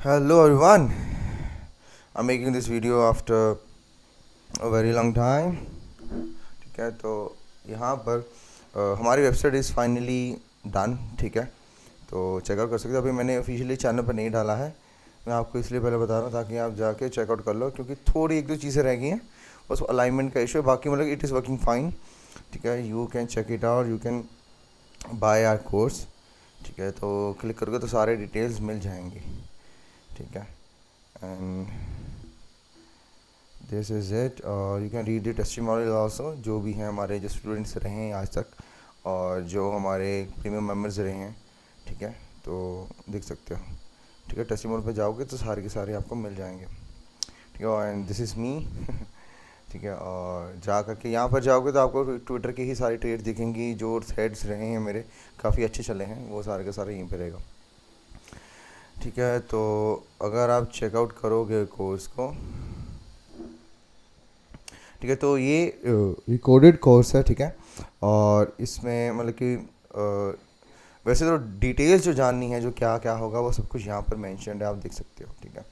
Hello everyone. I'm making this video after a very long time. ठीक है, तो यहाँ पर हमारी वेबसाइट इज़ फाइनली डन. ठीक है, तो चेकआउट कर सकते हो. अभी मैंने ऑफिशियली चैनल पर नहीं डाला है. मैं आपको इसलिए पहले बता रहा हूँ ताकि आप जाके चेकआउट कर लो, क्योंकि थोड़ी एक दो चीज़ें रह गई हैं. बस अलाइनमेंट का इशू है, बाकी मतलब इट इज़ वर्किंग फाइन. ठीक है, you can check it out, you can buy our course. ठीक है, तो क्लिक करोगे तो सारे डिटेल्स मिल जाएंगे. ठीक है, एंड दिस इज़ इट. और you can read the testimonial also, जो भी हैं हमारे जो स्टूडेंट्स रहे हैं आज तक और जो हमारे प्रीमियम मेंबर्स रहे हैं. ठीक है, तो देख सकते हो. ठीक है, टेस्टिमोनियल पे जाओगे तो सारे के सारे आपको मिल जाएंगे. ठीक है, एंड दिस इज़ मी. ठीक है, और जा करके यहाँ पर जाओगे तो आपको ट्विटर की ही सारी ट्रेड दिखेंगी. जो थ्रेड्स रहे हैं मेरे काफ़ी अच्छे चले हैं, वो सारे के सारे यहीं पे रहेगा. ठीक है, तो अगर आप चेकआउट करोगे कोर्स को, ठीक है, तो ये रिकॉर्डेड कोर्स है. ठीक है, और इसमें मतलब कि वैसे तो डिटेल्स जो जाननी है, जो क्या क्या होगा, वो सब कुछ यहाँ पर मेंशन्ड है, आप देख सकते हो. ठीक है,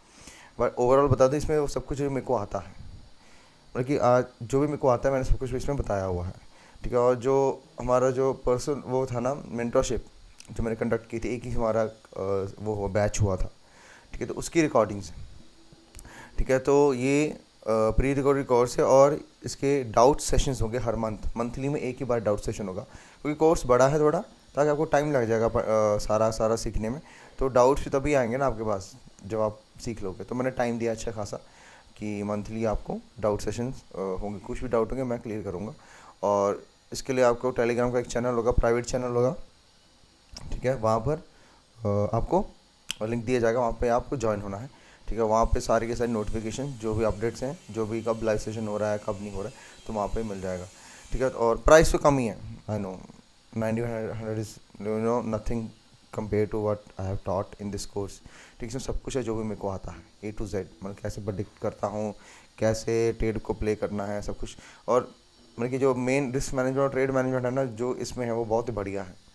बट ओवरऑल बता दें, इसमें वो सब कुछ जो मेरे को आता है, मतलब कि आज जो भी मेरे को आता है मैंने सब कुछ इसमें बताया हुआ है. ठीक है, और जो हमारा जो पर्सन वो था ना, मेंटरशिप जो मैंने कंडक्ट की थी, एक ही हमारा वो बैच हुआ था. ठीक है, तो उसकी रिकॉर्डिंग्स. ठीक है, तो ये प्री रिकॉर्डेड कोर्स है और इसके डाउट सेशंस होंगे हर मंथली में एक ही बार डाउट सेशन होगा, क्योंकि कोर्स बड़ा है थोड़ा, ताकि आपको टाइम लग जाएगा सारा सारा सीखने में. तो डाउट्स भी तभी आएंगे ना आपके पास जब आप सीख लोगे. तो मैंने टाइम दिया अच्छा खासा कि मंथली आपको डाउट सेशंस होंगे. कुछ भी डाउट होंगे मैं क्लियर करूँगा. और इसके लिए आपको टेलीग्राम का एक चैनल होगा, प्राइवेट चैनल होगा. ठीक है, वहाँ पर आपको लिंक दिया जाएगा, वहाँ पे आपको ज्वाइन होना है. ठीक है, वहाँ पे सारी के सारी नोटिफिकेशन जो भी अपडेट्स हैं, जो भी कब लाइव सेशन हो रहा है कब नहीं हो रहा है, तो वहाँ पे मिल जाएगा. ठीक है, और प्राइस तो कम ही है. I know 90 is nothing compare to what I have taught in this course. ठीक है, इसमें सब कुछ है जो भी मेरे को आता है A to Z, मतलब कैसे प्रेडिक्ट करता हूँ, कैसे ट्रेड को प्ले करना है, सब कुछ. और मतलब कि जो मेन रिस्क मैनेजमेंट और ट्रेड मैनेजमेंट है ना, जो इसमें है वो बहुत ही बढ़िया है.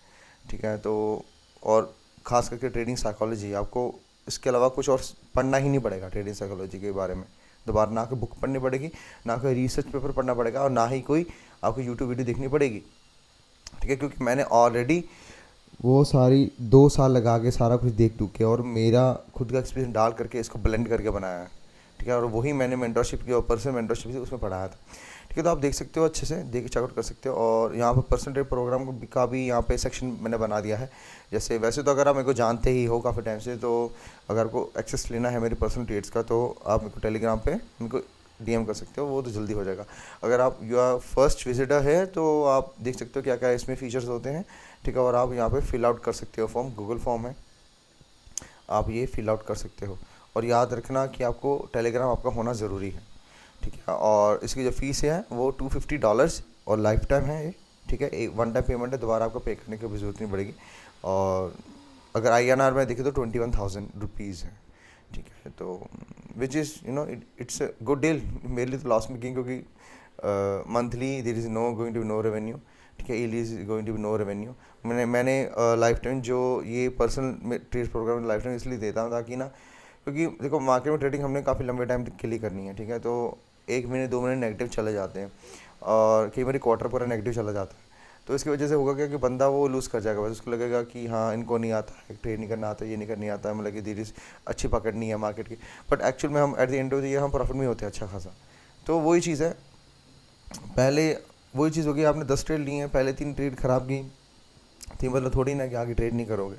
ठीक है, तो और ख़ास करके ट्रेडिंग साइकोलॉजी, आपको इसके अलावा कुछ और पढ़ना ही नहीं पड़ेगा ट्रेडिंग साइकोलॉजी के बारे में. दोबारा ना कोई बुक पढ़नी पड़ेगी, ना कोई रिसर्च पेपर पढ़ना पड़ेगा, और ना ही कोई आपको यूट्यूब वीडियो देखनी पड़ेगी. ठीक है, क्योंकि मैंने ऑलरेडी वो सारी 2 साल लगा के सारा कुछ देख चुके और मेरा खुद का एक्सपीरियंस डाल करके इसको ब्लेंड करके बनाया है. ठीक है, और वही मैंने मेंटरशिप की और पर्सनल मेंटरशिप से उसमें पढ़ाया था. ठीक है, तो आप देख सकते हो, अच्छे से देख चेकआउट कर सकते हो. और यहाँ पर परसेंटेज प्रोग्राम का भी यहाँ पे सेक्शन मैंने बना दिया है. जैसे वैसे तो अगर आप मेरे को जानते ही हो काफ़ी टाइम से, तो अगर आपको एक्सेस लेना है मेरे पर्सनल ट्रेड्स का, तो आप मेरे को टेलीग्राम पे मेरे को DM कर सकते हो, वो तो जल्दी हो जाएगा. अगर आप यू आर फर्स्ट विजिटर है तो आप देख सकते हो क्या क्या इसमें फीचर्स होते हैं. ठीक है, और आप यहाँ पे फिल आउट कर सकते हो फॉर्म, गूगल फॉर्म है, आप ये फिल आउट कर सकते हो. और याद रखना कि आपको टेलीग्राम आपका होना ज़रूरी है. ठीक है, और इसकी जो फीस है वो $250 और लाइफ टाइम है ये. ठीक है, एक वन टाइम पेमेंट है, दोबारा आपको पे करने की भी ज़रूरत नहीं पड़ेगी. और अगर INR में देखें तो 21,000 रुपीज़ है. ठीक है, तो which is it's a good deal. मेरे लिए तो लॉस मेकिंग, क्योंकि monthly there is no going to be no revenue. ठीक है, yearly is going to be no revenue. मैंने लाइफ टाइम जो ये personal trade programme lifetime इसलिए देता हूँ ताकि ना, क्योंकि देखो मार्केट में ट्रेडिंग हमने काफ़ी लंबे टाइम तक के लिए करनी है. ठीक है, तो 1 महीने 2 महीने नेगेटिव चले जाते हैं और कई बार क्वार्टर पूरा नेगेटिव चला जाता है. तो इसकी वजह से होगा क्या कि बंदा वो लूज़ कर जाएगा. बस उसको लगेगा कि हाँ इनको नहीं आता है, ट्रेड नहीं करना आता है, ये नहीं करनी आता है, मतलब कि धीरे अच्छी पकड़ नहीं है मार्केट की. बट एक्चुअल में हम at the end of the year हम प्रॉफिट में होते हैं अच्छा खासा. तो वही चीज़ है, पहले वही चीज़ होगी, आपने 10 ट्रेड लिए हैं, पहले 3 ट्रेड ख़राब की थी, मतलब थोड़ी ना कि आगे ट्रेड नहीं करोगे.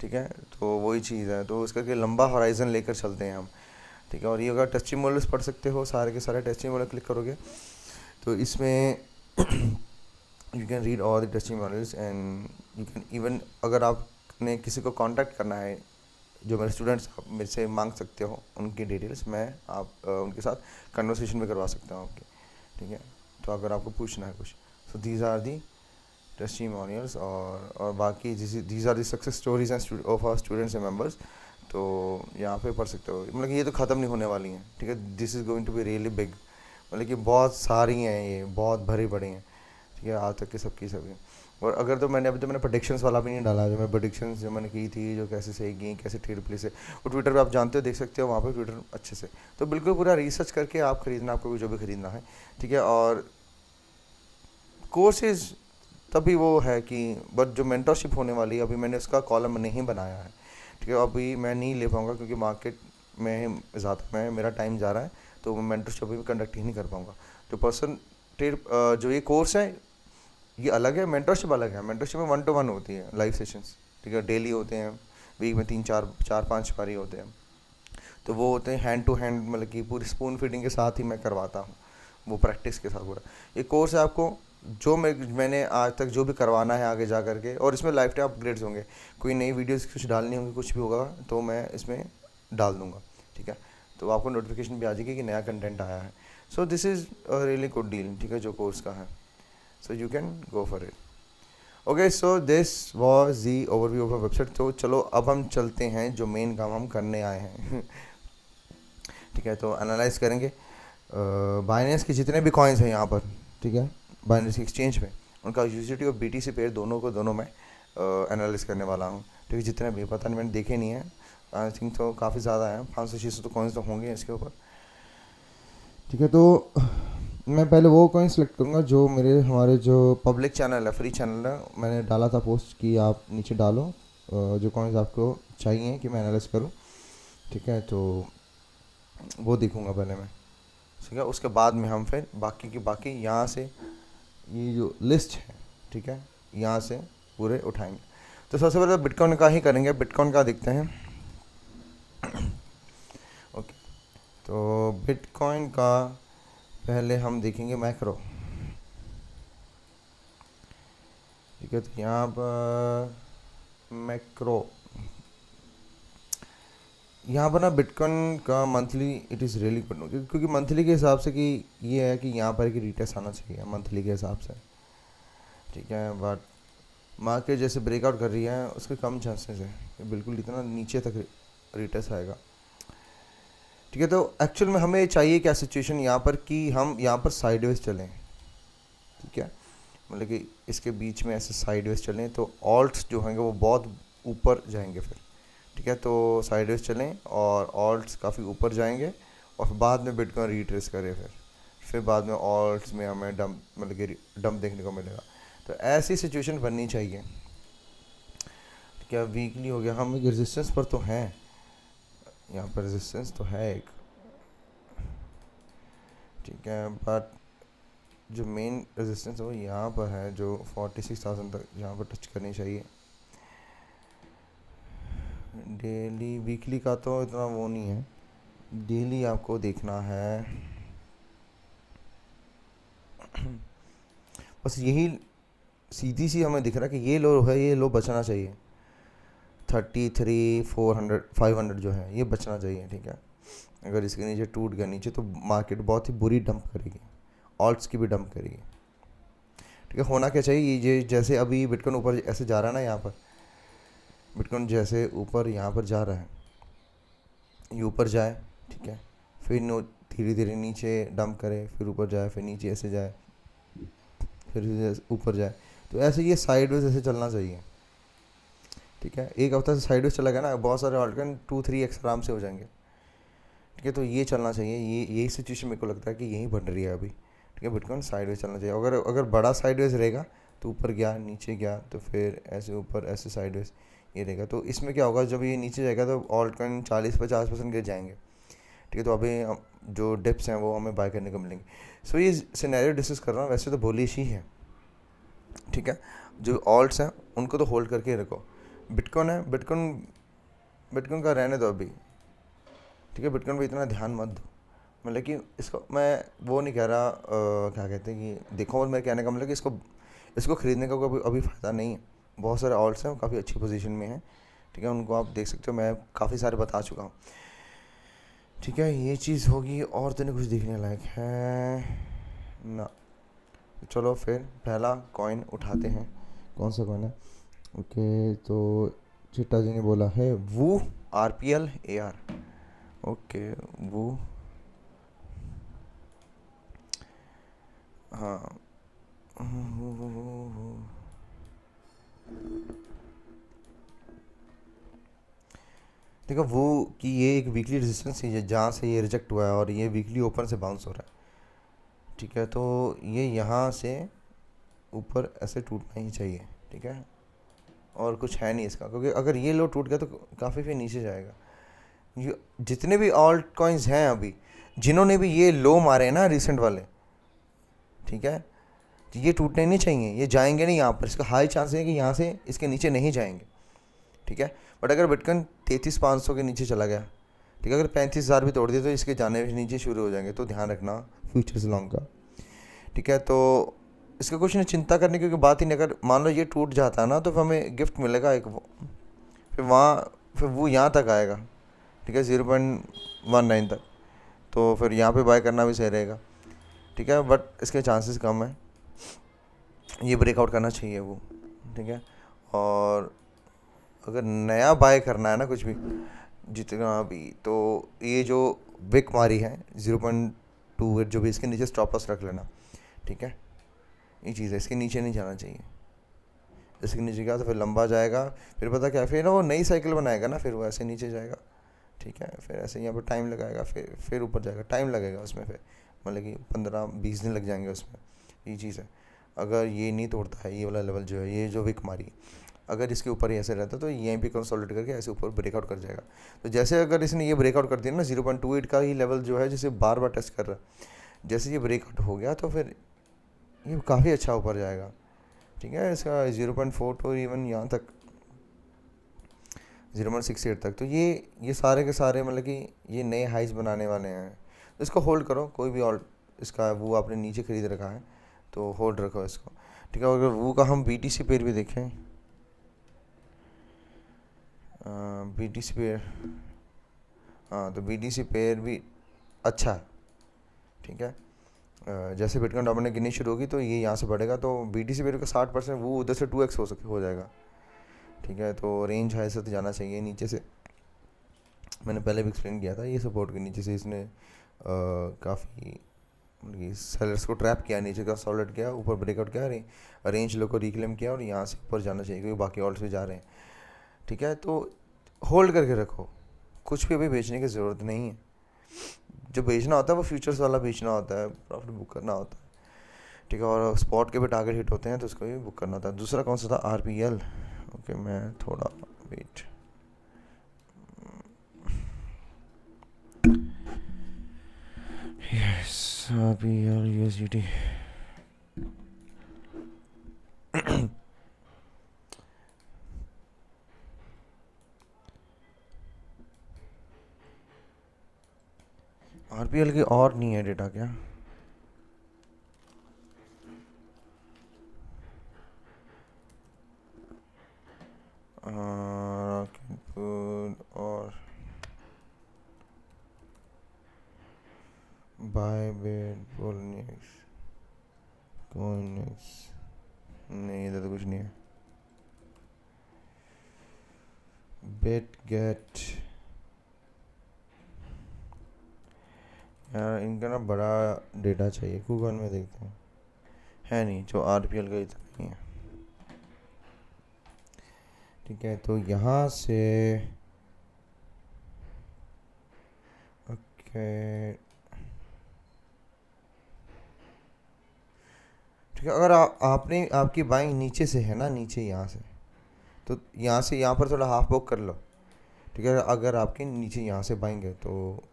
ठीक है, तो वही चीज़ है, तो उसका कि लंबा हॉराइजन लेकर चलते हैं हम. ठीक है, और ये अगर टेस्टिमोनियल्स पढ़ सकते हो, सारे के सारे टेस्टिमोनियल क्लिक करोगे तो इसमें you can read all the testimonials. And you can even, अगर आपने किसी को कांटेक्ट करना है, जो मेरे स्टूडेंट्स, आप मेरे से मांग सकते हो उनकी डिटेल्स, मैं आप उनके साथ कन्वर्सेशन भी करवा सकता हूँ आपकी. ठीक है, तो अगर आपको पूछना है कुछ, so these are the testimonials. और बाकी these are the success stories and of our students and members. तो यहाँ पे पढ़ सकते हो, मतलब कि ये तो ख़त्म नहीं होने वाली हैं. ठीक है, this is going to be really big, मतलब कि बहुत सारी हैं, ये बहुत भरी पड़ी हैं. ठीक है, आज तक की सबकी सभी. और अगर तो मैंने अभी तो मैंने प्रोडिक्शंस वाला भी नहीं डाला, जो मैं प्रोडिक्शंस जो मैंने की थी, जो कैसे सही गई, कैसे ट्रेड प्लेस है, वो ट्विटर पे आप जानते हो, देख सकते हो वहाँ पे ट्विटर अच्छे से। तो बिल्कुल पूरा रिसर्च करके आप खरीदना, आपको जो भी खरीदना है, ठीक है। और कोर्सेज तभी वो है कि बट जो मेंटरशिप होने वाली है, अभी मैंने उसका कॉलम नहीं बनाया है, ठीक है। अभी मैं नहीं ले पाऊँगा क्योंकि मार्केट में ज़्यादा मैं मेरा टाइम जा रहा है, तो मैं मेंटरशिप अभी कंडक्ट ही नहीं कर पाऊँगा। जो पर्सन ट्रेड जो ये कोर्स है ये अलग है, मेंटरशिप अलग है। मेंटरशिप में 1 to 1 होती है, लाइव सेशंस, ठीक है, डेली होते हैं, वीक में 3 4 4 5 बार ही होते हैं। तो वो होते हैं हैंड टू हैंड, मतलब कि पूरी स्पून फीडिंग के साथ ही मैं करवाता हूँ, वो प्रैक्टिस के साथ पूरा। ये कोर्स है आपको जो मैंने आज तक जो भी करवाना है आगे जा करके, और इसमें लाइफ टाइम अपग्रेड्स होंगे। कोई नई वीडियोस कुछ डालनी होंगी, कुछ भी होगा तो मैं इसमें डाल दूंगा, ठीक है। तो आपको नोटिफिकेशन भी आ जाएगी कि नया कंटेंट आया है। So this is a really good deal, ठीक है, जो कोर्स का है। So you can go for it. Okay, so this was the overview of a website. तो चलो अब हम चलते हैं जो मेन काम हम करने आए हैं ठीक है, तो एनालाइज करेंगे बाइनेंस के जितने भी कॉइन्स हैं यहाँ पर, ठीक है, बाइनेंस एक्सचेंज पे, उनका यूजिटी और बीटीसी पेयर दोनों को दोनों मैं एनालाइज करने वाला हूँ, ठीक है। जितने भी पता नहीं, मैंने देखे नहीं है, आई थिंक तो काफ़ी ज़्यादा है, 500 600 तो कॉइन्स तो होंगे इसके ऊपर, ठीक है। तो मैं पहले वो कॉइन सेलेक्ट करूँगा जो मेरे हमारे जो पब्लिक चैनल है, फ्री चैनल है, मैंने डाला था पोस्ट कि आप नीचे डालो जो कॉइन्स आपको चाहिए कि मैं एनालाइज करूँ, ठीक है। तो वो देखूँगा पहले मैं, ठीक है। उसके बाद में हम फिर बाकी की बाकी यहाँ से ये जो लिस्ट है, ठीक है, यहाँ से पूरे उठाएंगे। तो सबसे पहले बिटकॉइन का ही करेंगे, बिटकॉइन का देखते हैं ओके। तो बिटकॉइन का पहले हम देखेंगे मैक्रो, ठीक है। तो यहाँ पर मैक्रो, यहाँ पर ना बिटकॉइन का monthly it is really good, क्योंकि मंथली के हिसाब से कि ये है कि यहाँ पर एक रिटेस्ट आना चाहिए मंथली के हिसाब से, ठीक है। बट मार्केट जैसे ब्रेकआउट कर रही है उसके कम चांसेस है कि बिल्कुल इतना नीचे तक रिटेस्ट आएगा, ठीक है। तो एक्चुअल में हमें चाहिए क्या सिचुएशन यहाँ पर कि हम यहाँ पर साइडवेज चलें, ठीक है, मतलब कि इसके बीच में ऐसे साइडवेज चलें तो ऑल्ट्स जो होंगे वो बहुत ऊपर जाएंगे फिर, ठीक है। तो साइडवेज चलें और ऑल्ट्स काफ़ी ऊपर जाएंगे, और फिर बाद में बिटकॉइन रिट्रेस करे, फिर बाद में ऑल्ट्स में हमें डंप, मतलब कि डंप देखने को मिलेगा। तो ऐसी सिचुएशन बननी चाहिए, क्या वीकली हो गया, हम एक रेजिस्टेंस पर तो हैं, यहाँ पर रेजिस्टेंस तो है एक, ठीक है। बट जो मेन रेजिस्टेंस है वो यहाँ पर है, जो 46,000 तक यहाँ पर टच करनी चाहिए। डेली वीकली का तो इतना वो नहीं है, डेली आपको देखना है बस यही सीधी सी हमें दिख रहा है कि ये लो है, ये लो बचना चाहिए, 33 400 500 जो है ये बचना चाहिए, ठीक है। अगर इसके नीचे टूट गया नीचे तो मार्केट बहुत ही बुरी डंप करेगी, ऑल्ट्स की भी डंप करेगी, ठीक है। होना क्या चाहिए, ये जैसे अभी बिटकॉइन ऊपर ऐसे जा रहा है ना, यहाँ पर बिटकॉइन जैसे ऊपर यहाँ पर जा रहा है, ये ऊपर जाए, ठीक है, फिर नो धीरे धीरे नीचे डंप करे, फिर ऊपर जाए, फिर नीचे ऐसे जाए, फिर ऊपर जाए, तो ऐसे ये साइडवेज ऐसे चलना चाहिए, ठीक है। एक हफ्ता से साइडवेज चला गया ना, बहुत सारे ऑल्टकॉइन 2 3x आराम से हो जाएंगे, ठीक है। तो ये चलना चाहिए, ये यही सिचुएशन मेरे को लगता है कि यही बन रही है अभी, ठीक है। बिटकॉइन साइडवेज चलना चाहिए, अगर अगर बड़ा साइडवेज रहेगा तो ऊपर गया नीचे गया तो फिर ऐसे ऊपर ऐसे साइडवेज ये रहेगा, तो इसमें क्या होगा, जब ये नीचे जाएगा तो ऑल्टकॉइन 40 50% गिर जाएंगे, ठीक है। तो अभी जो डिप्स हैं वो हमें बाय करने को मिलेंगे। सो ये सिनेरियो डिस्कस कर रहा हूँ, वैसे तो बोलिश ही है, ठीक है। जो ऑल्ट्स हैं उनको तो होल्ड करके ही रखो, बिटकॉइन है, बिटकॉइन बिटकॉइन का रहने दो अभी, ठीक है। बिटकॉइन पे इतना ध्यान मत दो, मतलब कि इसको मैं वो नहीं कह रहा क्या कहते हैं कि देखो, और मेरे कहने का मतलब कि इसको इसको ख़रीदने का कोई अभी फ़ायदा नहीं है। बहुत सारे ऑल्ट्स हैं वो काफ़ी अच्छी पोजीशन में हैं, ठीक है, उनको आप देख सकते हो, मैं काफ़ी सारे बता चुका हूँ, ठीक है। ये चीज़ होगी, और तो नहीं कुछ देखने लायक है ना। चलो फिर पहला कॉइन उठाते हैं, कौन सा कॉइन है, ओके। तो चिट्टा जी ने बोला है वो RPL AR, ओके वो, हाँ देखो वो कि ये एक वीकली रेजिस्टेंस है जहाँ से ये रिजेक्ट हुआ है और ये वीकली ओपन से बाउंस हो रहा है, ठीक है। तो ये यहाँ से ऊपर ऐसे टूटना ही चाहिए, ठीक है। और कुछ है नहीं इसका, क्योंकि अगर ये लो टूट गया तो काफ़ी फिर नीचे जाएगा। ये जितने भी ऑल्ट कॉइन्स हैं अभी, जिन्होंने भी ये लो मारे हैं ना रिसेंट वाले, ठीक है, तो ये टूटने नहीं चाहिए, ये जाएंगे नहीं यहाँ पर, इसका हाई चांस है कि यहाँ से इसके नीचे नहीं जाएंगे, ठीक है। बट अगर बिटकॉइन 33,500 के नीचे चला गया, ठीक है, अगर 35,000 भी तोड़ दिए तो इसके जाने भी नीचे शुरू हो जाएंगे, तो ध्यान रखना फ्यूचर्स लॉन्ग का, ठीक है। तो इसका कुछ नहीं चिंता करने की बात ही नहीं। अगर मान लो ये टूट जाता है ना तो फिर हमें गिफ्ट मिलेगा एक फिर वहाँ, फिर वो यहाँ तक आएगा, ठीक है, 0.19 तक, तो फिर यहाँ पे बाय करना भी सही रहेगा, ठीक है। बट इसके चांसेस कम है, ये ब्रेकआउट करना चाहिए वो, ठीक है। और अगर नया बाय करना है ना कुछ भी जितना भी, तो ये जो विक मारी है 0.28 जो भी, इसके नीचे स्टॉप लॉस रख लेना, ठीक है। ये चीज़ है, इसके नीचे नहीं जाना चाहिए। इसके नीचे गया तो फिर लंबा जाएगा, फिर पता क्या, फिर ना वो नई साइकिल बनाएगा ना, फिर वो ऐसे नीचे जाएगा, ठीक है। फिर ऐसे यहाँ पर टाइम लगाएगा, फिर ऊपर जाएगा, टाइम लगेगा उसमें, फिर मतलब कि 15-20 दिन लग जाएंगे उसमें। ये चीज़ है, अगर ये नहीं तोड़ता है ये वाला लेवल जो है, ये जो विक मारी, अगर इसके ऊपर ही ऐसे रहता तो यहीं भी कंसोलिडेट करके ऐसे ऊपर ब्रेकआउट कर जाएगा। तो जैसे अगर इसने ये ब्रेकआउट कर दिया ना 0.28 का ही लेवल जो है, जैसे बार बार टेस्ट कर रहा है, जैसे ये ब्रेकआउट हो गया तो फिर ये काफ़ी अच्छा ऊपर जाएगा, ठीक है। इसका 0.4 तो इवन यहाँ तक 0.68 तक, तो ये सारे के सारे मतलब कि ये नए हाइज बनाने वाले हैं। तो इसको होल्ड करो, कोई भी ऑल्ट इसका वो आपने नीचे खरीद रखा है तो होल्ड रखो इसको, ठीक है। अगर वो का हम BTC पेयर भी देखें, BTC पेयर, हाँ, तो BTC पेयर भी अच्छा है, ठीक है। जैसे बिटकॉइन डॉमिनेट गिननी शुरू होगी तो ये यहाँ से बढ़ेगा, तो BTC पेयर का 60% वो उधर से 2x हो जाएगा, ठीक है। तो रेंज हाई से तो जाना चाहिए, नीचे से मैंने पहले भी एक्सप्लेन किया था, ये सपोर्ट के नीचे से इसने काफ़ी मतलब कि सेलर्स को ट्रैप किया, नीचे का सॉलिड किया, ऊपर ब्रेकआउट किया, रेंज लो को रिक्लेम किया और यहाँ से ऊपर जाना चाहिए क्योंकि बाकी ऑल्ट्स भी जा रहे हैं, ठीक है। तो होल्ड करके रखो, कुछ भी अभी बेचने की ज़रूरत नहीं है। जो बेचना होता है वो फ्यूचर्स वाला बेचना होता है, प्रॉफिट बुक करना होता है, ठीक है। और स्पॉट के भी टारगेट हिट होते हैं तो उसको भी बुक करना होता है। दूसरा कौन सा था, RPL, ओके मैं थोड़ा wait, yes RPL USDT, RPL की और नहीं है डेटा क्या, और बाय बेट बोलनेक्स कॉइनेक्स, नहीं इधर तो कुछ नहीं है। बेट गेट, यार इनका ना बड़ा डेटा चाहिए, गूगल में देखते हैं, है नहीं जो RPL का इतना नहीं है, ठीक है। तो यहाँ से ओके, ठीक है। अगर आपने आपकी बाइंग नीचे से है ना, नीचे यहाँ से, तो यहाँ से यहाँ पर थोड़ा हाफ बुक कर लो, ठीक है। अगर आपके नीचे यहाँ से बाइंग है तो,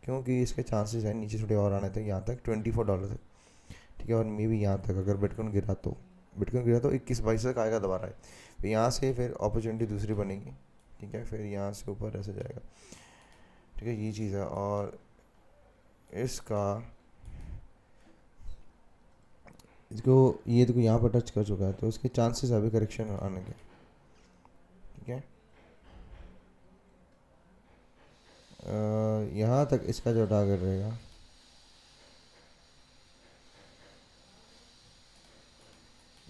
क्योंकि इसके चांसेस हैं नीचे थोड़े और आने तक, यहाँ तक $24 तक, ठीक है। और मे भी यहाँ तक अगर बिटकॉइन गिरा तो 21-22 तक आएगा दोबारा, फिर यहाँ से फिर अपॉर्चुनिटी दूसरी बनेगी, ठीक है। फिर यहाँ से ऊपर ऐसे जाएगा, ठीक है, ये चीज़ है। और इसका इसको ये देखो यहाँ पर टच कर चुका है तो इसके चांसेस अभी करेक्शन आने के, ठीक है। यहाँ तक इसका जो टारगेट रहेगा,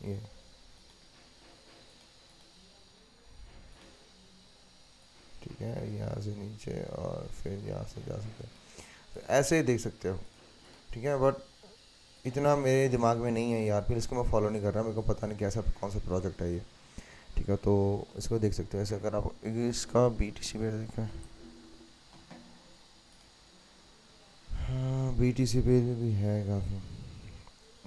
ये ठीक है, यहाँ से नीचे और फिर यहाँ से जा सकते हैं, तो ऐसे ही देख सकते हो, ठीक है। बट इतना मेरे दिमाग में नहीं है यार, फिर इसको मैं फॉलो नहीं कर रहा, मेरे को पता नहीं कैसा कौन सा प्रोजेक्ट है ये। ठीक है, तो इसको देख सकते हो ऐसे, अगर आप इसका BTC पे देखें, हाँ BTC पे भी है काफ़ी,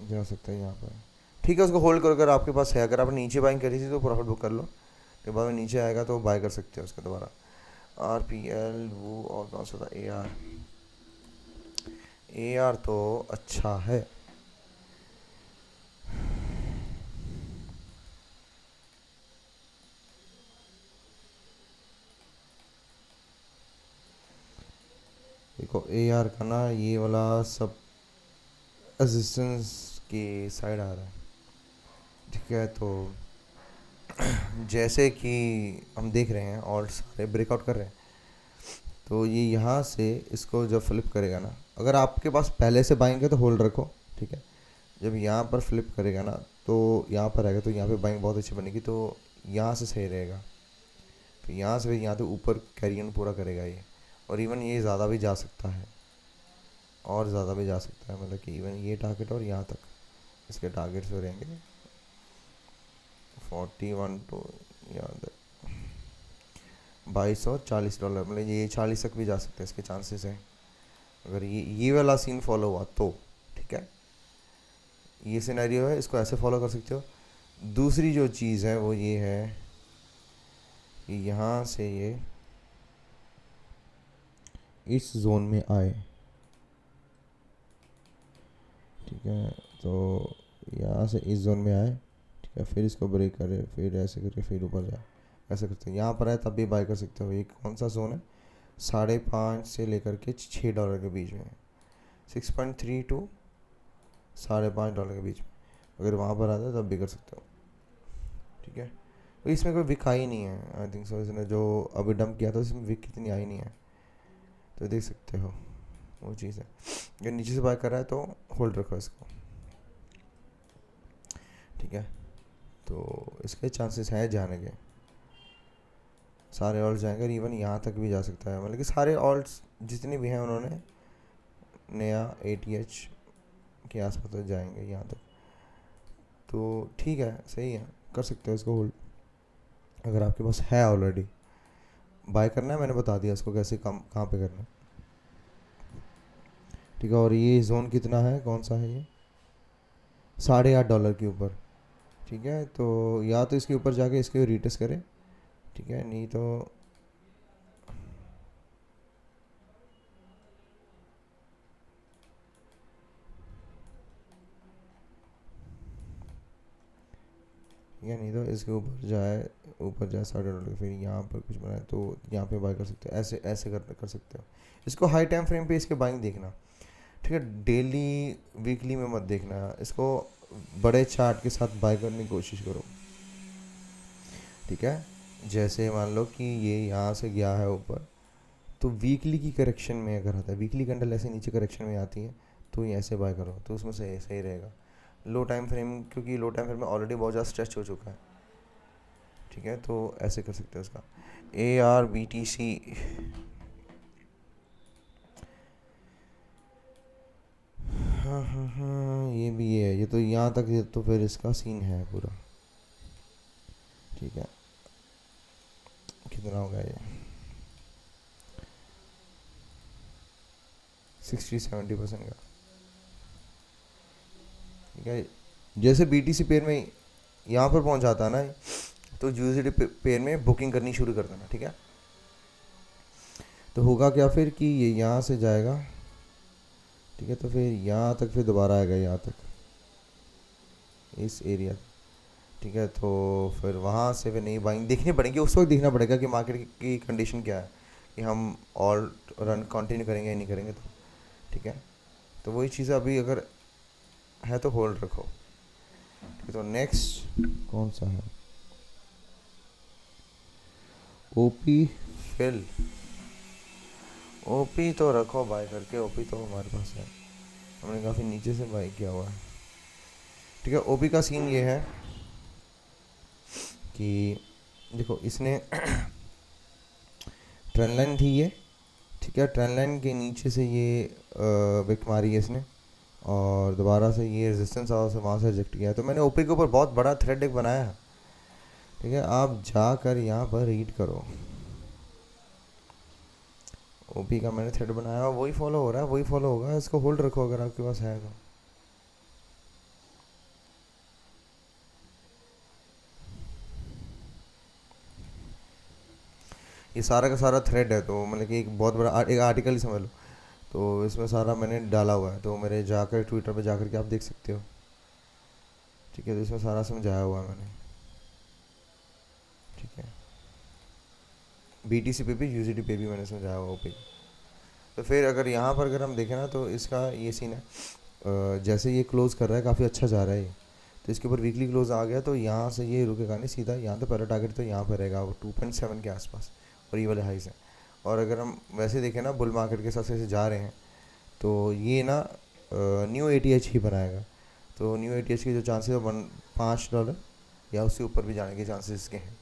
जा सकता है यहाँ पर। ठीक है, उसको होल्ड करो, अगर आपके पास है, अगर आपने नीचे बाइंग करी थी तो प्रॉफिट बुक कर लो, फिर बाद में नीचे आएगा तो बाय कर सकते हो उसका दोबारा। RPL वो, और कौन सा था, AR तो अच्छा है। देखो AR का ना ये वाला सब असिस्टेंस की साइड आ रहा है। ठीक है, तो जैसे कि हम देख रहे हैं और सारे ब्रेकआउट कर रहे हैं, तो ये यहाँ से इसको जब फ्लिप करेगा ना, अगर आपके पास पहले से बाइंग है तो होल्ड रखो। ठीक है, जब यहाँ पर फ्लिप करेगा ना तो यहाँ पर आएगा, तो यहाँ पे बाइंग बहुत अच्छी बनेगी, तो यहाँ से सही रहेगा। फिर यहाँ से, फिर यहाँ तो ऊपर कैरियन पूरा करेगा ये, और इवन ये ज़्यादा भी जा सकता है, और ज़्यादा भी जा सकता है, मतलब कि इवन ये टारगेट और यहाँ तक इसके टारगेट्स हो रहेंगे 41 टू यहाँ 2240 डॉलर, मतलब ये 40 तक भी जा सकता है, इसके चांसेस हैं अगर ये वाला सीन फॉलो हुआ तो। ठीक है, ये सिनेरियो है, इसको ऐसे फॉलो कर सकते हो। दूसरी जो चीज़ है वो ये है कि यहाँ से ये इस जोन में आए। ठीक है, तो यहाँ से इस जोन में आए, ठीक है, फिर इसको ब्रेक करे, फिर ऐसे करके फिर ऊपर जाए, ऐसे करते हैं। यहाँ पर आए तब भी बाय कर सकते हो। ये कौन सा जोन है, 5.5 से लेकर के $6 के बीच में, 6.3 टू $5.5 के बीच में, अगर वहाँ पर आता है तब भी कर सकते हो। ठीक है, तो इसमें कोई विक आई नहीं है, आई थिंक सो। इसने जो अभी डंप किया था इसमें विक कितनी आई नहीं है, तो देख सकते हो वो चीज़ है। अगर नीचे से बाय कर रहा है तो होल्ड रखो इसको। ठीक है, तो इसके चांसेस हैं जाने के, सारे ऑल्ट जाएंगे, और इवन यहाँ तक भी जा सकता है, मतलब कि सारे ऑल्ट्स जितने भी हैं उन्होंने नया ATH के आसपास तो जाएंगे यहाँ तक। तो ठीक है, सही है, कर सकते हो इसको होल्ड, अगर आपके पास है ऑलरेडी। बाय करना है मैंने बता दिया इसको कैसे, कम कहाँ पे करना है। ठीक है, और ये जोन कितना है, कौन सा है ये, $8.5 के ऊपर। ठीक है, तो या तो इसके ऊपर जाके इसके रीटेस्ट करें, ठीक है, नहीं तो नहीं तो इसके ऊपर जाए $8.5, फिर यहाँ पर कुछ बनाए तो यहाँ पे बाय कर सकते हो, ऐसे ऐसे कर सकते हो इसको। हाई टाइम फ्रेम पे इसके बाइंग देखना। ठीक है, डेली वीकली में मत देखना इसको, बड़े चार्ट के साथ बाय करने की कोशिश करो। ठीक है, जैसे मान लो कि ये यहाँ से गया है ऊपर, तो वीकली की करेक्शन में अगर आता है, वीकली कैंडल ऐसे नीचे करेक्शन में आती है, तो ये ऐसे बाय करो, तो उसमें सही सही रहेगा। लो टाइम फ्रेम, क्योंकि लो टाइम फ्रेम में ऑलरेडी बहुत ज़्यादा स्ट्रेच हो चुका है। ठीक है, तो ऐसे कर सकते हो उसका। ARBTC, हाँ हाँ हाँ, ये भी है, ये तो यहाँ तक, ये तो फिर इसका सीन है पूरा। ठीक है, कितना होगा ये, 60-70% का। ठीक है, जैसे BTC पेयर में यहाँ पर पहुँच जाता है ना, तो USD पेयर में बुकिंग करनी शुरू कर देना। ठीक है, तो होगा क्या फिर कि ये यहाँ से जाएगा, ठीक है, तो फिर यहाँ तक, फिर दोबारा आएगा यहाँ तक, इस एरिया। ठीक है, तो फिर वहाँ से फिर नहीं बाइंग देखनी पड़ेगी, उस वक्त देखना पड़ेगा कि मार्केट की कंडीशन क्या है, कि हम और रन कंटिन्यू करेंगे या नहीं करेंगे। तो ठीक है, तो वही चीज़ अभी अगर है तो होल्ड रखो। ठीक है, तो नेक्स्ट कौन सा है, OP फिल। OP तो रखो बाय करके, OP तो हमारे पास है, हमने काफ़ी नीचे से बाई किया हुआ है। ठीक है, OP का सीन ये है कि देखो इसने ट्रेंड लाइन थी ये, ठीक है, ट्रेंड लाइन के नीचे से ये विक मारी है इसने, और दोबारा से ये रेजिस्टेंस हाउस से वहाँ से रिजेक्ट किया है। तो मैंने ओपी के ऊपर बहुत बड़ा थ्रेड एक बनाया है, ठीक है, आप जाकर यहाँ पर रीड करो। ओपी का मैंने थ्रेड बनाया है, वही फॉलो हो रहा है, वही फॉलो होगा, इसको होल्ड रखो अगर आपके पास है तो। ये सारा का सारा थ्रेड है, तो मतलब कि एक बहुत बड़ा एक आर्टिकल ही समझ लो। तो इसमें सारा मैंने डाला हुआ है, तो मेरे जाकर ट्विटर पे जाकर के आप देख सकते हो, ठीक है। तो इसमें सारा समझाया हुआ है मैंने, ठीक है। BTC पे भी USDT पे भी मैंने समझाया हुआ ओपी। तो फिर अगर यहाँ पर अगर हम देखें ना, तो इसका ये सीन है, जैसे ये क्लोज कर रहा है, काफ़ी अच्छा जा रहा है ये। तो इसके ऊपर वीकली क्लोज आ गया, तो यहाँ से ये रुकेगा नहीं, सीधा यहाँ तो पहला टारगेट तो यहाँ पर रहेगा, वो 2.7 के आसपास, और ये वाले हाई से। और अगर हम वैसे देखें ना, बुल मार्केट के हिसाब से जा रहे हैं, तो ये ना न्यू ATH ही बनाएगा। तो न्यू ATH के जो चांसेस है $5 या उससे ऊपर भी जाने के चांसेस इसके हैं,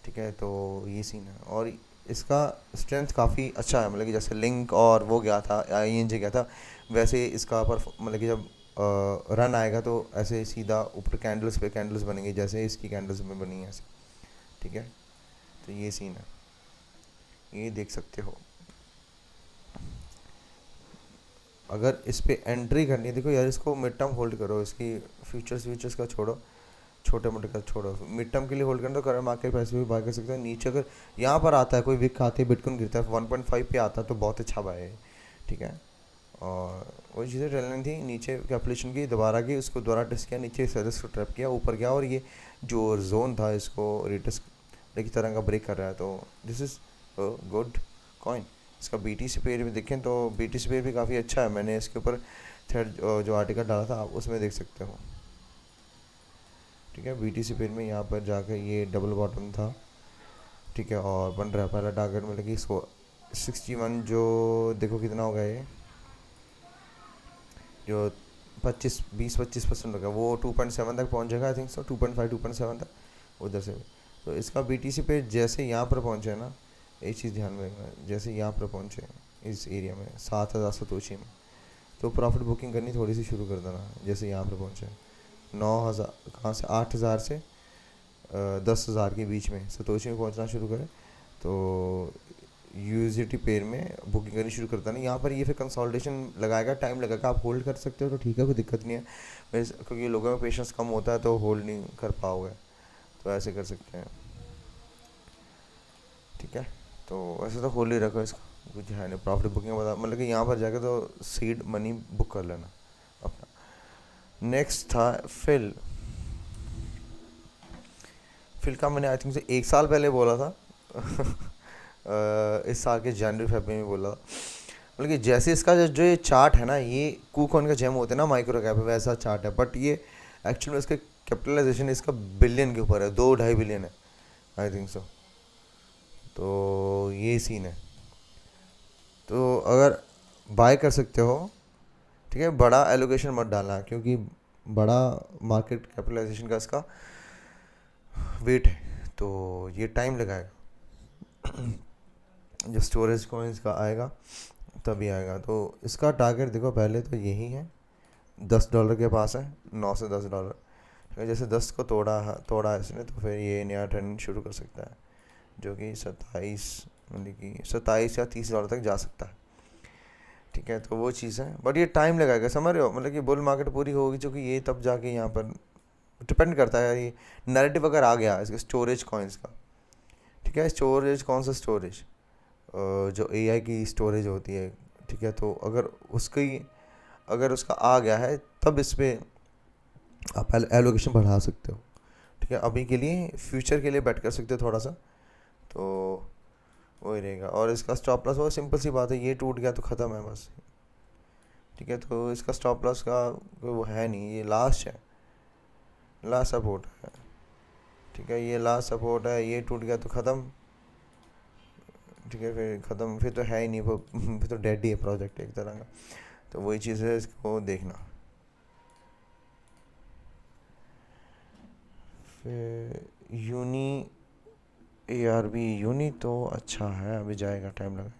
ठीक है। तो ये सीन है, और इसका स्ट्रेंथ काफ़ी अच्छा है, मतलब कि जैसे लिंक और वो गया था, INJ गया था, वैसे इसका पर मतलब कि जब रन आएगा तो ऐसे सीधा ऊपर कैंडल्स पे कैंडल्स बनेंगे, जैसे इसकी कैंडल्स में बनी है ऐसे, ठीक है। तो ये सीन है, ये देख सकते हो। अगर इस पे एंट्री करनी है, देखो यार, इसको मिड टर्म होल्ड करो, इसकी फ्यूचर्स का छोड़ो, छोटे मोटे का छोड़ो, मिड टर्म के लिए होल्ड करना, तो करंट मार्केट पैसे भी बाय कर सकते हैं। नीचे अगर यहाँ पर आता है, कोई विक आती है, बिटकॉइन गिरता है 1.5 पे आता है, तो बहुत अच्छा बाय है, ठीक है। और वही चीज़ें चलनी थी, नीचे कैलकुलेशन की दोबारा की, उसको दोबारा टेस्ट किया, नीचे सर्विस को ट्रैप किया, ऊपर गया, और ये जो जोन था इसको रिटेस्ट की तरह का ब्रेक कर रहा है। तो दिस इज़ गुड कॉइन। इसका BTC पेयर भी देखें तो BTC पेयर भी काफ़ी अच्छा है, मैंने इसके ऊपर थ्रेड जो आर्टिकल डाला था, आप उसमें देख सकते हो, ठीक है। BTC पेयर में यहाँ पर जाकर ये डबल बॉटम था, ठीक है, और बन रहा है पहला टारगेट, मतलब कि 61, जो देखो कितना होगा ये, जो 25% होगा, वो 2.7 तक पहुँच जाएगा, आई थिंक सो 2.5 2.7 तक उधर से भी। तो इसका BTC पे जैसे यहाँ पर पहुँचे ना, एक चीज़ ध्यान में रखना, जैसे यहाँ पर पहुँचे इस एरिया में 7,000 सतोशी में, तो प्रॉफिट बुकिंग करनी थोड़ी सी शुरू कर देना। जैसे यहाँ पर पहुँचे 9,000, कहाँ से 8,000 से 10,000 के बीच में सतोशी में पहुँचना शुरू करें, तो USDT पेयर में बुकिंग करनी शुरू करता नहीं। यहाँ पर ये फिर कंसोलिडेशन लगाएगा, टाइम लगेगा, आप होल्ड कर सकते हो तो ठीक है, कोई दिक्कत नहीं है, क्योंकि लोगों में पेशेंस कम होता है तो होल्ड नहीं कर पाओगे, तो ऐसे कर सकते हैं, ठीक है। तो वैसे तो होल्ड ही रखो इसका, कुछ है नहीं, प्रॉफिट बुकिंग बता, मतलब कि यहाँ पर जाकर तो सीड मनी बुक कर लेना अपना। नेक्स्ट था फिल। फिल का मैंने आई थिंक से 1 साल पहले बोला था इस साल के जनवरी फरवरी में बोला, मतलब कि जैसे इसका जो ये चार्ट है ना, ये कूकॉइन का जेम होते हैं ना माइक्रो कैप, वैसा चार्ट है, बट ये एक्चुअली में इसका कैपिटलाइजेशन इसका बिलियन के ऊपर है, 2-2.5 बिलियन है आई थिंक सो। तो ये सीन है, तो अगर बाय कर सकते हो, ठीक है, बड़ा एलोकेशन मत डालना, क्योंकि बड़ा मार्केट कैपिटलाइजेशन का इसका वेट है, तो ये टाइम लगाएगा। जब स्टोरेज कॉइन्स का आएगा तभी आएगा। तो इसका टारगेट देखो, पहले तो यही है, $10 के पास है, 9 से $10, जैसे 10 को तोड़ा इसने, तो फिर ये नया ट्रेंड शुरू कर सकता है, जो कि 27, मतलब कि 27 या $30 तक जा सकता है, ठीक है। तो वो चीज़ है, बट ये टाइम लगाएगा, समझ रहे हो, मतलब कि बुल मार्केट पूरी होगी, जो कि ये तब जाके यहाँ पर डिपेंड करता है, ये नैरेटिव अगर आ गया इसके स्टोरेज कॉइन्स का, ठीक है। स्टोरेज कौन सा स्टोरेज, जो AI की स्टोरेज होती है, ठीक है। तो अगर उसकी अगर उसका आ गया है, तब इस पर आप एलोकेशन बढ़ा सकते हो, ठीक है। अभी के लिए फ्यूचर के लिए बैट कर सकते हो थोड़ा सा, तो वही रहेगा। और इसका स्टॉप लॉस, वो सिंपल सी बात है, ये टूट गया तो ख़त्म है बस, ठीक है। तो इसका स्टॉप लॉस का कोई वो है नहीं, ये लास्ट है, लास्ट सपोर्ट है, ठीक है। ये लास्ट सपोर्ट है, ये टूट गया तो ख़त्म, ठीक है, फिर ख़त्म, फिर तो है ही नहीं वो फिर तो डेड ही है प्रोजेक्ट एक तरह का। तो वही चीज़ है, इसको देखना। फिर यूनी ARB, यूनी तो अच्छा है, अभी जाएगा, टाइम लगा।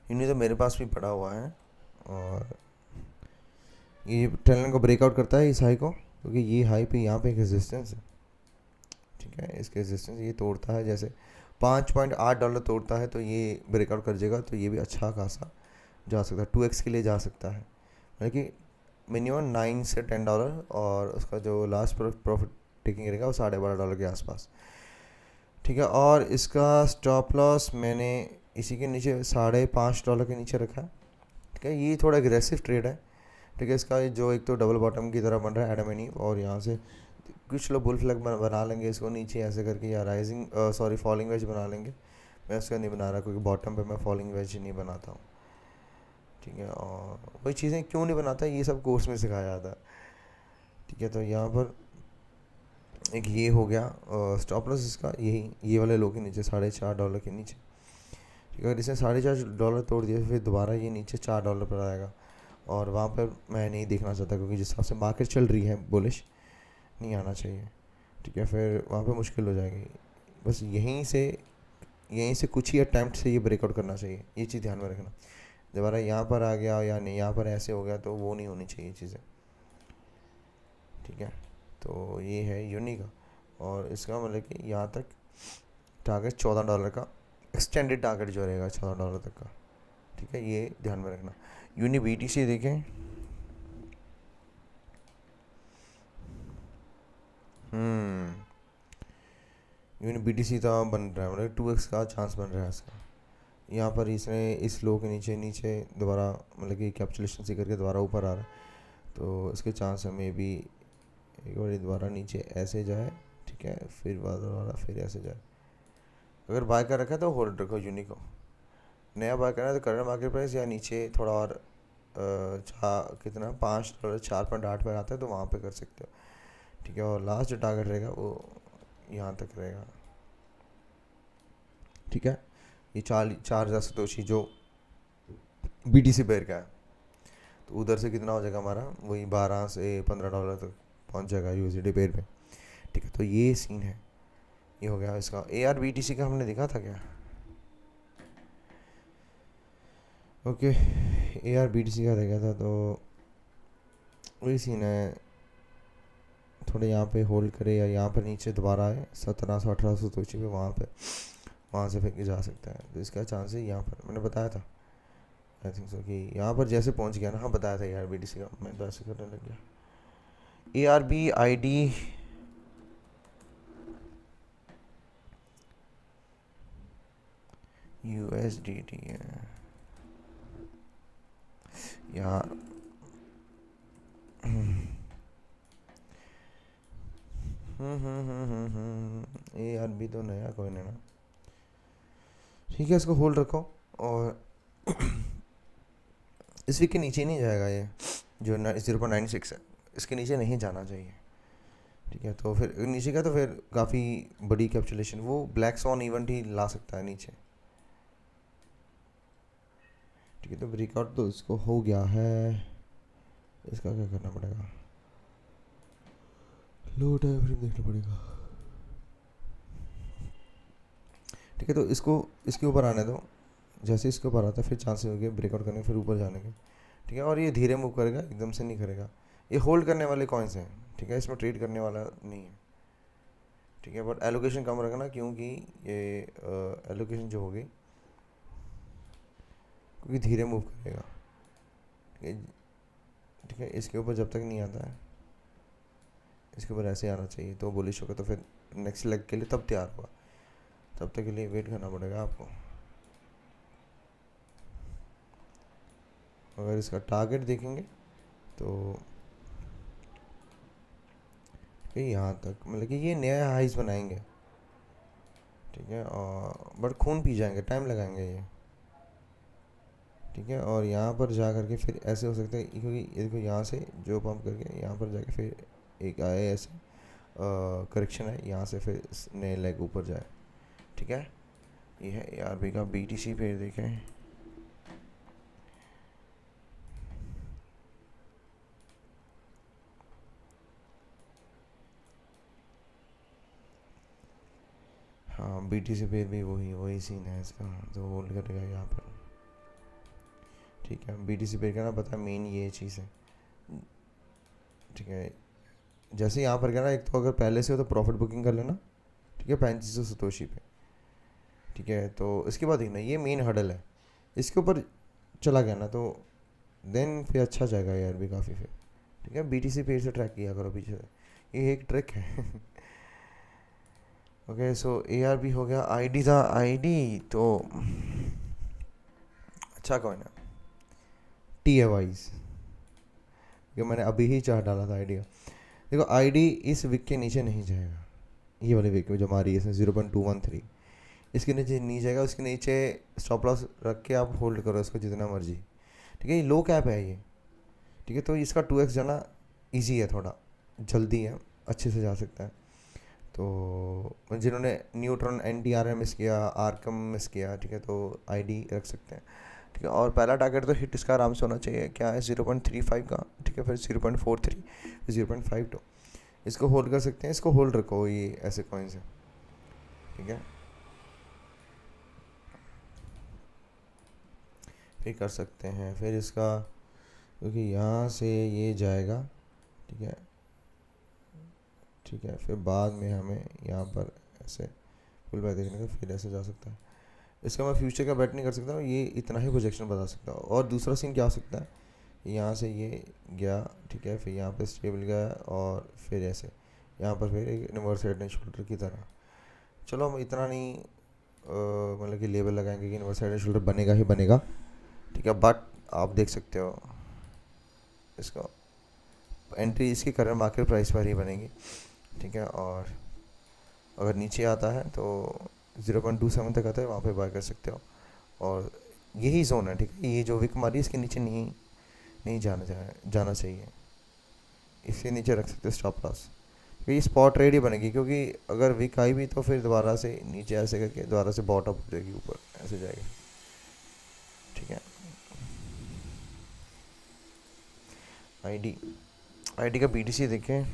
यूनी तो मेरे पास भी पड़ा हुआ है। और ये ट्रेंड लाइन को ब्रेकआउट करता है इस हाई को, क्योंकि ये हाई पे यहाँ पे एक रेजिस्टेंस है। ठीक है, इसके रेजिस्टेंस ये तोड़ता है, जैसे $5.8 तोड़ता है तो ये ब्रेकआउट कर जाएगा, तो ये भी अच्छा खासा जा सकता है, 2x के लिए जा सकता है, मतलब कि मिनिमम $9 से $10, और उसका जो लास्ट प्रॉफिट टेकिंग रहेगा वो $12.5 के आसपास। ठीक है, और इसका स्टॉप लॉस मैंने इसी के नीचे $5.5 के नीचे रखा है। ठीक है, ये थोड़ा एग्रेसिव ट्रेड है। ठीक है, इसका जो एक तो डबल बॉटम की तरह बन रहा है एडम एनी, और यहाँ से कुछ लोग बुल फ्लैग बना लेंगे इसको नीचे ऐसे करके, या राइजिंग सॉरी फॉलिंग वेज बना लेंगे। मैं उसका नहीं बना रहा, क्योंकि बॉटम पे मैं फॉलिंग वेज नहीं बनाता हूँ। ठीक है, और वही चीज़ें क्यों नहीं बनाता, ये सब कोर्स में सिखाया जाता है। ठीक है, तो यहाँ पर एक ये हो गया स्टॉप लॉस इसका, यही ये वाले लो के नीचे $4.5 के नीचे। ठीक है, अगर इसने $4.5 तोड़ दिया फिर दोबारा ये नीचे $4 पर आएगा, और वहाँ पर मैं नहीं देखना चाहता, क्योंकि जिस हिसाब से मार्केट चल रही है बुलिश, नहीं आना चाहिए। ठीक है, फिर वहाँ पे मुश्किल हो जाएगी। बस यहीं से कुछ ही अटैम्प्ट से ये ब्रेकआउट करना चाहिए, ये चीज़ ध्यान में रखना। दोबारा यहाँ पर आ गया या नहीं, यहाँ पर ऐसे हो गया, तो वो नहीं होनी चाहिए चीज़ें। ठीक है, तो ये है यूनी का, और इसका मतलब कि यहाँ तक टारगेट $14 का, एक्सटेंडेड टारगेट जो रहेगा $14 तक का। ठीक है, ये ध्यान में रखना। यूनी BTC देखें, यूनी BTC तो बन रहा है, मतलब 2x का चांस बन रहा है इसका। यहाँ पर इसने इस लो के नीचे नीचे दोबारा मतलब कि कैप्चुलेशन से करके दोबारा ऊपर आ रहा है, तो इसके चांस है मे बी एक बार दोबारा नीचे ऐसे जाए। ठीक है, फिर दोबारा फिर ऐसे जाए। अगर बाय कर रखा है तो होल्ड रखो यूनी को। नया बाय करना है तो करंट मार्केट प्राइस या नीचे थोड़ा और कितना $5 4.8 पर आता है तो वहाँ पे कर सकते हो। ठीक है, और लास्ट जो टारगेट रहेगा वो यहाँ तक रहेगा। ठीक है, ये 4,000 सतोशी जो BTC पेयर का है, तो उधर से कितना हो जाएगा हमारा, वही $12 से $15 तक पहुँच जाएगा USD पेयर पे। ठीक है, तो ये सीन है, ये हो गया इसका। ARBTC का हमने देखा था क्या? ओके, ARBTC का देखा था, तो वही सीन है, थोड़े यहाँ पे होल्ड करे या यहाँ पर नीचे दोबारा आए 1700-1800 तो पे, वहाँ से फेंक के जा सकता है। तो इसका चांस है यहाँ पर, मैंने बताया था आई थिंक सो कि यहाँ पर जैसे पहुँच गया ना, हाँ बताया था ARBTC का, मैं तो ऐसे करने लग गया। ARBID USDT है यार। ARB तो नया कोई नहीं ना। ठीक है, इसको होल्ड रखो, और इस वीक के नीचे नहीं जाएगा ये, जो 0.96 है, इसके नीचे नहीं जाना चाहिए। ठीक है, तो फिर नीचे का तो फिर काफ़ी बड़ी कैप्चुलेशन, वो ब्लैक स्वॉन इवेंट ही ला सकता है नीचे। ठीक है, तो ब्रेकआउट तो इसको हो गया है, इसका क्या करना पड़ेगा, लो टाइम फ्रेम देखना पड़ेगा। ठीक है, तो इसको इसके ऊपर आने दो, जैसे इसके ऊपर आता है फिर चांसेस हो गए ब्रेकआउट करने के, फिर ऊपर जाने के। ठीक है, और ये धीरे मूव करेगा, एकदम से नहीं करेगा। ये होल्ड करने वाले कॉइन्स हैं। ठीक है, इसमें ट्रेड करने वाला नहीं है। ठीक है, बट एलोकेशन कम रखना, क्योंकि ये एलोकेशन जो होगी, क्योंकि धीरे मूव करेगा। ठीक है, ठीक है, इसके ऊपर जब तक नहीं आता है, इसके ऊपर ऐसे आना चाहिए तो बुलिश होगा, तो फिर नेक्स्ट लेग के लिए तब तैयार होगा, तब तक के लिए वेट करना पड़ेगा आपको। अगर इसका टारगेट देखेंगे तो यहाँ तक, मतलब कि ये नया हाइस बनाएंगे। ठीक है, और बट खून पी जाएंगे, टाइम लगाएंगे ये। ठीक है, और यहाँ पर जा करके फिर ऐसे हो सकता है, क्योंकि ये देखो यहाँ से जो पंप करके यहाँ पर जाके फिर एक आए ऐसे करेक्शन है, यहाँ से फिर नए लेग ऊपर जाए। ठीक है, ये है ARB का BTC पेड़ देखें। हाँ, BTC पेड़ भी वही वही सीन है इसका, तो होल्ड करेगा यहाँ पर। ठीक है, BTC पेयर का ना पता है मेन ये चीज़ है, ठीक है। जैसे यहाँ पर क्या ना, एक तो अगर पहले से हो तो प्रॉफिट बुकिंग कर लेना, ठीक है, 3500 सतोशी पे, ठीक है। तो इसके बाद देखना ये मेन हडल है, इसके ऊपर चला गया ना तो देन फिर अच्छा जाएगा यार भी काफ़ी फिर, ठीक है। BTC पेयर से ट्रैक किया करो पीछे से, ये एक ट्रिक है। ओके, सो ARB हो गया। ID था, ID तो अच्छा कॉइन है, TFIs, ये मैंने अभी ही चार्ट डाला था आइडिया। देखो ID इस विक के नीचे नहीं जाएगा, ये वाले विक में जो हमारी है इसमें 0.213, इसके नीचे नहीं जाएगा। उसके नीचे स्टॉप लॉस रख के आप होल्ड करो इसको जितना मर्जी, ठीक है। ये लो कैप है ये, ठीक है। तो इसका 2x जाना इजी है, थोड़ा जल्दी है, अच्छे से जा सकता है। तो जिन्होंने न्यूट्रॉन NTR मिस किया, आर्कम मिस किया, ठीक है, तो ID रख सकते हैं, ठीक है। और पहला टारगेट तो हिट इसका आराम से होना चाहिए, क्या है 0.35 का, ठीक है। फिर 0.43, 0.52, इसको होल्ड कर सकते हैं, इसको होल्ड रखो, ये ऐसे कॉइन्स हैं, ठीक है। फिर कर सकते हैं फिर इसका, क्योंकि यहाँ से ये जाएगा, ठीक है, ठीक है। फिर बाद में हमें यहाँ पर ऐसे फुल बैक देखने का, फिर ऐसे जा सकता है। इसका मैं फ्यूचर का बेट नहीं कर सकता, ये इतना ही प्रोजेक्शन बता सकता हूँ। और दूसरा सीन क्या हो सकता है, यहाँ से ये गया, ठीक है, फिर यहाँ पे स्टेबल गया, और फिर ऐसे यहाँ पर फिर एक इन्वर्स हेड एंड शोल्डर की तरह। चलो हम इतना नहीं मतलब कि लेवल लगाएंगे कि इन्वर्स हेड एंड शोल्डर बनेगा ही बनेगा, ठीक है। बट आप देख सकते हो इसका एंट्री इसकी करंट मार्केट प्राइस पर ही बनेगी, ठीक है। और अगर नीचे आता है तो 0.27 तक आता है, वहाँ पे बाय कर सकते हो। और यही जोन है, ठीक है, ये जो विक मारी इसके नीचे नहीं नहीं जाना चाहिए, इसके नीचे रख सकते हो स्टॉप लॉस। ये स्पॉट ट्रेड ही बनेगी, क्योंकि अगर विक आई भी तो फिर दोबारा से नीचे ऐसे करके दोबारा से बॉटम हो जाएगी, ऊपर ऐसे जाएगी, ठीक है। आईडी का BTC देखें,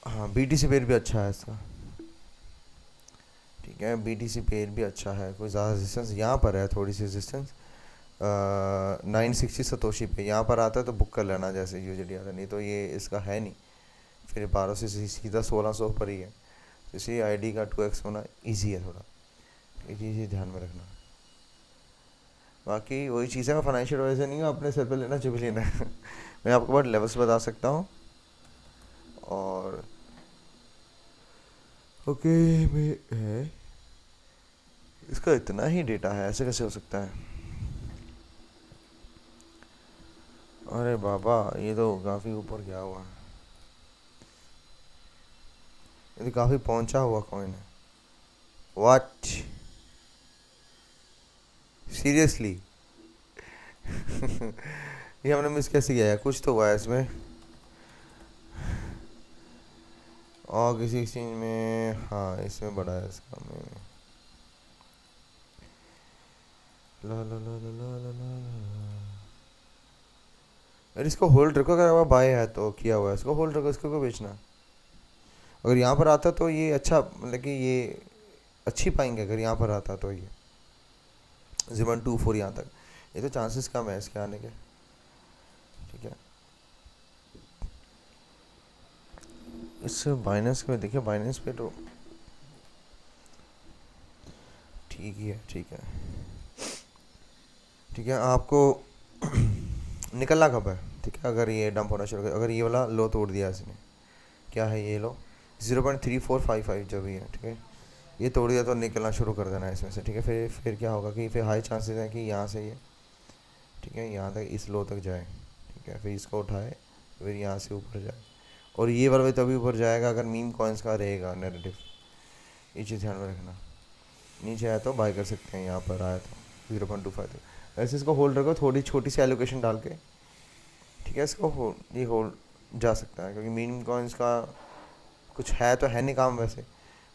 हाँ BTC पेयर भी अच्छा है इसका, ठीक है। BTC पेयर भी अच्छा है, कोई ज़्यादा रेजिस्टेंस यहाँ पर है, थोड़ी सी रेजिस्टेंस 960 सतोशी पे, यहाँ पर आता है तो बुक कर लेना जैसे यूजली आता, नहीं तो ये इसका है नहीं, फिर 1200 से सीधा 1600 पर ही है। तो इसलिए ID का 2x होना ईजी है थोड़ा, ये चीज़ ध्यान में रखना। बाकी वही चीज़ है, मैं फाइनेंशियल एडवाइजर से नहीं हूँ, अपने सर पे लेना जो भी लेना है। मैं आपको बहुत लेवल्स बता सकता हूँ। और ओके में है, इसका इतना ही डेटा है, ऐसे कैसे हो सकता है। अरे बाबा, ये तो काफ़ी ऊपर गया हुआ है, ये तो काफ़ी पहुंचा हुआ कॉइन है। What, seriously? ये हमने मिस कैसे किया है, कुछ तो हुआ है इसमें। और किसी एक्सचेंज में, हाँ इसमें बड़ा है इसका में। ला ला ला ला ला ला ला ला। अरे इसको होल्ड रखो, अगर आप बाय है तो किया हुआ है, इसको होल्ड रखो, इसको क्यों बेचना। अगर यहाँ पर आता तो ये अच्छा, मतलब कि ये अच्छी पाएंगे अगर यहाँ पर आता तो, ये 0.24 यहाँ तक, ये तो चांसेस कम है इसके आने के, ठीक है। इस बाइनेंस पे देखिए, बाइनेंस पे तो ठीक ही है, ठीक है, ठीक है। आपको निकलना कब है, ठीक है। अगर ये डंप होना शुरू कर, अगर ये वाला लो तोड़ दिया इसने, क्या है ये लो 0.3455 जो भी है, ठीक है, ये तोड़ दिया तो निकलना शुरू कर देना है इसमें से, ठीक है। फिर क्या होगा कि फिर हाई चांसेस हैं कि यहाँ से ये, ठीक है, यहाँ तक इस लो तक जाए, ठीक है। फिर इसको उठाए, फिर यहाँ से ऊपर जाए, और ये वाला भी तभी ऊपर जाएगा अगर मीम कॉइन्स का रहेगा नैरेटिव, ये चीज़ ध्यान में रखना। नीचे आया तो बाय कर सकते हैं, यहाँ पर आया तो 0.25 तक, ऐसे इसको होल्ड रखो, थोड़ी छोटी सी एलोकेशन डाल के, ठीक है। इसको ये होल्ड जा सकता है, क्योंकि मीम कॉइन्स का कुछ है तो है नहीं काम वैसे,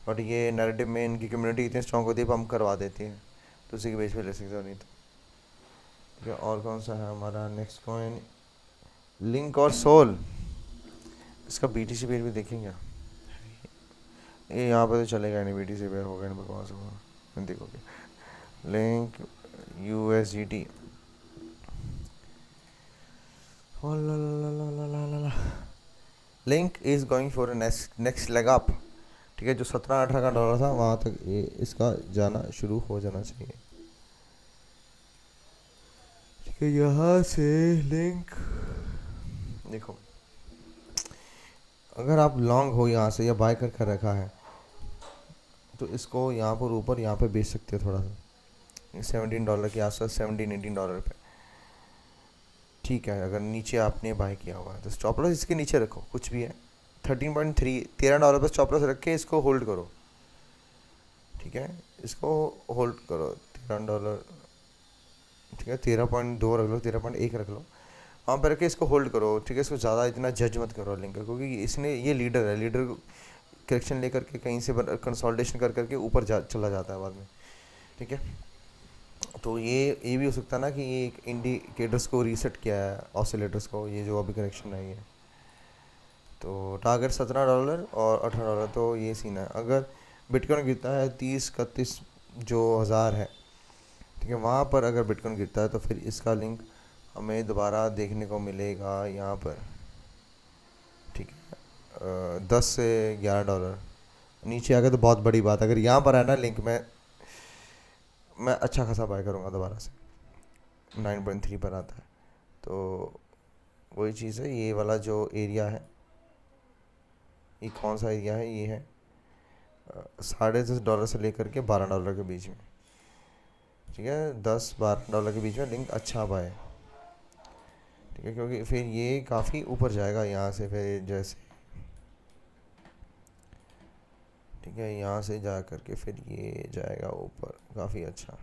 बट ये नैरेटिव में इनकी कम्युनिटी इतनी स्ट्रॉन्ग होती है, पम्प करवा देती है, तो उसी के बेस पे ले सकते हो, नहीं तो, ठीक है। और कौन सा है हमारा नेक्स्ट कॉइन, लिंक और सोल, इसका BTC पेयर भी देखेंगे, ये यहाँ पे तो चलेगा नहीं, BTC पेयर होगा नहीं, बकवास होगा, देखोगे। Link USDT, link is going for next leg up. ठीक है, जो 17-18 का डॉलर था वहाँ तक ये इसका जाना शुरू हो जाना चाहिए। ठीक है, यहाँ से लिंक देखो, अगर आप लॉन्ग हो यहाँ से या बाय कर कर रखा है तो इसको यहाँ पर ऊपर यहाँ पे बेच सकते हो थोड़ा सा, $17 के आसपास, $17-18 पे। ठीक है, अगर नीचे आपने बाय किया हुआ है तो स्टॉप लॉस इसके नीचे रखो, कुछ भी है 13.3, $13 पर स्टॉप लॉस रख के इसको होल्ड करो। ठीक है, इसको होल्ड करो $13। ठीक है, 13.2 रख लो, 13.1 रख लो, वहाँ पर रख के इसको होल्ड करो। ठीक है, इसको ज़्यादा इतना जज मत करो लिंक का, क्योंकि इसने ये लीडर है, लीडर करेक्शन लेकर के कहीं से कंसोलिडेशन कर करके ऊपर चला जाता है बाद में। ठीक है, तो ये भी हो सकता है ना कि ये एक इंडिकेटर्स को रीसेट किया है, ऑसिलेटर्स को, ये जो अभी करेक्शन आई है। तो टारगेट $17 और $18, तो ये सीन है। अगर बिटकॉइन गिरता है 30-31 जो हज़ार है, ठीक है, वहाँ पर अगर बिटकॉइन गिरता है तो फिर इसका लिंक हमें दोबारा देखने को मिलेगा यहाँ पर। ठीक है, 10 से $11 नीचे आ गया तो बहुत बड़ी बात। अगर यहाँ पर है ना लिंक में, मैं अच्छा खासा बाय करूँगा दोबारा से। 9.3 पर आता है, तो वही चीज़ है। ये वाला जो एरिया है, ये कौन सा एरिया है, ये है $10.5 से लेकर के $12 के बीच में। ठीक है, $10-12 के बीच में लिंक अच्छा बाय। ठीक है, क्योंकि फिर ये काफ़ी ऊपर जाएगा यहाँ से, फिर जैसे ठीक है, यहाँ से जा करके फिर ये जाएगा ऊपर काफ़ी अच्छा।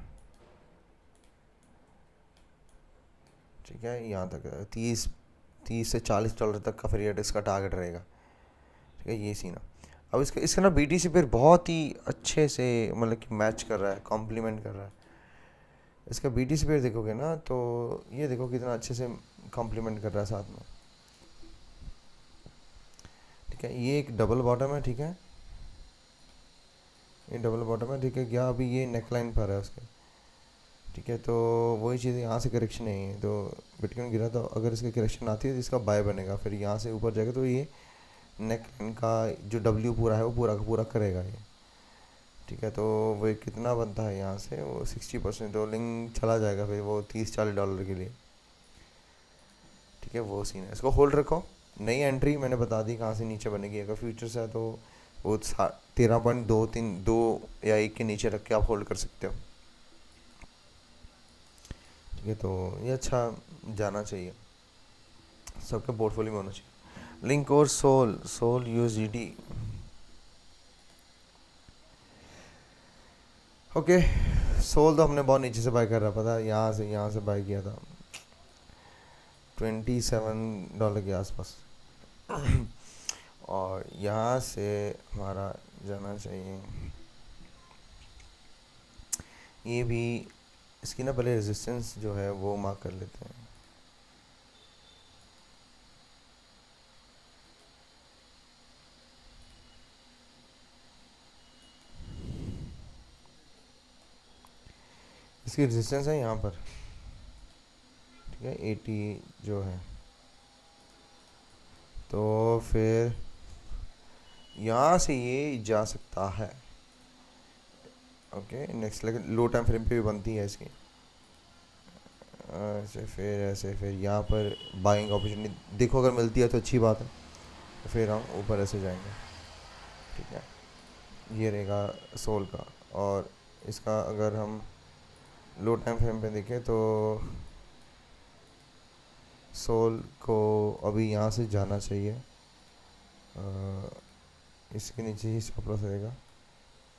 ठीक है, यहाँ तक 30 से $40 तक का फिर ये इसका टारगेट रहेगा। ठीक है, ये सीन है। अब इसका ना BTC पेयर बहुत ही अच्छे से मतलब कि मैच कर रहा है, कॉम्प्लीमेंट कर रहा है। इसका BTC पेयर देखोगे ना तो ये देखो कितना अच्छे से कॉम्प्लीमेंट कर रहा है साथ में। ठीक है, ये एक डबल बॉटम है। ठीक है, ये डबल बॉटम है। ठीक है, क्या अभी ये नेकलाइन पर है उसके। ठीक है, तो वही चीज़, यहाँ से करेक्शन नहीं है तो बिटकॉइन गिरा, तो अगर इसकी करेक्शन आती है तो इसका बाय बनेगा, फिर यहाँ से ऊपर जाएगा तो ये नेकलाइन का जो W पूरा है वो पूरा का पूरा करेगा ये। ठीक है, तो वो कितना बनता है यहाँ से, वो 60%, तो लिंक चला जाएगा फिर वो $30-40 के लिए। ठीक है, वो सीन है, इसको होल्ड रखो। नई एंट्री मैंने बता दी कहाँ से नीचे बनेगी। अगर फ्यूचर्स है तो वो 13.2 या 1 के नीचे रख के आप होल्ड कर सकते हो। ठीक है, तो ये अच्छा जाना चाहिए, सबके पोर्टफोलियो में होना चाहिए। लिंक और सोल USDT। ओके, सोल तो हमने बहुत नीचे से बाय कर रहा, पता है, यहाँ से बाय किया था $27 के आसपास और यहाँ से हमारा जाना चाहिए। ये भी इसकी ना पहले रेजिस्टेंस जो है वो मार्क कर लेते हैं। इसकी रेजिस्टेंस है यहाँ पर। ठीक है, 80 जो है, तो फिर यहाँ से ये जा सकता है। ओके, नेक्स्ट लेकिन लो टाइम फ्रेम पे भी बनती है इसकी। ऐसे फिर यहाँ पर बाइंग अपॉर्चुनिटी देखो, अगर मिलती है तो अच्छी बात है, तो फिर हम ऊपर ऐसे जाएंगे। ठीक है, ये रहेगा सोल का। और इसका अगर हम लो टाइम फ्रेम पे देखें तो सोल को अभी यहाँ से जाना चाहिए, इसके नीचे ही स्टॉप लॉस रहेगा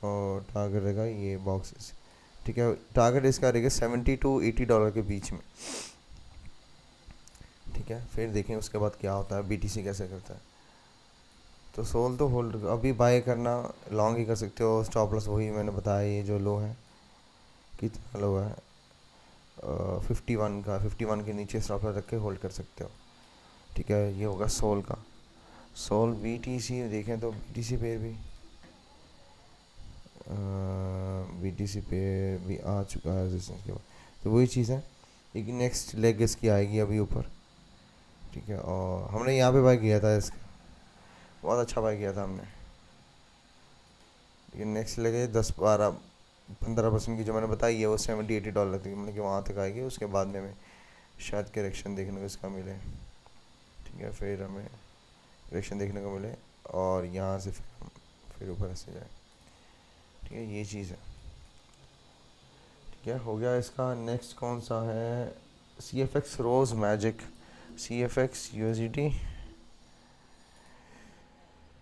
और टारगेट रहेगा ये बॉक्सेस। ठीक है, टारगेट इसका रहेगा $70 to $80 के बीच में। ठीक है, फिर देखें उसके बाद क्या होता है, BTC कैसे करता है। तो सोल तो होल्ड अभी बाय करना, लॉन्ग ही कर सकते हो। स्टॉप लॉस वही मैंने बताया, ये जो लो है, कितना लो है, 51 के नीचे स्टॉप लॉस रख के होल्ड कर सकते हो। ठीक है, ये होगा सोल का। सोल BTC देखें तो BTC पेयर भी BTC पे भी आ चुका है रेजिस्टेंस के बाद, तो वही चीज़ है। एक नेक्स्ट लेग इसकी आएगी अभी ऊपर, ठीक है। और हमने यहाँ पे बाय किया था इसका, बहुत अच्छा बाय किया था हमने। लेकिन नेक्स्ट लेग है 10-12-15% की जो मैंने बताई है वो $70-80 थी, मतलब कि वहाँ तक आएगी। उसके बाद में हमें शायद करेक्शन देखने को इसका मिले, ठीक है। फिर हमें करेक्शन देखने को मिले और यहाँ से फिर ऊपर ऐसे जाए, ठीक है। ये चीज़ है, ठीक है। हो गया इसका। नेक्स्ट कौन सा है? CFX rose magic, CFX USDT,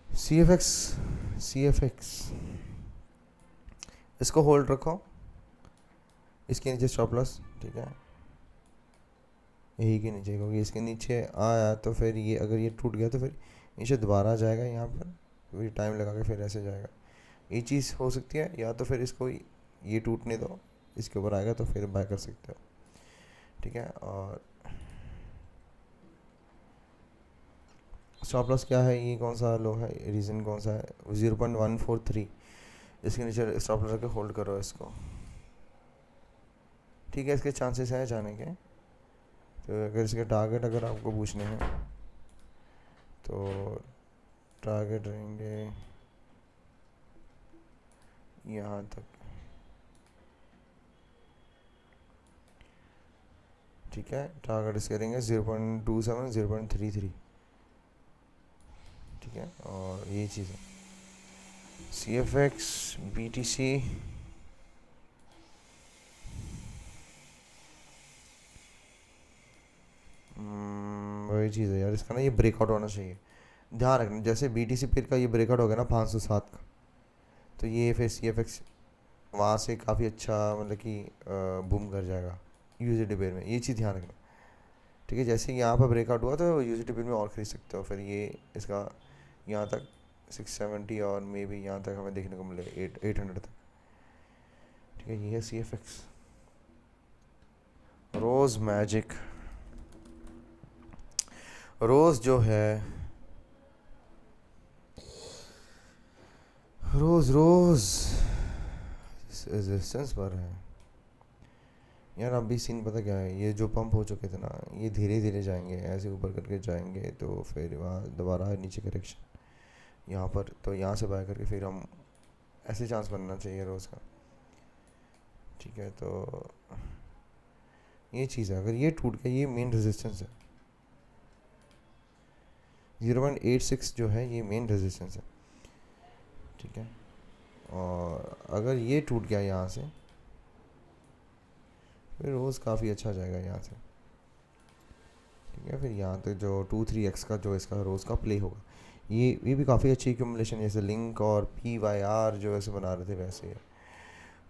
CFX CFX इसको होल्ड रखो, इसके नीचे स्टॉप लॉस, ठीक है, यही के नीचे, क्योंकि इसके नीचे आया तो फिर ये अगर ये टूट गया तो फिर नीचे दोबारा जाएगा यहाँ पर, फिर टाइम लगा के फिर ऐसे जाएगा। ये चीज़ हो सकती है, या तो फिर इसको ये टूटने दो, इसके ऊपर आएगा तो फिर बाय कर सकते हो, ठीक है। और स्टॉप लॉस क्या है, ये कौन सा लो है, रीज़न कौन सा है? 0.143, इसके नीचे स्टॉप लॉस रख के होल्ड करो इसको, ठीक है। इसके चांसेस हैं जाने के। तो अगर इसके टारगेट अगर आपको पूछने हैं तो टारगेट रहेंगे यहाँ तक, ठीक है। टारगेट इसके रहेंगे 0.27, 0.33, ठीक है। और ये चीज़ है। CFX BTC वही चीज़ है यार, इसका ना ये ब्रेकआउट होना चाहिए, ध्यान रखना। जैसे BTC पेयर का ये ब्रेकआउट हो गया ना 507 का, तो ये फिर CFX वहाँ से काफ़ी अच्छा मतलब कि बूम कर जाएगा USD पेयर में, ये चीज़ ध्यान रखना, ठीक है। जैसे ही यहाँ पर ब्रेकआउट हुआ तो USD पेयर में और ख़रीद सकते हो, फिर ये इसका यहाँ तक 670 और मे बी यहाँ तक हमें देखने को मिले 800 तक, ठीक है। ये है CFX रोज़ मैजिक। रोज़ जो है, रोज़ रेजिस्टेंस पर है यार। अभी सीन पता क्या है, ये जो पंप हो चुके थे ना, ये धीरे धीरे जाएंगे, ऐसे ऊपर करके जाएंगे, तो फिर वहाँ दोबारा नीचे करेक्शन यहाँ पर, तो यहाँ से बाय करके फिर हम ऐसे चांस बनना चाहिए रोज़ का, ठीक है। तो ये चीज़ है, अगर ये टूट गया, ये मेन रेजिस्टेंस है 0.86 जो है, ये मेन रेजिस्टेंस है, ठीक है। और अगर ये टूट गया यहाँ से, फिर रोज़ काफ़ी अच्छा जाएगा यहाँ से, ठीक है। फिर यहाँ तक जो 2-3x का जो इसका रोज़ का प्ले होगा, ये भी काफ़ी अच्छी एक्यूमुलेशन, जैसे लिंक और PYR जो वैसे बना रहे थे वैसे है।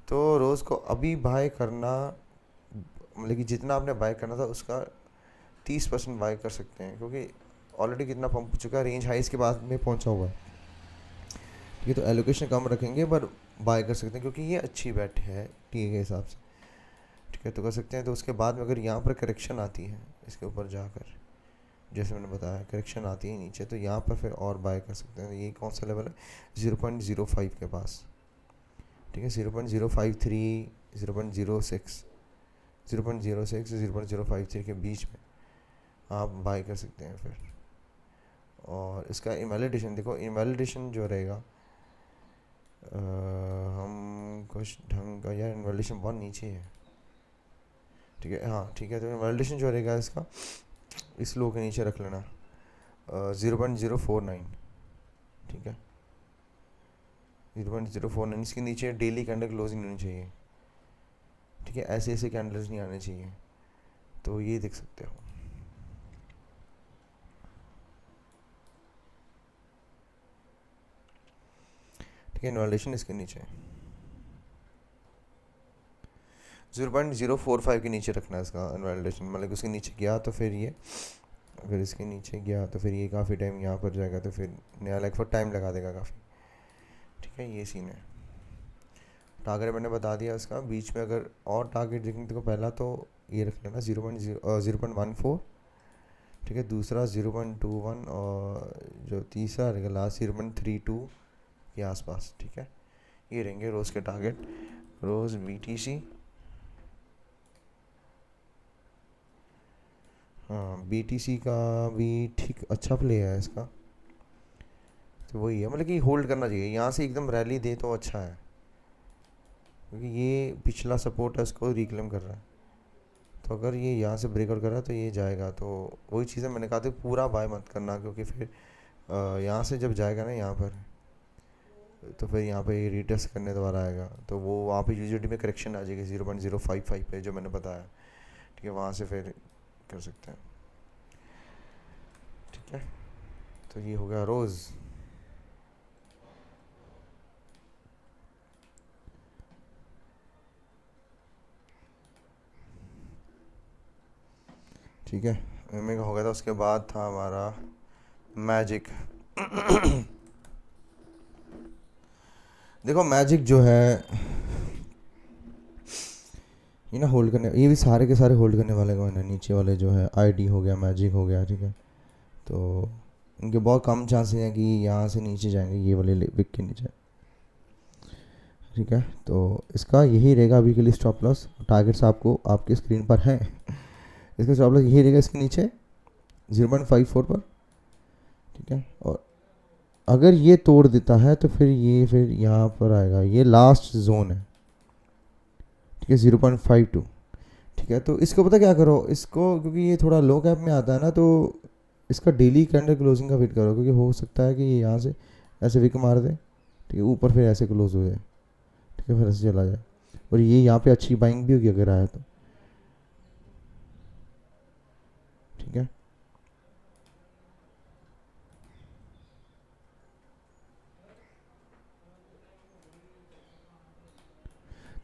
तो रोज़ को अभी बाय करना, मतलब कि जितना आपने बाय करना था उसका 30% बाय कर सकते हैं, क्योंकि ऑलरेडी कितना पंप हो चुका है, रेंज हाइस के बाद में पहुंचा हुआ है। ये तो एलोकेशन कम रखेंगे पर बाय कर सकते हैं, क्योंकि ये अच्छी बैट है टी के हिसाब से, ठीक है। तो कर सकते हैं। तो उसके बाद में अगर यहाँ पर करेक्शन आती है, इसके ऊपर जाकर जैसे मैंने बताया करेक्शन आती है नीचे, तो यहाँ पर फिर और बाय कर सकते हैं। ये कौन सा लेवल है? 0.05 के पास, ठीक है। 0.053, 0.06, 0.06 से 0.053 के बीच में आप बाय कर सकते हैं फिर। और इसका इनवैलिडेशन देखो, इनवैलिडेशन जो रहेगा हम कुछ ढंग का, यार इनवैलिडेशन बहुत नीचे है, ठीक है। हाँ ठीक है, तो इनवैलिडेशन जो रहेगा इसका इस लो के नीचे रख लेना 0.049, ठीक है। 0.049 इसके नीचे डेली कैंडल क्लोजिंग होनी चाहिए, ठीक है। ऐसे ऐसे कैंडल्स नहीं आने चाहिए, तो ये देख सकते हो, ठीक है। इनवैलिडेशन इसके नीचे 0.045 के नीचे रखना है इसका इनवैलिडेशन, मतलब उसके नीचे गया तो फिर ये, अगर इसके नीचे गया तो फिर ये काफ़ी टाइम यहाँ पर जाएगा, तो फिर नया लाइक फॉर टाइम लगा देगा काफ़ी, ठीक है। ये सीन है। टारगेट मैंने बता दिया इसका, बीच में अगर और टारगेट देखने को, पहला तो ये रख लेना 0.14, ठीक है। दूसरा 0.21 और जो तीसरा रहेगा लास्ट 0.32 के आसपास, ठीक है। ये रहेंगे रोज़ के टारगेट। रोज़ BTC, हाँ BTC का भी ठीक अच्छा प्ले है इसका। तो वही है, मतलब कि होल्ड करना चाहिए, यहाँ से एकदम रैली दे तो अच्छा है, क्योंकि ये पिछला सपोर्ट है, इसको रिक्लेम कर रहा है। तो अगर ये यहाँ से ब्रेकआउट कर रहा है तो ये जाएगा, तो वही चीज़ें मैंने कहा था पूरा बाय मत करना, क्योंकि फिर यहाँ से जब जाएगा ना यहाँ पर, तो फिर यहाँ पे ये रीटेस्ट करने दोबारा आएगा, तो वो वहाँ पे यूजिटी में करेक्शन आ जाएगी 0.055 पे जो मैंने बताया, ठीक है, वहाँ से फिर कर सकते हैं। ठीक है, तो ये हो गया रोज़। ठीक है, एमए का हो गया था। उसके बाद था हमारा मैजिक। देखो मैजिक जो है ये ना होल्ड करने, ये भी सारे के सारे होल्ड करने वाले कौन है, नीचे वाले जो है आईडी हो गया, मैजिक हो गया, ठीक है, तो इनके बहुत कम चांसेस हैं कि यहाँ से नीचे जाएंगे, ये वाले विक के नीचे, ठीक है। तो इसका यही रहेगा अभी के लिए स्टॉप लॉस। टारगेट्स आपको आपके स्क्रीन पर हैं। इसका स्टॉप लॉस यही रहेगा इसके नीचे 0.54 पर, ठीक है। और अगर ये तोड़ देता है तो फिर यहाँ पर आएगा, ये लास्ट जोन है, ठीक है, 0.52, ठीक है। तो इसको पता क्या करो, इसको क्योंकि ये थोड़ा लो कैप में आता है ना, तो इसका डेली कैंडल क्लोजिंग का वेट करो, क्योंकि हो सकता है कि ये यहाँ से ऐसे विक मार दे, ठीक है, ऊपर फिर ऐसे क्लोज हो जाए, ठीक है, फिर ऐसे चला जाए, और ये यहाँ पे अच्छी बाइंग भी होगी अगर आया तो, ठीक है।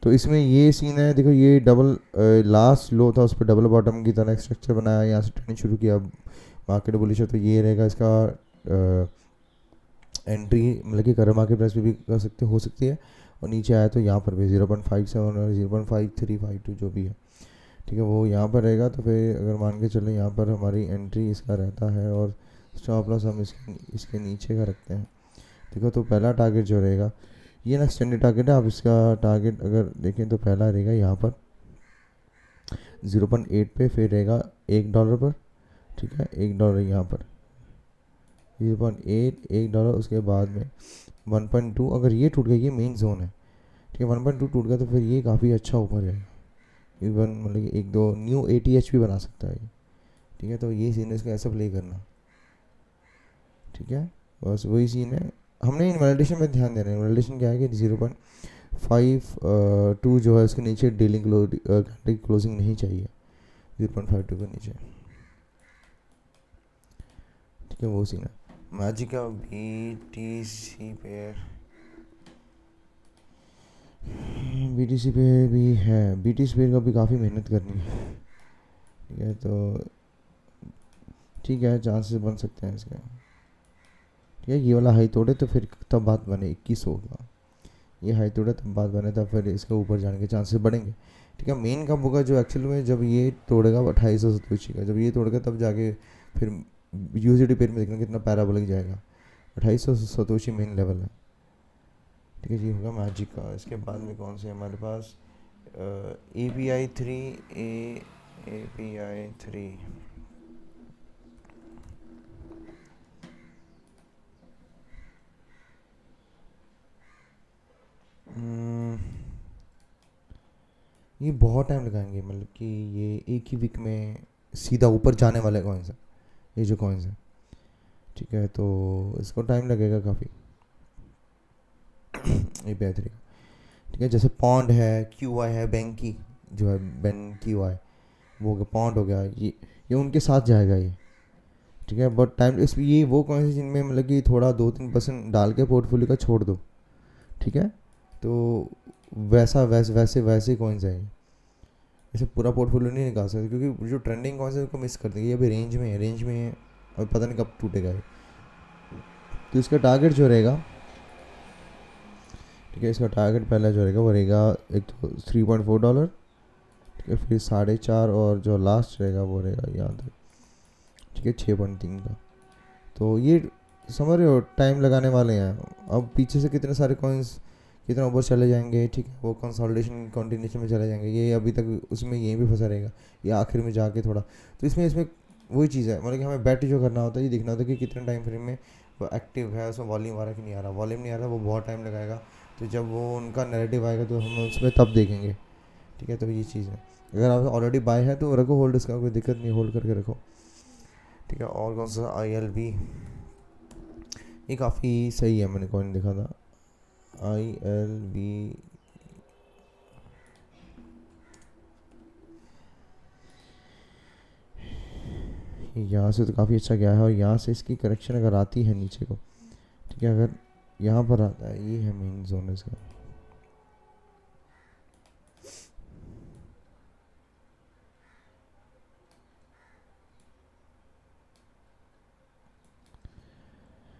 तो इसमें ये सीन है, देखो ये डबल लास्ट लो था, उस पर डबल बॉटम की तरह स्ट्रक्चर बनाया, यहाँ से ट्रेंडिंग शुरू किया, मार्केट बुलिश है, तो ये रहेगा इसका एंट्री, मतलब कि करंट मार्केट प्राइस पे भी कर सकते हो सकती है, और नीचे आया तो यहाँ पर भी 0.57 और 0.5352 जो भी है, ठीक है, वो यहाँ पर रहेगा। तो फिर अगर मान के चले यहाँ पर हमारी एंट्री इसका रहता है, और स्टॉप लॉस हम इसके नीचे का रखते हैं। देखो तो पहला टारगेट जो रहेगा ये ना स्टैंडर्ड टारगेट है, आप इसका टारगेट अगर देखें तो पहला रहेगा यहाँ पर 0.8 पे, फिर रहेगा $1 पर, ठीक है, $1 यहाँ पर 0.8, $1, उसके बाद में 1.2, अगर ये टूट गया, ये मेन जोन है, ठीक है, 1.2 टूट गया तो फिर ये काफ़ी अच्छा ऊपर है, इवन मतलब कि एक दो न्यू ATH भी बना सकता है ये, ठीक है। तो ये सीन है, इसका ऐसा प्ले करना, ठीक है, बस वही सीन है। हमने इन्वेलिडेशन में ध्यान देना है, इन्वेलिडेशन क्या है कि 0.52 जो है उसके नीचे डेली क्लोजिंग नहीं चाहिए, 0.52 के नीचे, ठीक है, वो सीन है। मैजिक का BTC पे भी है, BTC पे का भी काफ़ी मेहनत करनी है, ठीक है, तो ठीक है, चांसेस बन सकते हैं इसके, ठीक है। ये वाला हाई तोड़े तो फिर तब बात बने 2100 का, ये हाई तोड़े तब बात बने, तब फिर इसके ऊपर जाने के चांसेस बढ़ेंगे, ठीक है। मेन कब होगा, जो एक्चुअल में जब ये तोड़ेगा 2800 सतोशी का, जब ये तोड़ेगा तब जाके फिर यूजिटी पेयर में देखना कितना पैराबोलिक जाएगा, 2800 सतोशी मेन लेवल है, ठीक है। ये होगा मैजिक का। इसके बाद में कौन से हमारे पास API 3, API 3, ये बहुत टाइम लगाएंगे, मतलब कि ये एक ही वीक में सीधा ऊपर जाने वाले कॉइन्स हैं, ये जो कॉइन्स हैं, ठीक है, तो इसको टाइम लगेगा काफ़ी। API 3, ठीक है, जैसे पॉन्ड है, QI है, बैंकी जो है बैंक QI, वो हो गया, पॉन्ड हो गया, ये उनके साथ जाएगा ये, ठीक है। बट टाइम इस ये वो कौन से जिनमें मतलब कि थोड़ा 2-3% डाल के पोर्टफोलियो का छोड़ दो, ठीक है, तो वैसे वैसे कॉइन्स हैं, ऐसे पूरा पोर्टफोलियो नहीं निकाल सकते, क्योंकि जो ट्रेंडिंग कॉइन्स है उसको मिस कर देंगे, ये अभी रेंज में है, और पता नहीं कब टूटेगा ये। तो इसका टारगेट जो रहेगा, ठीक है, इसका टारगेट पहला जो रहेगा वो रहेगा एक तो $3.4, ठीक है, फिर 4.5, और जो लास्ट रहेगा वो रहेगा यहाँ तक, ठीक है, 6.3 का। तो ये समझ रहे हो टाइम लगाने वाले हैं। अब पीछे से कितने सारे कॉइन्स कितना ऊपर चले जाएंगे, ठीक है, वो कंसोलिडेशन कंटिन्यूशन में चले जाएंगे, ये अभी तक उसमें यहीं भी फंसा रहेगा, ये आखिर में जाके थोड़ा, तो इसमें इसमें वही चीज़ है, मतलब कि हमें बेट जो करना होता है, ये देखना होता है कि कितने टाइम फ्रेम में वो एक्टिव है, उसमें वॉल्यूम आ रहा है कि नहीं आ रहा, वॉल्यूम नहीं आ रहा वो बहुत टाइम लगाएगा, तो जब वो उनका नैरेटिव आएगा तो हम उसमें तब देखेंगे, ठीक है। तो ये चीज़ है, अगर आप ऑलरेडी बाय है तो रखो होल्ड, इसका कोई दिक्कत नहीं, होल्ड करके रखो, ठीक है। और कौन सा, ILB, ये काफ़ी सही है, मैंने कॉइन देखा था ILB, यहाँ से तो काफ़ी अच्छा गया है, और यहाँ से इसकी करेक्शन अगर आती है नीचे को, ठीक है, अगर यहाँ पर आता है, ये है मेन जोन इसका,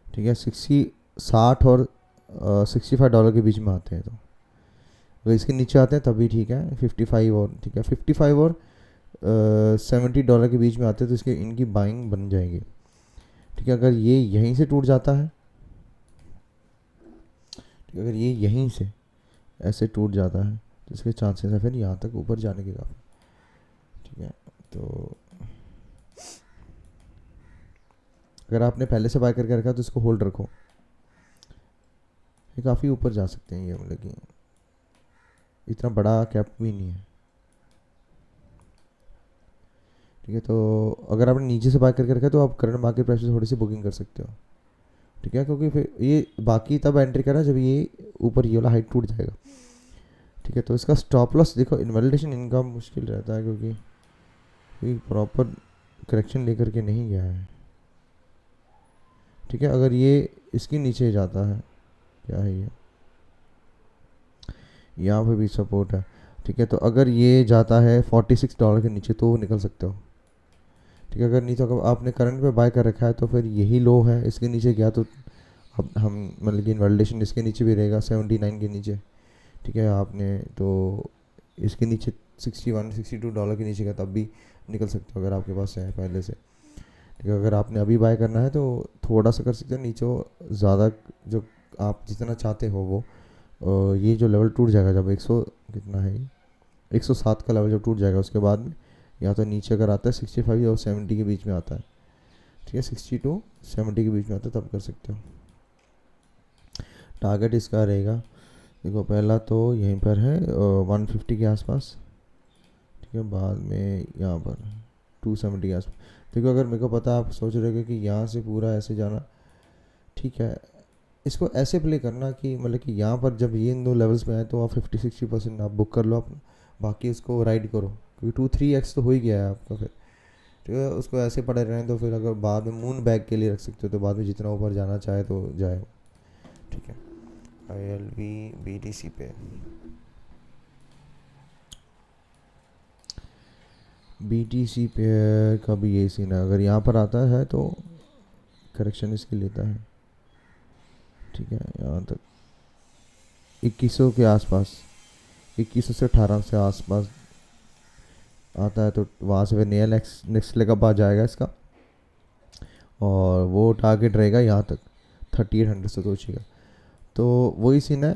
ठीक है, 60 और $65 के बीच में आते हैं, तो अगर इसके नीचे आते हैं तभी ठीक है, 55 और, ठीक है, 55 और $70 के बीच में आते हैं तो इसके इनकी बाइंग बन जाएगी, ठीक है। अगर ये यहीं से टूट जाता है, ठीक है, अगर ये यहीं से ऐसे टूट जाता है तो इसके चांसेस है फिर यहाँ तक ऊपर जाने के काफ़ी, ठीक है। तो अगर आपने पहले से बाय करके रखा तो इसको होल्ड रखो, ये काफ़ी ऊपर जा सकते हैं, ये मतलब कि इतना बड़ा कैप भी नहीं है, ठीक है। तो अगर आपने नीचे से बाय करके रखा है तो आप करंट मार्केट प्राइस से थोड़ी सी बुकिंग कर सकते हो, ठीक है, क्योंकि फिर ये बाकी तब एंट्री करना जब ये ऊपर ये वाला हाइट टूट जाएगा, ठीक है। तो इसका स्टॉप लॉस देखो, इनवैलिडेशन इनका मुश्किल रहता है क्योंकि प्रॉपर करेक्शन लेकर के नहीं गया है, ठीक है। अगर ये इसके नीचे जाता है, क्या है ये, यहाँ पे भी सपोर्ट है, ठीक है। तो अगर ये जाता है $46 के नीचे तो निकल सकते हो, ठीक है। अगर नहीं तो अगर आपने करंट पे बाय कर रखा है तो फिर यही लो है, इसके नीचे गया तो अब हम मतलब कि इनवैलिडेशन इसके नीचे भी रहेगा 79 के नीचे, ठीक है। आपने तो इसके नीचे $61-62 के नीचे का तब भी निकल सकते हो अगर आपके पास है पहले से, ठीक है। अगर आपने अभी बाय करना है तो थोड़ा सा कर सकते हैं नीचे, ज़्यादा जो आप जितना चाहते हो वो ये जो लेवल टूट जाएगा जब 100 कितना है, 107 का लेवल जब टूट जाएगा उसके बाद में या तो नीचे अगर आता है 65 और 70 के बीच में आता है, ठीक है, 60 to 70 के बीच में आता है तब कर सकते हो। टारगेट इसका रहेगा, देखो पहला तो यहीं पर है 150 के आसपास, ठीक है, बाद में यहाँ पर 270 के आसपास। देखो अगर मेरे को पता, आप सोच रहे हो कि यहाँ से पूरा ऐसे जाना, ठीक है, इसको ऐसे प्ले करना कि मतलब कि यहाँ पर जब ये इन दो लेवल्स में आए तो आप 50-60% आप बुक कर लो अपना, बाकी उसको राइड करो, क्योंकि 2-3x तो हो ही गया है आपका फिर, ठीक है। उसको ऐसे पड़े रहें तो फिर अगर बाद में मून बैग के लिए रख सकते हो तो बाद में जितना ऊपर जाना चाहे तो जाए, ठीक है। ILV BTC पे BTC पे का भी यही सीन है, अगर यहाँ पर आता है तो करेक्शन इसके लेता है, ठीक है, यहाँ तक 2100 के आसपास, 2100 से 1800 से आसपास आता है तो वहाँ से फिर नेक्स्ट लेग आ जाएगा इसका, और वो टारगेट रहेगा यहाँ तक 3800 सतोशी का, तो वही सीन है,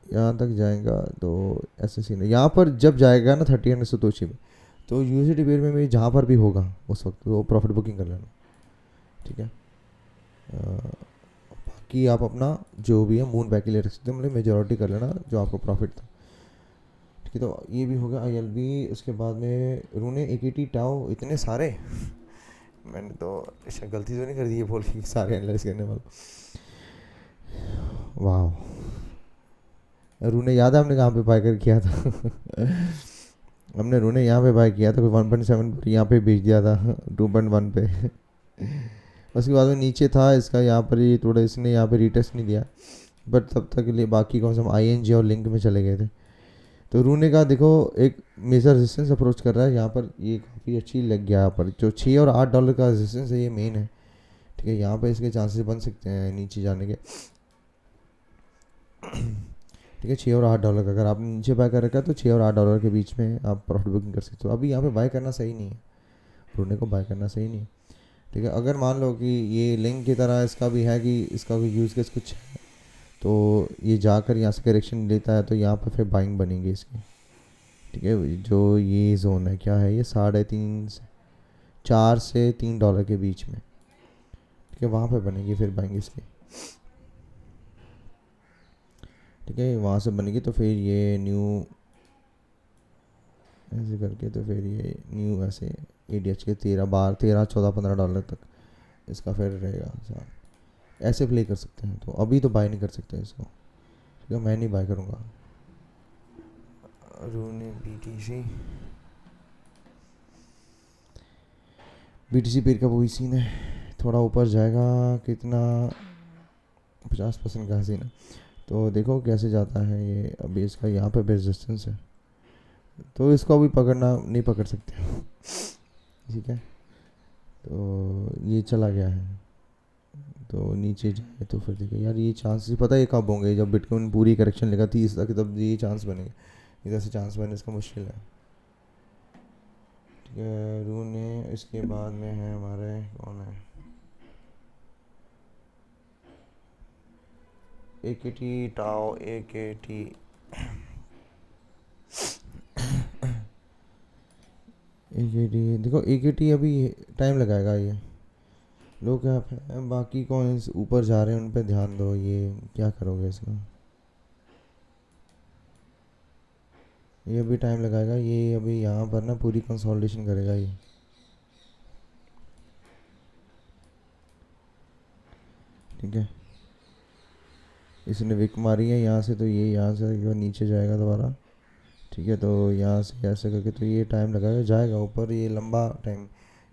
यहाँ तक जाएगा तो ऐसे सीन है। यहाँ पर जब जाएगा ना 3800 सतोशी में तो यूएसडी पेयर में भी जहाँ पर भी होगा उस वक्त वो प्रॉफिट बुकिंग कर लेना, ठीक है। बाकी आप अपना जो भी है मून बैक के लिए रख सकते हो, मतलब मेजोरिटी कर लेना जो आपको प्रॉफिट था, ठीक है। तो ये भी हो गया ILB। उसके बाद में रूने AKT टाओ, इतने सारे मैंने तो शायद गलती तो नहीं कर दी है बोल के सारे एनालाइज करने वाला, वाह। रूने याद है हमने कहाँ पे बाय कर किया था हमने रूने यहाँ पे बाय किया था, 1.7 पर यहाँ पे बेच दिया था 2.1 पे उसके बाद में नीचे था इसका, यहाँ पर ही थोड़ा इसने यहाँ पे रिटेस्ट नहीं दिया, बट तब तक के लिए बाकी कौन सा हम ING और लिंक में चले गए थे। तो रूने का देखो एक मेजर रेजिस्टेंस अप्रोच कर रहा है यहाँ पर, ये काफ़ी अच्छी लग गया यहाँ पर, जो $6 और $8 का रेजिस्टेंस है ये मेन है, ठीक है। यहाँ पर इसके चांसेस बन सकते हैं नीचे जाने के, ठीक है। $6 और $8 का अगर आपने नीचे बाय कर रखा है तो $6 और $8 के बीच में आप प्रॉफिट बुकिंग कर सकते हो। अभी यहाँ पे बाय करना सही नहीं है, रूने को बाय करना सही नहीं है, ठीक है। अगर मान लो कि ये लिंक की तरह इसका भी है कि इसका कोई यूज़ केस कुछ है तो ये जाकर यहाँ से करेक्शन लेता है तो यहाँ पर फिर बाइंग बनेगी इसकी, ठीक है। जो ये जोन है क्या है, ये 4 से 3 डॉलर के बीच में, ठीक है, वहाँ पे बनेगी फिर बाइंग इसकी, ठीक है। वहाँ से बनेगी तो फिर ये न्यू ऐसे करके, तो फिर ये न्यू ऐसे ADH के 13 14 15 डॉलर तक इसका फिर रहेगा साथ, ऐसे प्ले कर सकते हैं। तो अभी तो बाय नहीं कर सकते इसको, ठीक है, मैं नहीं बाय करूँगा। रूने BTC पेड़ का वही सीन है, थोड़ा ऊपर जाएगा कितना, 50% का सीन है। तो देखो कैसे जाता है ये, अभी इसका यहाँ पे रेजिस्टेंस है, तो इसको अभी पकड़ना नहीं पकड़ सकते, ठीक है। तो ये चला गया है, तो नीचे जाए तो फिर देखिए यार, ये चांसेस पता है कब होंगे, जब बिटकॉइन पूरी करेक्शन लेगा 30 तक, तब ये चांस बनेंगे। इधर से चांस बनने इसका मुश्किल है, ठीक है। रू ने इसके बाद में है हमारे, कौन है, AKT टाओ, AKT देखो AKT अभी टाइम लगाएगा, ये लो कैप है, बाकी कॉइन्स ऊपर जा रहे हैं उन पे ध्यान दो, ये क्या करोगे इसका, ये अभी टाइम लगाएगा, ये अभी यहाँ पर ना पूरी कंसोलिडेशन करेगा ये, ठीक है। इसने विक मारी है यहाँ से, तो ये यहाँ से नीचे जाएगा दोबारा, ठीक है। तो यहाँ से ऐसे करके तो ये टाइम लगाएगा, जाएगा ऊपर, ये लंबा टाइम,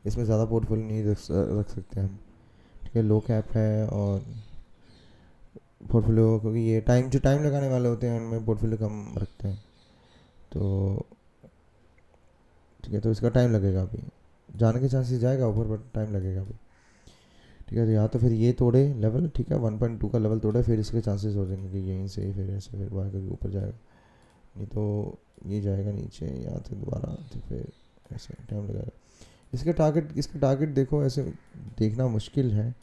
इसमें ज़्यादा पोर्टफोलियो नहीं रख सकते हम, ठीक है। लो कैप है और पोर्टफोलियो, क्योंकि ये जो टाइम लगाने वाले होते हैं उनमें पोर्टफोलियो कम रखते हैं, तो ठीक है। तो इसका टाइम लगेगा, अभी जाने के चांसेस जाएगा ऊपर, बट टाइम लगेगा अभी, ठीक है। तो या तो फिर ये तोड़े लेवल, ठीक है, 1.2 का लेवल तोड़े, फिर इसके चांसेस हो जाएंगे कि यहीं से फिर ऐसे फिर बाहर करके ऊपर जाएगा, नहीं तो ये जाएगा नीचे, या तो दोबारा, तो फिर ऐसे टाइम लगेगा। इसका टारगेट देखो, ऐसे देखना मुश्किल है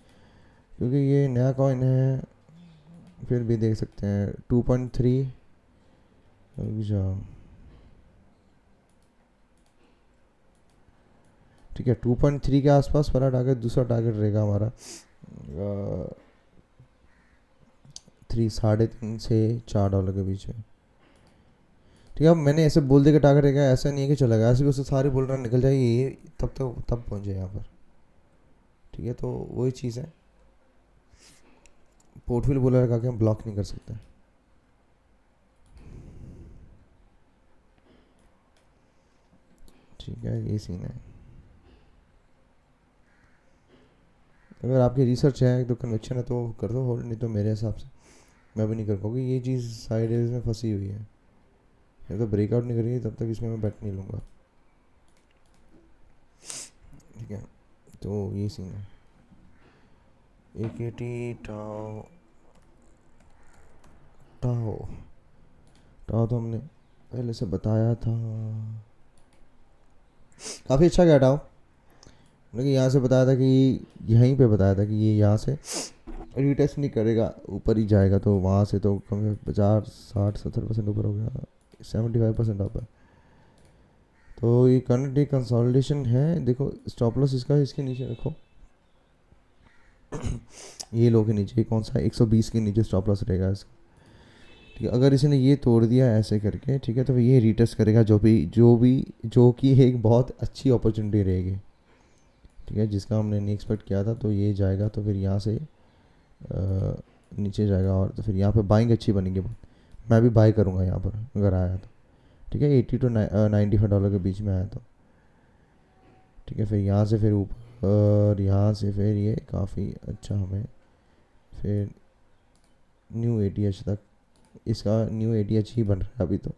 क्योंकि ये नया कॉइन है, फिर भी देख सकते हैं 2.3, ठीक है, 2.3 के आसपास पहला टारगेट, दूसरा टारगेट रहेगा हमारा 3 3.5 से 4 डॉलर के बीच में, ठीक है। अब मैंने ऐसे बोल दिया कि टारगेट रहेगा, ऐसा नहीं है कि चलेगा, ऐसे भी उससे सारे बोल रहा निकल जाएगी ये, तब पहुँचे यहाँ पर, ठीक है। तो वही चीज़ है, पोर्टफोलियो बोला लगा के हम ब्लॉक नहीं कर सकते, ठीक है, ये सीन है। अगर आपकी रिसर्च है तो कन्वेक्शन है तो कर दो होल्ड, नहीं तो मेरे हिसाब से मैं भी नहीं कर पाऊँगी, ये चीज़ साइड एज में फंसी हुई है, ये तो ब्रेकआउट नहीं करेगी तब तक इसमें मैं बैठ नहीं लूँगा, ठीक है। तो ये सीन है। AKT टाओ टाओ टाओ तो हमने पहले से बताया था, काफ़ी अच्छा गया टाओ, लेकिन यहाँ से बताया था कि यहीं पे बताया था कि ये यहाँ से रीटेस्ट नहीं करेगा, ऊपर ही जाएगा, तो वहाँ से तो कम से 50 60 70% ऊपर हो गया, 75% अप है। तो ये करंट डे कंसोलिडेशन है, देखो स्टॉप लॉस इसका इसके नीचे रखो, ये लो के नीचे, कौन सा 120 के नीचे स्टॉप लॉस रहेगा इसका, ठीक है। अगर इसने ये तोड़ दिया ऐसे करके, ठीक है, तो ये रीटेस्ट करेगा, जो कि एक बहुत अच्छी अपॉर्चुनिटी रहेगी, ठीक है, जिसका हमने नहीं एक्सपेक्ट किया था। तो ये जाएगा तो फिर यहाँ से नीचे जाएगा, और तो फिर यहाँ पे बाइंग अच्छी बनेगी, मैं भी बाई करूँगा यहाँ पर अगर आया तो, ठीक है, 80 to 95 डॉलर के बीच में आया तो, ठीक है। फिर यहाँ से फिर ऊपर, यहाँ से फिर ये काफ़ी अच्छा हमें फिर न्यू ATH तक, इसका न्यू ATH ही बन रहा है अभी तो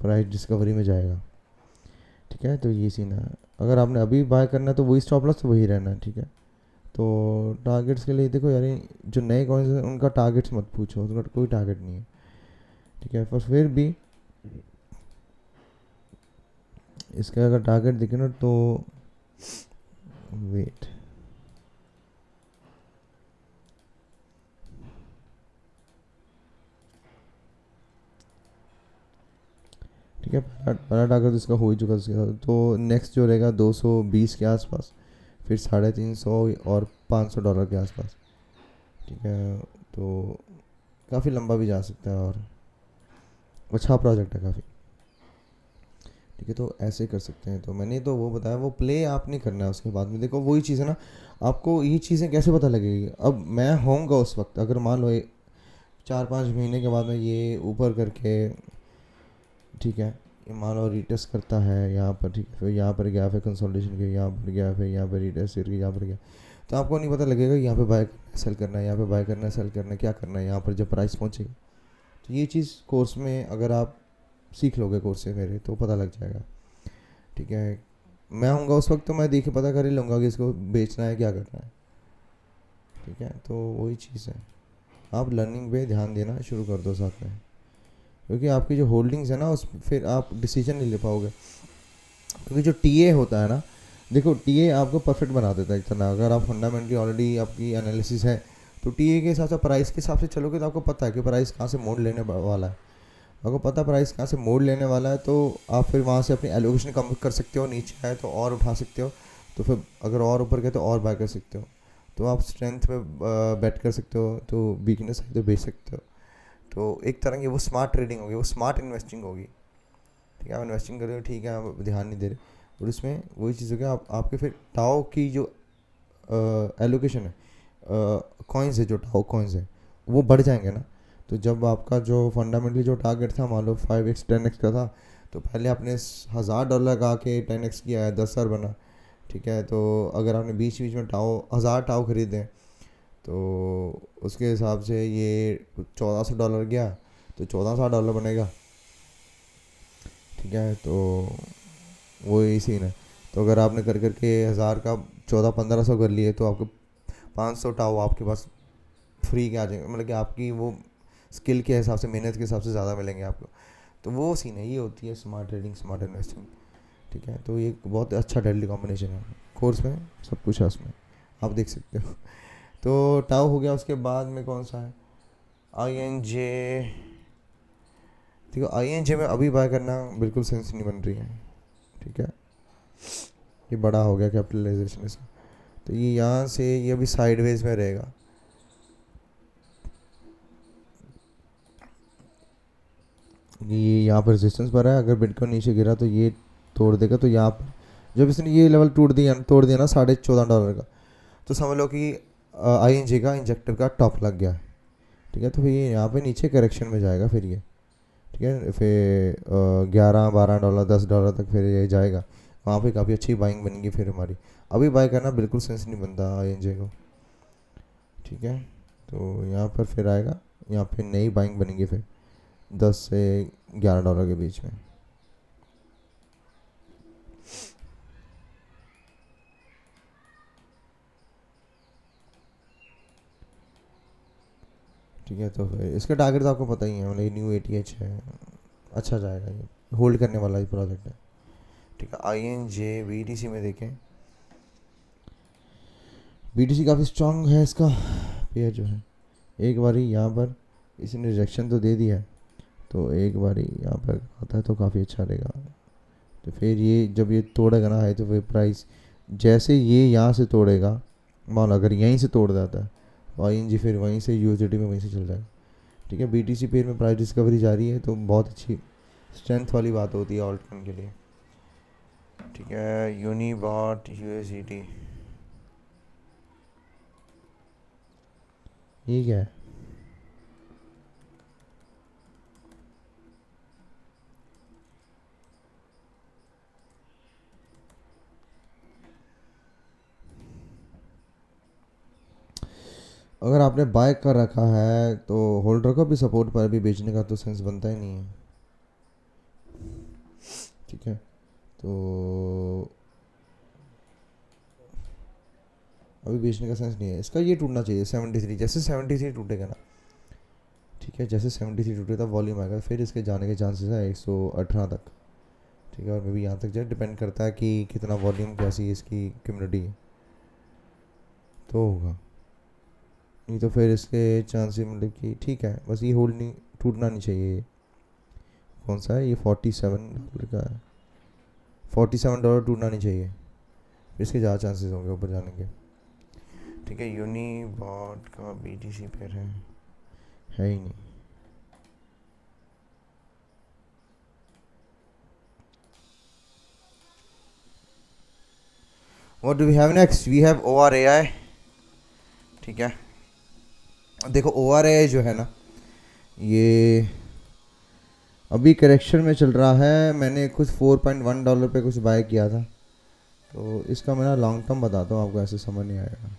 प्राइस डिस्कवरी में जाएगा, ठीक है। तो ये सीन है, अगर आपने अभी बाय करना है तो वही स्टॉप लॉस तो वही रहना है, ठीक है। तो टारगेट्स के लिए देखो यार, जो नए कॉइन्स हैं उनका टारगेट्स मत पूछो, उनका कोई टारगेट नहीं है, ठीक है। पर फिर भी इसका अगर टारगेट दिखे ना तो वेट, ठीक है। पहला टारगेट तो इसका हो ही चुका है उसके साथ, तो नेक्स्ट जो रहेगा 220 के आसपास, फिर 350 और $500 के आसपास। ठीक है, तो काफ़ी लंबा भी जा सकता है और अच्छा प्रोजेक्ट है काफ़ी। ठीक है, तो ऐसे कर सकते हैं। तो मैंने तो वो बताया, वो प्ले आप नहीं करना है उसके बाद में। देखो वही चीज़ है ना, आपको ये चीज़ें कैसे पता लगेगी? अब मैं होऊंगा उस वक्त, अगर मान लो 4-5 महीने के बाद में ये ऊपर करके, ठीक है, ये मान लो रिटेस्ट करता है यहाँ पर, ठीक है, फिर यहाँ पर गया, फिर कंसोलिडेशन किया, यहाँ पर गया, फिर यहाँ पर रिटेस्ट करके यहाँ पर गया, तो आपको नहीं पता लगेगा यहाँ पे बाय सेल करना है, यहाँ पे बाय करना है, सेल करना है, क्या करना है यहाँ पर जब प्राइस पहुँचेगी। तो ये चीज़ कोर्स में अगर आप सीख लोगे कोर्स से मेरे, तो पता लग जाएगा। ठीक है, मैं होऊंगा उस वक्त तो मैं देख के पता कर ही लूँगा कि इसको बेचना है, क्या करना है। ठीक है, तो वही चीज़ है, आप लर्निंग पे ध्यान देना शुरू कर दो साथ में, क्योंकि आपकी जो होल्डिंग्स है ना, उस फिर आप डिसीजन नहीं ले पाओगे। क्योंकि जो टीए होता है ना, देखो टीए आपको परफेक्ट बना देता है इतना, अगर आप फंडामेंटली ऑलरेडी आपकी एनालिसिस है, तो टीए के हिसाब से, प्राइस के हिसाब से चलोगे, तो आपको पता है कि प्राइस कहाँ से मोड़ लेने वाला है। आपको पता प्राइस कहाँ से मोड़ लेने वाला है, तो आप फिर वहाँ से अपनी एलोकेशन कम कर सकते हो, नीचे आए तो और उठा सकते हो, तो फिर अगर और ऊपर गए तो और बाय कर सकते हो। तो आप स्ट्रेंथ पे बेट कर सकते हो, तो वीकनेस है तो बेच सकते हो। तो एक तरह की वो स्मार्ट ट्रेडिंग होगी, वो स्मार्ट इन्वेस्टिंग होगी। ठीक है, आप इन्वेस्टिंग कर रहे हो, ठीक है, आप ध्यान नहीं दे रहे, और इसमें वही चीज़ होगी, आप आपके फिर टाओ की जो एलोकेशन है, कॉइन्स है, जो टाओ कॉइन्स है वो बढ़ जाएंगे ना। तो जब आपका जो फंडामेंटली जो टारगेट था, मान लो 5x 10x का था, तो पहले आपने $1000 का के 10x किया है, 10,000 बना। ठीक है, तो अगर आपने बीच बीच में टाओ 1000 टाओ खरीदे, तो उसके हिसाब से ये $1400 गया, तो $1400 बनेगा। ठीक है, तो वो यही सीन है। तो अगर आपने कर करके 1000 का 1400-1500 कर लिए, तो आपको 500 टाओ आपके पास फ्री के आ जाएंगे, मतलब कि आपकी वो स्किल के हिसाब से, मेहनत के हिसाब से ज़्यादा मिलेंगे आपको। तो वो सीन है, ये होती है स्मार्ट ट्रेडिंग, स्मार्ट इन्वेस्टिंग। ठीक है, तो ये बहुत अच्छा डेडली कॉम्बिनेशन है, कोर्स में सब कुछ है उसमें, आप देख सकते हो। तो टाओ हो गया, उसके बाद में कौन सा है, INJ। देखो INJ में अभी बाय करना बिल्कुल सेंस नहीं बन रही है। ठीक है, ये बड़ा हो गया कैपिटलाइजेशन इसका, तो ये यहाँ से ये अभी साइडवेज में रहेगा। ये यहाँ पर रेजिस्टेंस पर है, अगर बिटकॉइन नीचे गिरा तो ये तोड़ देगा। तो यहाँ पर जब इसने ये लेवल तोड़ दिया ना $14.5 का, तो समझ लो कि INJ का इंजेक्टर का टॉप लग गया है। ठीक है, तो फिर ये यहाँ पे नीचे करेक्शन में जाएगा फिर ये। ठीक है, फिर $11-12 $10 तक फिर ये जाएगा, वहाँ पे काफ़ी अच्छी बाइंग बनेगी फिर हमारी। अभी बाय करना बिल्कुल सेंस नहीं बनता INJ को। ठीक है, तो यहाँ पर फिर आएगा, यहाँ पे नई बाइंग बनेगी फिर $10 से $11 के बीच में। ठीक है, तो फिर इसका टारगेट तो आपको पता ही है, मतलब ये न्यू ATH है, अच्छा जाएगा, ये होल्ड करने वाला ही प्रोजेक्ट है। ठीक है, INJ BTC में देखें, BTC काफ़ी स्ट्रांग है इसका पेयर जो है। एक बारी यहाँ पर इसने रिजेक्शन तो दे दिया है, तो एक बारी यहाँ पर आता है तो काफ़ी अच्छा रहेगा। तो फिर ये जब ये तोड़ेगा ना है, तो फिर प्राइस जैसे ये यहाँ से तोड़ेगा, मान लो अगर यहीं से तोड़ जाता है, तो ING फिर वहीं से USDT में वहीं से चल जाएगा। ठीक है, BTC पेयर में प्राइस डिस्कवरी जारी है, तो बहुत अच्छी स्ट्रेंथ वाली बात होती है ऑल्ट कॉइन के लिए। ठीक है, यूनिबॉट USDT, ये क्या है? अगर आपने बाय कर रखा है तो होल्ड रखो, भी सपोर्ट पर भी बेचने का तो सेंस बनता ही नहीं है। ठीक है, तो अभी बेचने का सेंस नहीं है इसका, ये टूटना चाहिए 73, जैसे 73 टूटेगा ना, ठीक है, जैसे 73 टूटे तब वॉल्यूम आएगा, फिर इसके जाने के चांसेस है 118 तक। ठीक है, और मे भी यहाँ तक जाए, डिपेंड करता है कि कितना वॉल्यूम, कैसी इसकी कम्युनिटी है, तो होगा। नहीं तो फिर इसके चांसेस मतलब कि ठीक है, बस ये होल्ड नहीं, टूटना नहीं चाहिए ये, कौन सा है ये, $47 का है। $47 टूटना नहीं चाहिए, इसके ज़्यादा चांसेस होंगे ऊपर जाने के। ठीक है, यूनिबॉट का BTC पेयर है ही नहीं। What do we have next? We have ORAI। ठीक है, देखो ORAI जो है ना, ये अभी करेक्शन में चल रहा है। मैंने कुछ $4.1 पे कुछ बाय किया था, तो इसका मैं ना लॉन्ग टर्म बताता हूँ आपको, ऐसे समझ नहीं आएगा।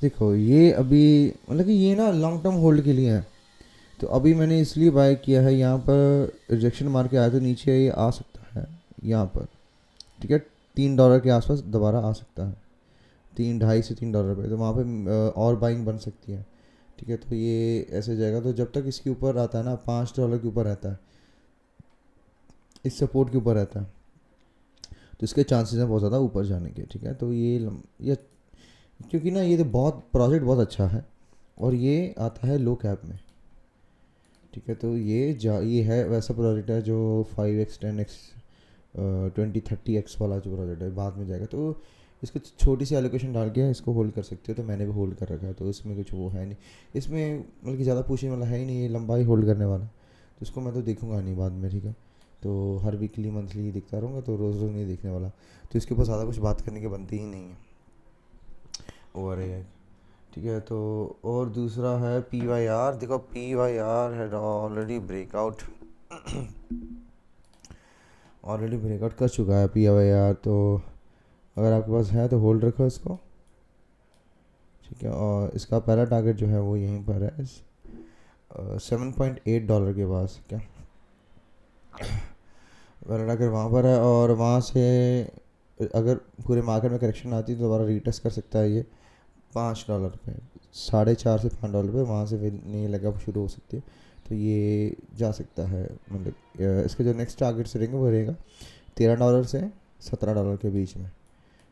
देखो ये अभी मतलब कि ये ना लॉन्ग टर्म होल्ड के लिए है, तो अभी मैंने इसलिए बाय किया है। यहाँ पर रिजेक्शन मार के आया तो नीचे ये आ सकता है यहाँ पर, ठीक है, $3 के आसपास दोबारा आ सकता है, 2.5 से $3 पे, तो वहाँ पे और बाइंग बन सकती है। ठीक है, तो ये ऐसे जाएगा। तो जब तक इसके ऊपर आता है ना, $5 के ऊपर रहता है, इस सपोर्ट के ऊपर रहता है, तो इसके चांसेस हैं बहुत ज़्यादा ऊपर जाने के। ठीक है, तो ये क्योंकि ना ये तो बहुत प्रोजेक्ट बहुत अच्छा है और ये आता है लो कैप में। ठीक है, तो ये है वैसा प्रोजेक्ट है जो 5x 10x 20-30x वाला जो प्रोजेक्ट है, बाद में जाएगा। तो इसको छोटी सी एलोकेशन डाल के इसको होल्ड कर सकते हो, तो मैंने भी होल्ड कर रखा है, तो इसमें कुछ वो है नहीं। इसमें मतलब कि ज़्यादा पूछने वाला है ही नहीं, ये लंबा ही होल्ड करने वाला, तो इसको मैं तो देखूंगा नहीं बाद में। ठीक है, तो हर वीकली मंथली दिखता रहूँगा, तो रोज़ रोज़ नहीं देखने वाला, तो इसके ऊपर ज़्यादा कुछ बात करने की बनती ही नहीं है। ORAI। ठीक है, तो और दूसरा है PYR। देखो PYR है ऑलरेडी ब्रेकआउट कर चुका है PYR, तो अगर आपके पास है तो होल्ड रखो इसको। ठीक है, और इसका पहला टारगेट जो है वो यहीं पर है, $7.8 के पास। क्या पहला टारगेट वहाँ पर है, और वहाँ से अगर पूरे मार्केट में करेक्शन आती है तो दोबारा रीटेस्ट कर सकता है ये $5 पे, 4.5 से $5 पे, वहाँ से फिर नहीं लगा शुरू हो सकती है, तो ये जा सकता है। मतलब इसके जो नेक्स्ट टारगेट्स रहेंगे वो रहेगा $13 से $17 के बीच में।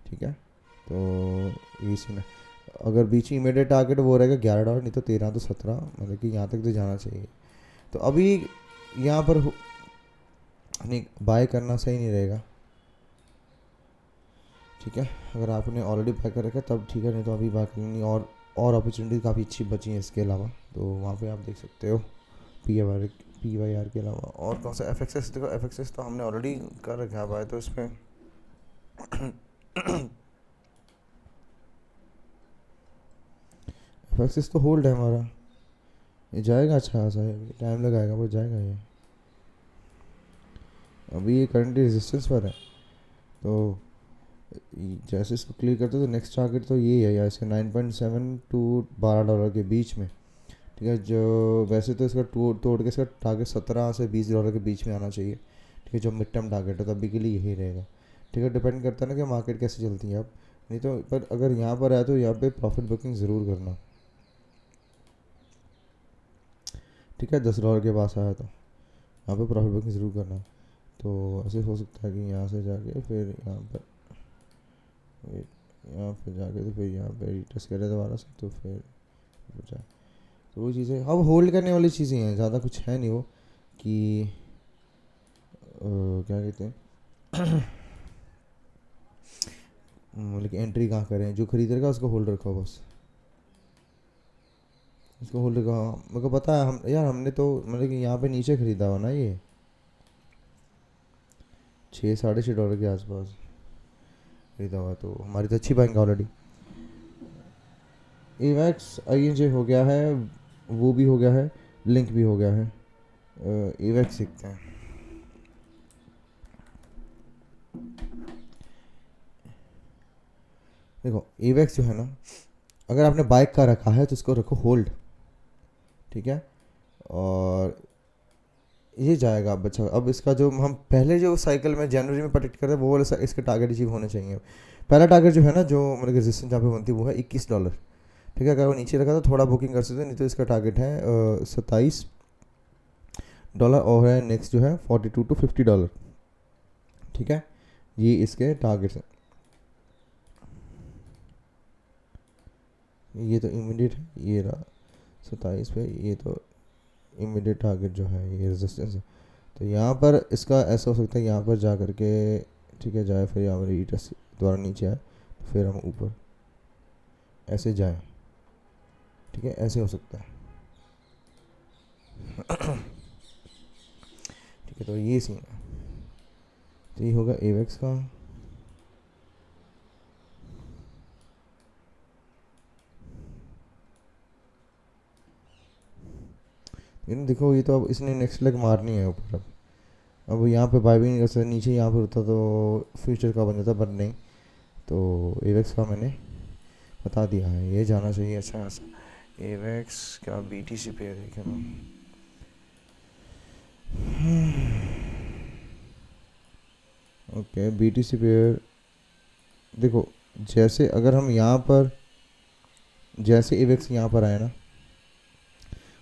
ठीक है, तो इसी में अगर बीच में इमीडिएट टारगेट वो रहेगा $11, नहीं तो 13 तो 17, मतलब कि यहाँ तक तो जाना चाहिए। तो अभी यहाँ पर नहीं बाय करना सही नहीं रहेगा। ठीक है, अगर आपने ऑलरेडी बाय कर रखा है तब ठीक है, नहीं तो अभी बाय कर लेनी। और अपॉर्चुनिटी काफ़ी अच्छी बची हैं इसके अलावा, तो वहाँ पे आप देख सकते हो PYR के अलावा। और कौन सा FXS, देखो FXS तो हमने ऑलरेडी कर रखा है बाय, तो इसमें FXS तो होल्ड है हमारा, ये जाएगा अच्छा खासा, टाइम लगाएगा वो जाएगा ये। अभी ये करंटली रेजिस्टेंस पर है, तो जैसे इसको क्लियर करते हो तो नेक्स्ट टारगेट तो ये है यार, इसका 9.7 to $12 के बीच में। ठीक है, जो वैसे तो इसका तोड़ के इसका टारगेट $17 से $20 के बीच में आना चाहिए। ठीक है, जो मिड टर्म टारगेट है तो अभी के लिए यही रहेगा। ठीक है, डिपेंड करता है ना कि मार्केट कैसे चलती है अब, नहीं तो पर अगर यहाँ पर आए तो यहाँ पे प्रॉफिट बुकिंग ज़रूर करना। ठीक है, $10 के पास आया तो यहाँ पे प्रॉफिट बुकिंग ज़रूर करना। तो ऐसे हो सकता है कि यहाँ से जाके फिर यहाँ पर जाके तो फिर यहाँ पे रीटेस्ट करे दोबारा से, तो फिर जाए। तो वो चीज़ें अब होल्ड करने वाली चीज़ें हैं, ज़्यादा कुछ है नहीं वो कि क्या कहते हैं मतलब कि एंट्री कहाँ करें। जो खरीदेगा उसको होल्ड रखो बस, इसको होल्ड रखो। मेरे को पता है, हम यार हमने तो मतलब कि यहाँ पे नीचे ख़रीदा हुआ ना, ये 6-6.5 के आसपास खरीदा हुआ, तो हमारी तो अच्छी बैंक ऑलरेडी। AVAX INJ हो गया है, वो भी हो गया है, लिंक भी हो गया है। AVAX सीखते हैं। देखो AVAX जो है ना, अगर आपने बाइक का रखा है तो इसको रखो होल्ड। ठीक है, और ये जाएगा अब। अच्छा, अब इसका जो हम पहले जो साइकिल में जनवरी में प्रेडिक्ट कर रहे हैं वो वाला इसके टारगेट अचीव होने चाहिए। पहला टारगेट जो है ना, जो मतलब रेजिस्टेंस जहाँ पे बनती है वो है $21। ठीक है, अगर वो नीचे रखा तो थोड़ा बुकिंग कर सकते हैं, नहीं तो इसका टारगेट है $27, और है नेक्स्ट जो है $42 to $50। ठीक है, ये इसके टारगेट्स हैं। ये तो इमीडिएट है, ये रहा 27 पे, ये तो इमीडिएट टारगेट जो है ये रेजिस्टेंस है। तो यहाँ पर इसका ऐसा हो सकता है यहाँ पर जा करके ठीक है जाए, फिर यहाँ पर रीटेस्ट दोबारा नीचे आए, तो फिर हम ऊपर ऐसे जाएं, ठीक है, ऐसे हो सकता है। ठीक है, तो ये सीन है। तो ये होगा एवेक्स का। लेकिन देखो ये तो अब इसने नेक्स्ट लेग मारनी है ऊपर। अब यहाँ पे बाय भी नहीं कर सकता, नीचे यहाँ पर होता तो फ्यूचर का बन जाता, पर नहीं। तो एवेक्स का मैंने बता दिया है, ये जाना चाहिए अच्छा खासा। एवेक्स का BTC पे देखे ना, ओके BTC पेयर देखो, जैसे अगर हम यहाँ पर जैसे एवेक्स यहाँ पर आए ना,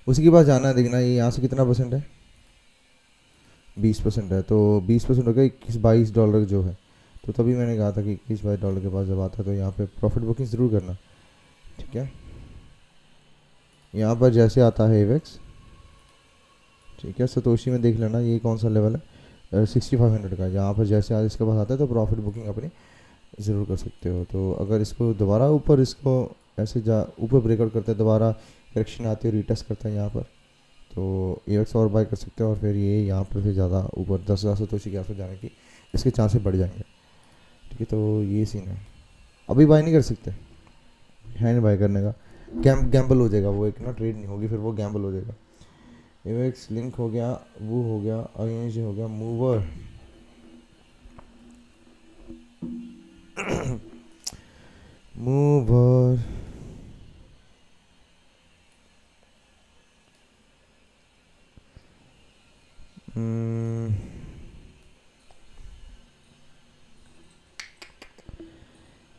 उसी के पास जाना है। देखना ये यहाँ से कितना परसेंट है, 20% है, तो 20% हो गया $21-22 जो है। तो तभी मैंने कहा था कि $21-22 के पास जब आता है तो यहाँ पे प्रॉफिट बुकिंग ज़रूर करना, ठीक है। यहाँ पर जैसे आता है एवेक्स, ठीक है, सतोशी में देख लेना ये कौन सा लेवल है, 6500 का। यहाँ पर जैसे आज इसके पास आता है तो प्रॉफिट बुकिंग अपनी ज़रूर कर सकते हो। तो अगर इसको दोबारा ऊपर इसको ऐसे जा ऊपर ब्रेकआउट करते हैं, दोबारा करेक्शन आती है, रीटेस्ट करता है यहाँ पर, तो एवेक्स और बाय कर सकते हैं। और फिर ये यहाँ पर फिर ज़्यादा ऊपर 10,000 सतोशी के आसपास जाने की इसके चांसेस बढ़ जाएंगे, ठीक है। तो ये सीन है, अभी बाय नहीं कर सकते, है नहीं बाय करने का, गैम्बल हो जाएगा वो, एक ना ट्रेड नहीं होगी, फिर वो गैम्बल हो जाएगा। एवेक्स लिंक हो गया, वो हो गया, ING हो गया, मूवर मूवर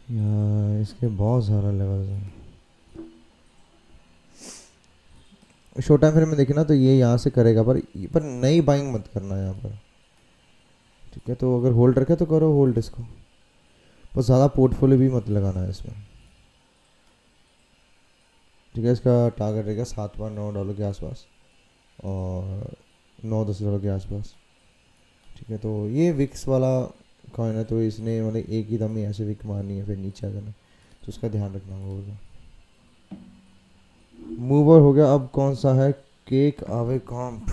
यार इसके बहुत सारा लेवल है। शॉर्ट टाइम फ्रेम में देखना तो ये यहाँ से करेगा, पर नई बाइंग मत करना यहाँ पर, ठीक है। तो अगर होल्ड रखे तो करो होल्ड इसको, पर ज़्यादा पोर्टफोलियो भी मत लगाना है इसमें, ठीक है। इसका टारगेट रहेगा $7.9 के आसपास और $9-10 के आसपास, ठीक है। तो ये विक्स वाला कॉइन है, तो इसने मतलब एक ही दम में ऐसे विक मारनी है, फिर नीचे आ जाना, तो उसका ध्यान रखना होगा। मूवर हो गया, अब कौन सा है, केक आवे कॉम्प,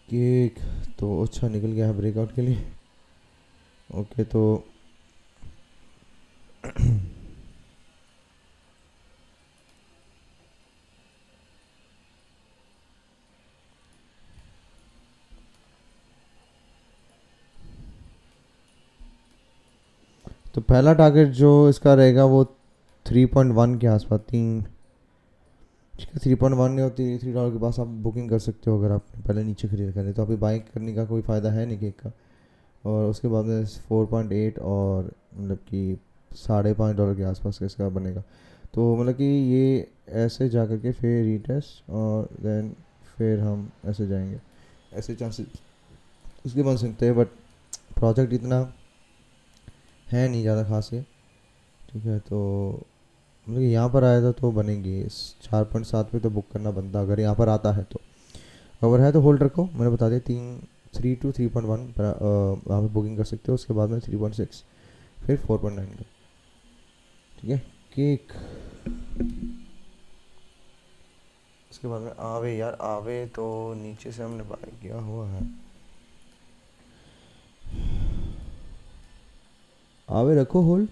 केक तो अच्छा निकल गया है ब्रेकआउट के लिए, ओके। तो तो पहला टारगेट जो इसका रहेगा वो 3.1 के आसपास, 3, ठीक है। 3.1 नहीं होती, $3 के पास आप बुकिंग कर सकते हो अगर आप पहले नीचे खरीद करें, तो अभी बाइक करने का कोई फ़ायदा है नहीं केक का। और उसके बाद में 4.8 और मतलब कि $5.5 के आसपास का इसका बनेगा। तो मतलब कि ये ऐसे जा कर के फिर रीटेस्ट और देन फिर हम ऐसे जाएंगे, ऐसे चांसेस उसके बन सकते हैं, बट प्रोजेक्ट इतना है नहीं ज़्यादा खास है, ठीक है। तो मतलब कि यहाँ पर आया था तो बनेगी 4.7 पे, तो बुक करना बनता अगर यहाँ पर आता है तो। अगर है तो होल्ड रखो, मैंने बता दिया 3 to 3.1 पर वहाँ पर बुकिंग कर सकते हो। उसके बाद में 3.6 फिर 4.9 का, ठीक है। केक उसके बाद में आवे, यार आवे तो नीचे से हमने बाय किया हुआ है, आवे रखो होल्ड।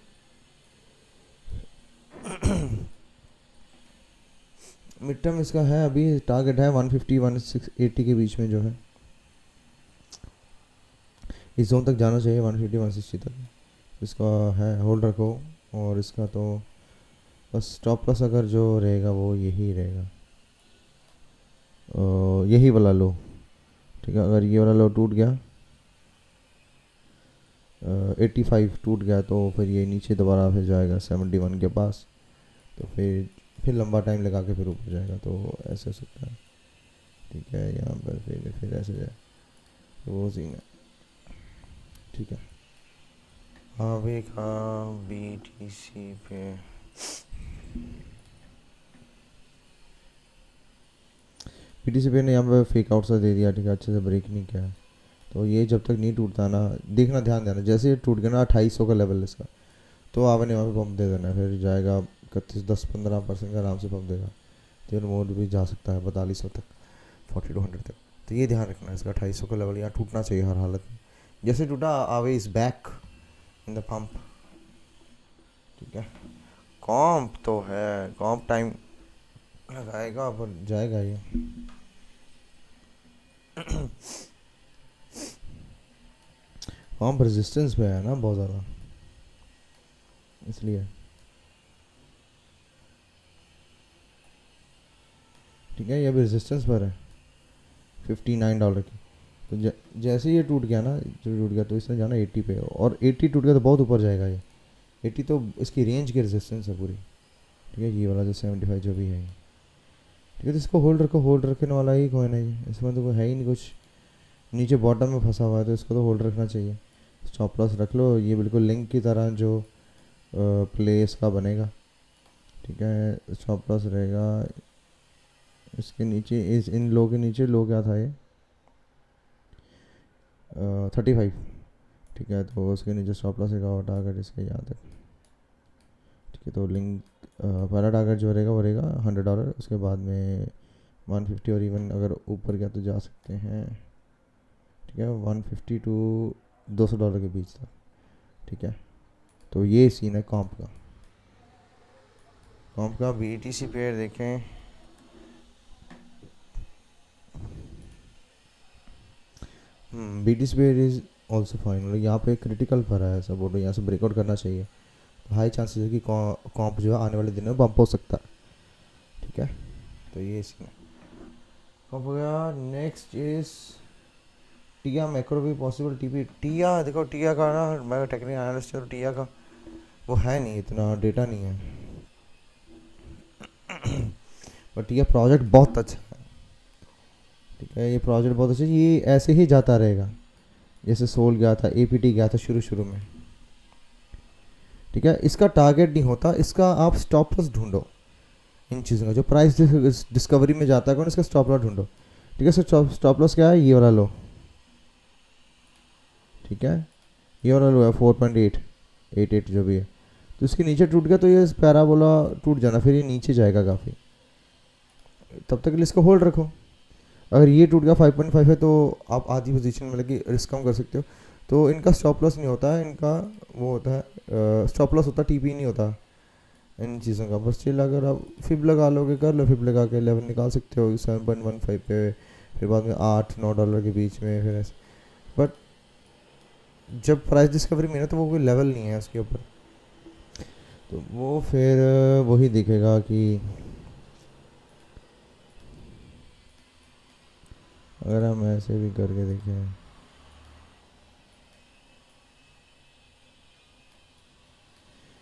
मिड टर्म इसका है, अभी टारगेट है 150-180 के बीच में जो है, इस जोन तक जाना चाहिए, 150-160 तक इसका है, होल्ड रखो। और इसका तो बस स्टॉप लॉस अगर जो रहेगा वो यही रहेगा, यही वाला लो, ठीक है। अगर ये वाला लो टूट गया, 85 टूट गया, तो फिर ये नीचे दोबारा फिर जाएगा 71 के पास, तो फिर लंबा टाइम लगा के फिर ऊपर जाएगा, तो ऐसे हो सकता है, ठीक है। यहाँ पर फिर ऐसे जाए, वो सीन है। ठीक है, आवेगा BTC पे। BTC पे ने यहाँ पे फेक आउट सा दे दिया, ठीक है, अच्छे से ब्रेक नहीं किया है। तो ये जब तक नहीं टूटता ना, देखना, ध्यान देना, जैसे ये टूट गया ना 2800 का लेवल इसका, तो आपने वहाँ पे पंप दे देना, फिर जाएगा 31 10 15% का आराम से पंप देगा। तेल मोड भी जा सकता है 4200 तक, 4200 तक। तो ये ध्यान रखना, इसका 2800 का लेवल यहाँ टूटना चाहिए हर हालत में। जैसे टूटा, आवे is back in the pump. ठीक है, कॉम्प तो है, कॉम्प टाइम लगाएगा पर जाएगा ये। कॉम्प रेजिस्टेंस पे है ना बहुत ज़्यादा, इसलिए। ठीक है, ये अभी रेजिस्टेंस पर है $59 की। तो जैसे ही ये टूट गया ना, जो टूट गया तो इसने जाना 80 पे, और 80 टूट गया तो बहुत ऊपर जाएगा ये। 80 तो इसकी रेंज की रेजिस्टेंस है पूरी। ठीक है, ये वाला जो 75 जो भी है ये। ठीक है, तो इसको होल्ड रखो, होल्ड रखने वाला ही कॉइन है ये, इसमें तो कोई है ही नहीं कुछ। नीचे बॉटम में फंसा हुआ है तो इसको तो होल्ड रखना चाहिए। स्टॉप लॉस रख लो, ये बिल्कुल लिंक की तरह जो प्लेस का बनेगा। ठीक है, स्टॉप लॉस रहेगा इसके नीचे, इस इन लो के नीचे। लो क्या था ये, 35। ठीक है, तो उसके नीचे स्टॉप लॉस रहेगा और टारगेट इसके यहाँ तक। ठीक है, तो लिंक पहला टारगेट जो रहेगा वो रहेगा $100, उसके बाद में 150, और इवन अगर ऊपर गया तो जा सकते हैं। ठीक है, 150 टू $200 के बीच था। ठीक है, तो ये सीन है कॉम्प का। कॉम्प का BTC पेयर देखें, BTC पे इज ऑल्सो फाइन, मतलब यहाँ पे क्रिटिकल पर है सपोर्ट, यहाँ से ब्रेकआउट करना चाहिए। तो हाई चांसेस है कि कॉम्प जो है आने वाले दिनों में बम्प हो सकता है। ठीक है, तो ये सीन है। कॉम्प हो गया। नेक्स्ट इज टिया मैक्रो भी पॉसिबल। टिया देखो, टिया का ना, मैं टेक्निकल एनालिस्ट हूँ, टिया का वो है नहीं, इतना डेटा नहीं है। बट ये प्रोजेक्ट बहुत अच्छा है। ठीक है, ये प्रोजेक्ट बहुत अच्छा है, ये ऐसे ही जाता रहेगा जैसे सोल गया था, APT गया था शुरू शुरू में। ठीक है, इसका टारगेट नहीं होता, इसका आप स्टॉप लॉस ढूंढो। इन चीज़ों का जो प्राइस डिस्कवरी में जाता है कौन, इसका स्टॉप लॉस ढूंढो। ठीक है, इसका स्टॉप लॉस क्या है, ये वाला लो। ठीक है, ये वाला लो है 4.888 जो भी है। तो इसके नीचे टूट गया तो ये पैराबोला टूट जाना, फिर ये नीचे जाएगा काफ़ी। तब तक के लिए इसको होल्ड रखो। अगर ये टूट गया 5.5 है तो आप आधी पोजीशन में लगी रिस्क कम कर सकते हो। तो इनका स्टॉप लॉस नहीं होता है, इनका वो होता है स्टॉप लॉस होता है, TP नहीं होता इन चीज़ों का। बस चिल, अगर आप फिब लगा लोगे कर लो, फिब लगा के 11 निकाल सकते हो 7.15 पे, फिर बाद में $8 9 के बीच में, फिर ऐसे। बट जब प्राइस डिस्कवरी में ना, तो वो कोई लेवल नहीं है उसके ऊपर, तो वो फिर वही दिखेगा कि अगर हम ऐसे भी करके देखें।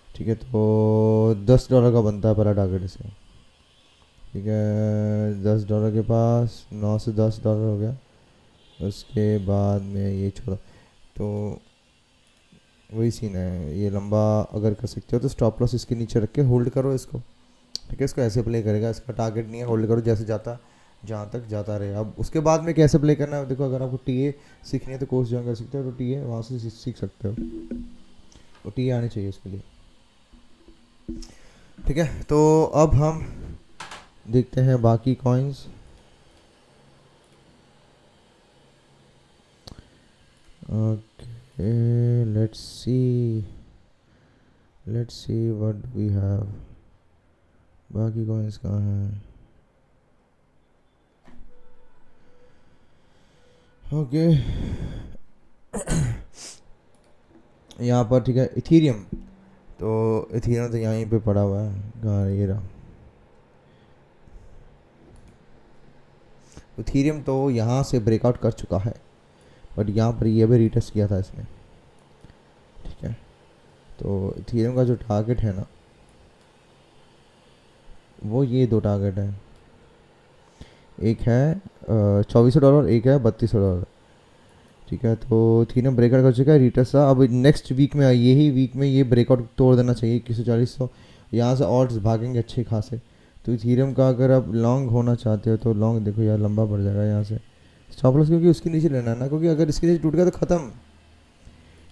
ठीक है, तो $10 का बनता है पहला टारगेट इसे। ठीक है, $10 के पास, 9 से $10 हो गया। उसके बाद में ये छोड़ा, तो वही सीन है, ये लंबा अगर कर सकते हो तो स्टॉप लॉस इसके नीचे रख के होल्ड करो इसको। ठीक है, इसको ऐसे प्ले करेगा, इसका टारगेट नहीं है, होल्ड करो, जैसे जाता जहाँ तक जाता रहे। अब उसके बाद में कैसे प्ले करना है देखो, अगर आपको TA सीखनी है तो कोर्स ज्वाइन कर सकते हो, तो TA वहाँ से सीख सकते हो, तो TA आनी चाहिए उसके लिए। ठीक है, तो अब हम देखते हैं बाकी coins. Okay, let's see, let's see what we have. बाकी कॉइन्स कहाँ हैं? ओके, यहाँ पर ठीक है इथीरियम। तो इथीरियम तो यहीं पे पड़ा हुआ है, कहाँ है, ये रहा। इथीरियम तो यहाँ से ब्रेकआउट कर चुका है, बट यहाँ पर ये भी रीटेस्ट किया था इसने। ठीक है, तो इथीरियम का जो टारगेट है ना, वो ये दो टारगेट है। एक है $2400, एक है $3200। ठीक है, तो थीरम ब्रेकआउट कर चुका है, रिट्रेस था। अब नेक्स्ट वीक में, यही वीक में ये ब्रेकआउट तोड़ देना चाहिए 2140। तो यहाँ से ऑल्ट्स भागेंगे अच्छे खासे। तो थीरम का अगर आप लॉन्ग होना चाहते हो तो लॉन्ग देखो यार, लंबा पड़ जाएगा यहाँ से स्टॉप लॉस, क्योंकि उसके नीचे लेना है ना, क्योंकि अगर इसके नीचे टूट गया तो ख़त्म।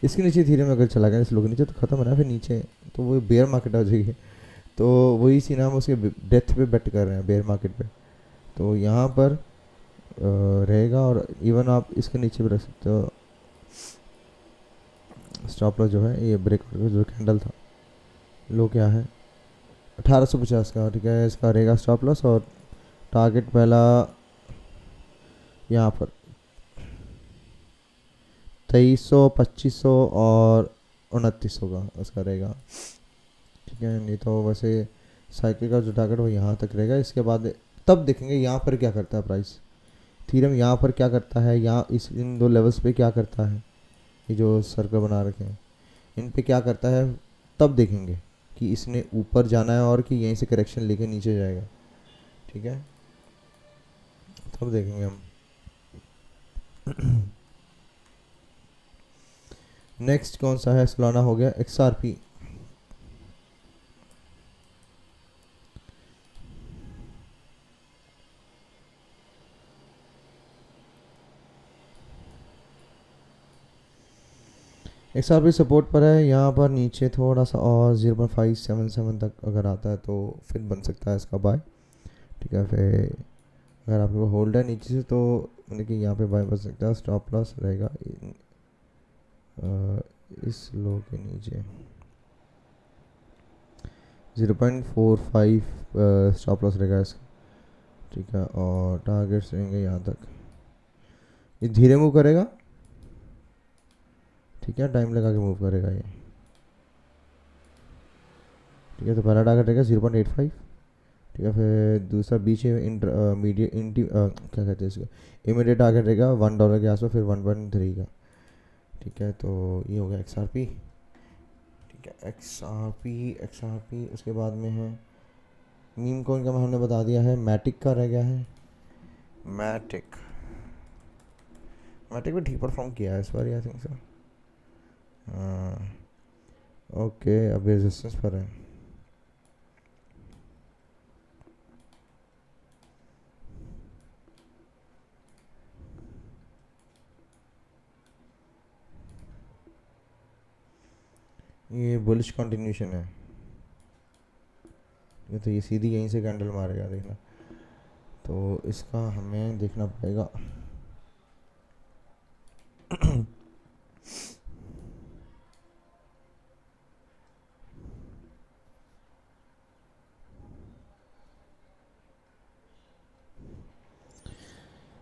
इसके नीचे थीरम अगर चला गया इस लोग के नीचे तो ख़त्म है ना, फिर नीचे तो वो बेयर मार्केट आ जाएगी। तो वही सीन हम उसके डेथ पे बेट कर रहे हैं, बेयर मार्केट पे। तो यहाँ पर रहेगा, और इवन आप इसके नीचे भी रख सकते हो। स्टॉप लॉस जो है ये ब्रेकआउट का जो कैंडल था, लो क्या है 1850 का, ठीक है, इसका रहेगा स्टॉप लॉस। और टारगेट पहला यहाँ पर 2300, 2500 और 2900 का उसका रहेगा, ठीक है। नहीं तो वैसे साइकिल का जो टारगेट वो यहाँ तक रहेगा। इसके बाद तब देखेंगे यहाँ पर क्या करता है प्राइस, थीरम यहाँ पर क्या करता है, यहाँ इन दो लेवल्स पे क्या करता है, ये जो सर्कल बना रखे हैं इन पे क्या करता है, तब देखेंगे कि इसने ऊपर जाना है और कि यहीं से करेक्शन लेके नीचे जाएगा, ठीक है, तब देखेंगे हम। नेक्स्ट कौन सा है, सोलाना हो गया। XRP, XRP सपोर्ट पर है, यहाँ पर नीचे थोड़ा सा और 0.577 तक अगर आता है तो फिर बन सकता है इसका बाय, ठीक है। फिर अगर आपके पास होल्ड है नीचे से तो मतलब कि यहाँ पे बाय बन सकता है। स्टॉप लॉस रहेगा इस लो के नीचे 0.45 स्टॉप लॉस रहेगा इसका, ठीक है। और टारगेट्स रहेंगे यहाँ तक। ये धीरे मूव करेगा, ठीक है, टाइम लगा के मूव करेगा ये, ठीक है। तो पहला टारगेट रहेगा 0.85, ठीक है। फिर दूसरा बीच मीडियट क्या कहते हैं इसको, इमीडिएट टारगेट रहेगा $1 के आसपास, फिर 1.3 का, ठीक है। तो ये हो गया XRP, ठीक है। XRP उसके बाद में है मीम कॉइन का हमने बता दिया है। मैटिक का रह गया है। मैटिक भी ठीक परफॉर्म किया है इस बार, आई थिंक सो। ओके, अब रेजिस्टेंस पर है। ये बुलिश कंटिन्यूशन है, ये तो ये सीधी यहीं से कैंडल मारेगा देखना, तो इसका हमें देखना पड़ेगा।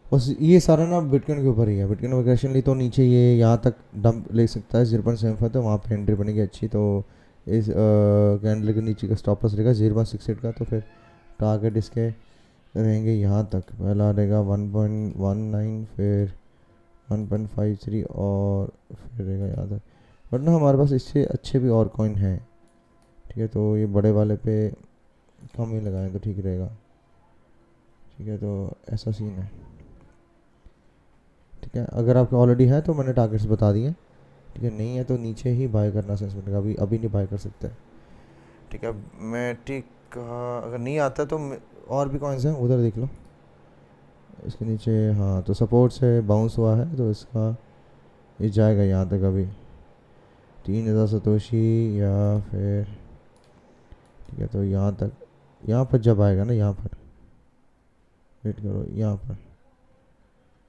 बस ये सारा ना बिटकॉइन के ऊपर ही है। बिटकॉइन वोकेशनली तो नीचे ये यहाँ तक डंप ले सकता है 0.75, तो वहाँ पे एंट्री बनेगी अच्छी। तो इस कैंडल के नीचे का स्टॉप लॉस रहेगा 0.68 का, तो फिर टारगेट इसके रहेंगे यहाँ तक। पहला रहेगा 1.19, फिर 1.53 और फिर रहेगा यहाँ तक। बट ना हमारे पास इससे अच्छे भी और कॉइन हैं, ठीक है। तो ये बड़े वाले पे कम ही लगाएं तो ठीक रहेगा, ठीक है। तो ऐसा सीन है, ठीक है। अगर आपके ऑलरेडी है तो मैंने टारगेट्स बता दिए, ठीक है। नहीं है तो नीचे ही बाय करना सेंस बनेगा, अभी नहीं बाय कर सकते, ठीक है। मैटिक अगर नहीं आता तो और भी कौन से हैं उधर देख लो इसके नीचे। हाँ, तो सपोर्ट से बाउंस हुआ है तो इसका ये जाएगा यहाँ तक अभी 3000 सतोशी, या फिर ठीक है। तो यहाँ तक, यहाँ पर जब आएगा ना, यहाँ पर वेट करो, यहाँ पर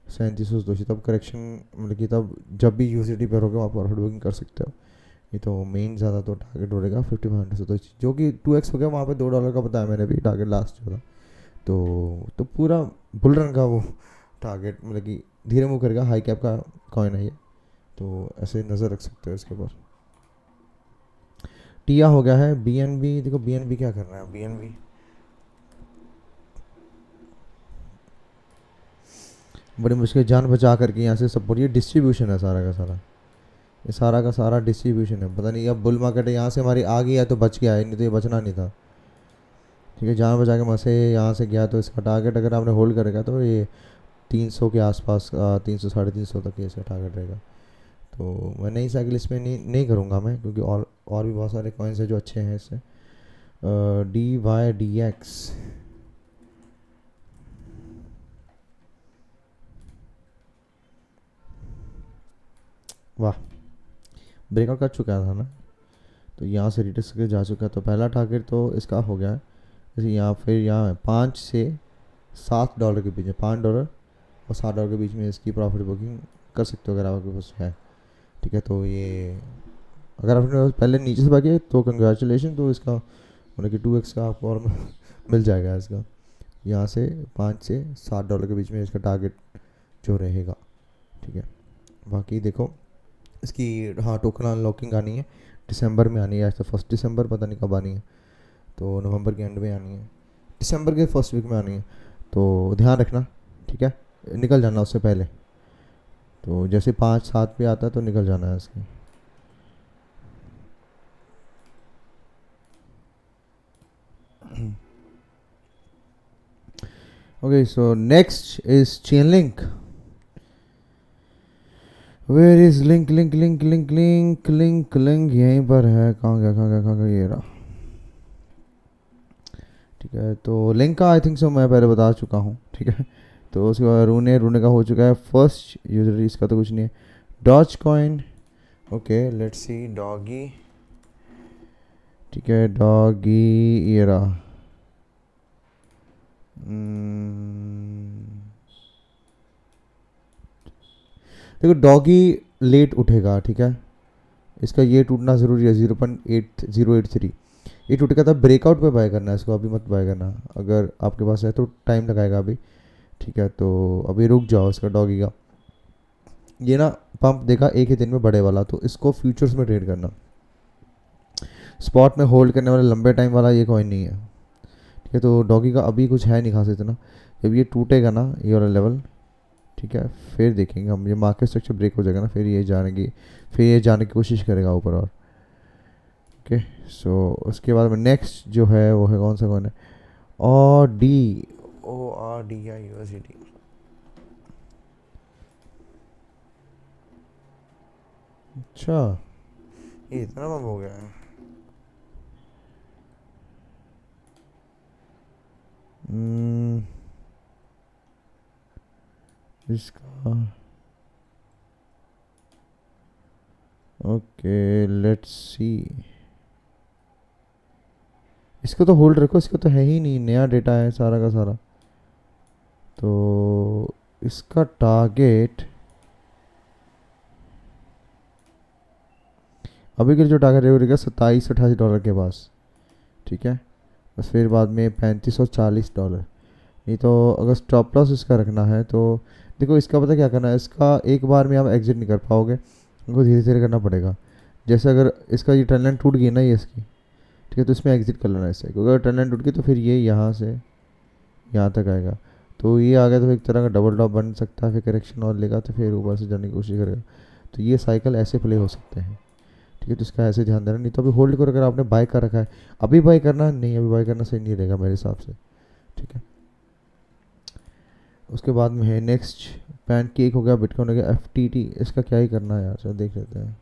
3700 सतोशी, तब करेक्शन मतलब कि तब जब भी यूसिटी पर होगा वहाँ प्रॉफिट बुकिंग कर सकते हो। ये तो मेन ज़्यादा तो टारगेट हो रहेगा 5500 सतोशी, जो कि 2x हो गया। वहाँ पे $2 का बताया मैंने भी टारगेट लास्ट जो था। तो पूरा बुल रन का वो टारगेट मतलब कि धीरे मूव करेगा, हाई कैप का कॉइन है ये, तो ऐसे नज़र रख सकते हो इसके ऊपर। टिया हो गया है। BNB देखो, BNB क्या कर रहा है। BNB बड़ी मुश्किल जान बचा करके यहाँ से सपोर्ट, ये डिस्ट्रीब्यूशन है सारा का सारा, ये सारा का सारा डिस्ट्रीब्यूशन है। पता नहीं अब बुल मार्केट है, यहाँ से हमारी आ गई है तो बच गया है, नहीं तो ये बचना नहीं था, ठीक है। जान बचा के वहाँ से यहाँ से गया, तो इसका टारगेट अगर आपने होल्ड करेगा तो ये 300 के आसपास, 300 350 तक ये इसका टारगेट रहेगा। तो मैं नई साइकिल इसमें नहीं करूँगा मैं, क्योंकि और भी बहुत सारे कॉइन्स हैं जो अच्छे हैं इससे। DYDX, वाह, ब्रेकआउट कर चुका था ना, तो यहाँ से रिटेस्ट करके जा चुका है। तो पहला टारगेट तो इसका हो गया है। जैसे यहाँ फिर यहाँ 5 से $7 के बीच में, $5 और $7 के बीच में इसकी प्रॉफिट बुकिंग कर सकते हो अगर आपके पास है। ठीक है, तो ये अगर आपने पहले नीचे से भागे तो कंग्रेचुलेशन, तो इसका मतलब कि 2x का आपको और मिल जाएगा इसका। यहाँ से 5 से $7 के बीच में इसका टारगेट जो रहेगा। ठीक है, बाकी देखो इसकी, हाँ, टोकन अनलॉकिंग आनी है दिसंबर में, आनी है ऐसा 1 दिसंबर, पता नहीं कब आनी है, तो नवंबर के एंड में आनी है, दिसंबर के फर्स्ट वीक में आनी है, तो ध्यान रखना। ठीक है, निकल जाना उससे पहले, तो जैसे 5-7 पे आता है तो निकल जाना है इसके। Okay, so next is Chainlink। Where is link link link link link link link, यहीं पर है। कहाँ गया कहाँ गया कहाँ गया, ये रहा। ठीक है, तो लिंक का आई थिंक सो मैं पहले बता चुका हूँ। ठीक है, तो उसके बाद रूने का हो चुका है फर्स्ट यूजर, इसका तो कुछ नहीं है। Dogecoin, okay let's see, doggy. ठीक है, डॉगी ये रहा। देखो डॉगी लेट उठेगा। ठीक है, इसका ये टूटना ज़रूरी है, 0.8083 ये टूटेगा, तब ब्रेकआउट पे बाय करना है इसको, अभी मत बाय करना। अगर आपके पास है तो टाइम लगाएगा अभी। ठीक है, तो अभी रुक जाओ इसका डॉगी का। ये ना पंप देखा एक ही दिन में बड़े वाला, तो इसको फ्यूचर्स में ट्रेड करना। स्पॉट में होल्ड करने वाला लंबे टाइम वाला ये कॉइन नहीं है। ठीक है, तो डॉगी का अभी कुछ है नहीं खास इतना। जब ये टूटेगा ना ये वाला लेवल, ठीक है, फिर देखेंगे हम, ये मार्केट स्ट्रक्चर ब्रेक हो जाएगा ना, फिर ये जाने की कोशिश करेगा ऊपर। और ओके, सो उसके बाद में नेक्स्ट जो है वो है, कौन सा कौन है, ORDI USDT। अच्छा, ये इतना कम हो गया है। इसका ओके लेट्स सी, इसको तो होल्ड रखो, इसका तो है ही नहीं, नया डेटा है सारा का सारा। तो इसका टारगेट अभी के लिए जो टारगेट है वो रहेगा $27-28 के पास। ठीक है, बस फिर बाद में $3540। नहीं तो अगर स्टॉप लॉस इसका रखना है तो देखो, इसका पता क्या करना है, इसका एक बार में आप एग्जिट नहीं कर पाओगे, इनको धीरे धीरे करना पड़ेगा। जैसे अगर इसका ये ट्रेंड लाइन टूट गई ना ये इसकी, ठीक है, तो इसमें एग्जिट कर लेना इससे, क्योंकि अगर ट्रेंड लाइन टूट गई तो फिर ये यहाँ से यहाँ तक आएगा, तो ये आ गया तो एक तरह का डबल टॉप बन सकता है, फिर करेक्शन और लेगा तो फिर ऊपर से जाने की कोशिश करेगा। तो ये साइकिल ऐसे प्ले हो सकते हैं। ठीक है, तो इसका ऐसे ध्यान देना। नहीं तो अभी होल्ड करो, अगर आपने बाय कर रखा है, अभी बाय करना नहीं, अभी बाय करना सही नहीं रहेगा मेरे हिसाब से। ठीक है, उसके बाद में है नेक्स्ट पैनकेक हो गया, बिटकॉइन हो गया, FTT। इसका क्या ही करना है यार, चलो देख लेते हैं।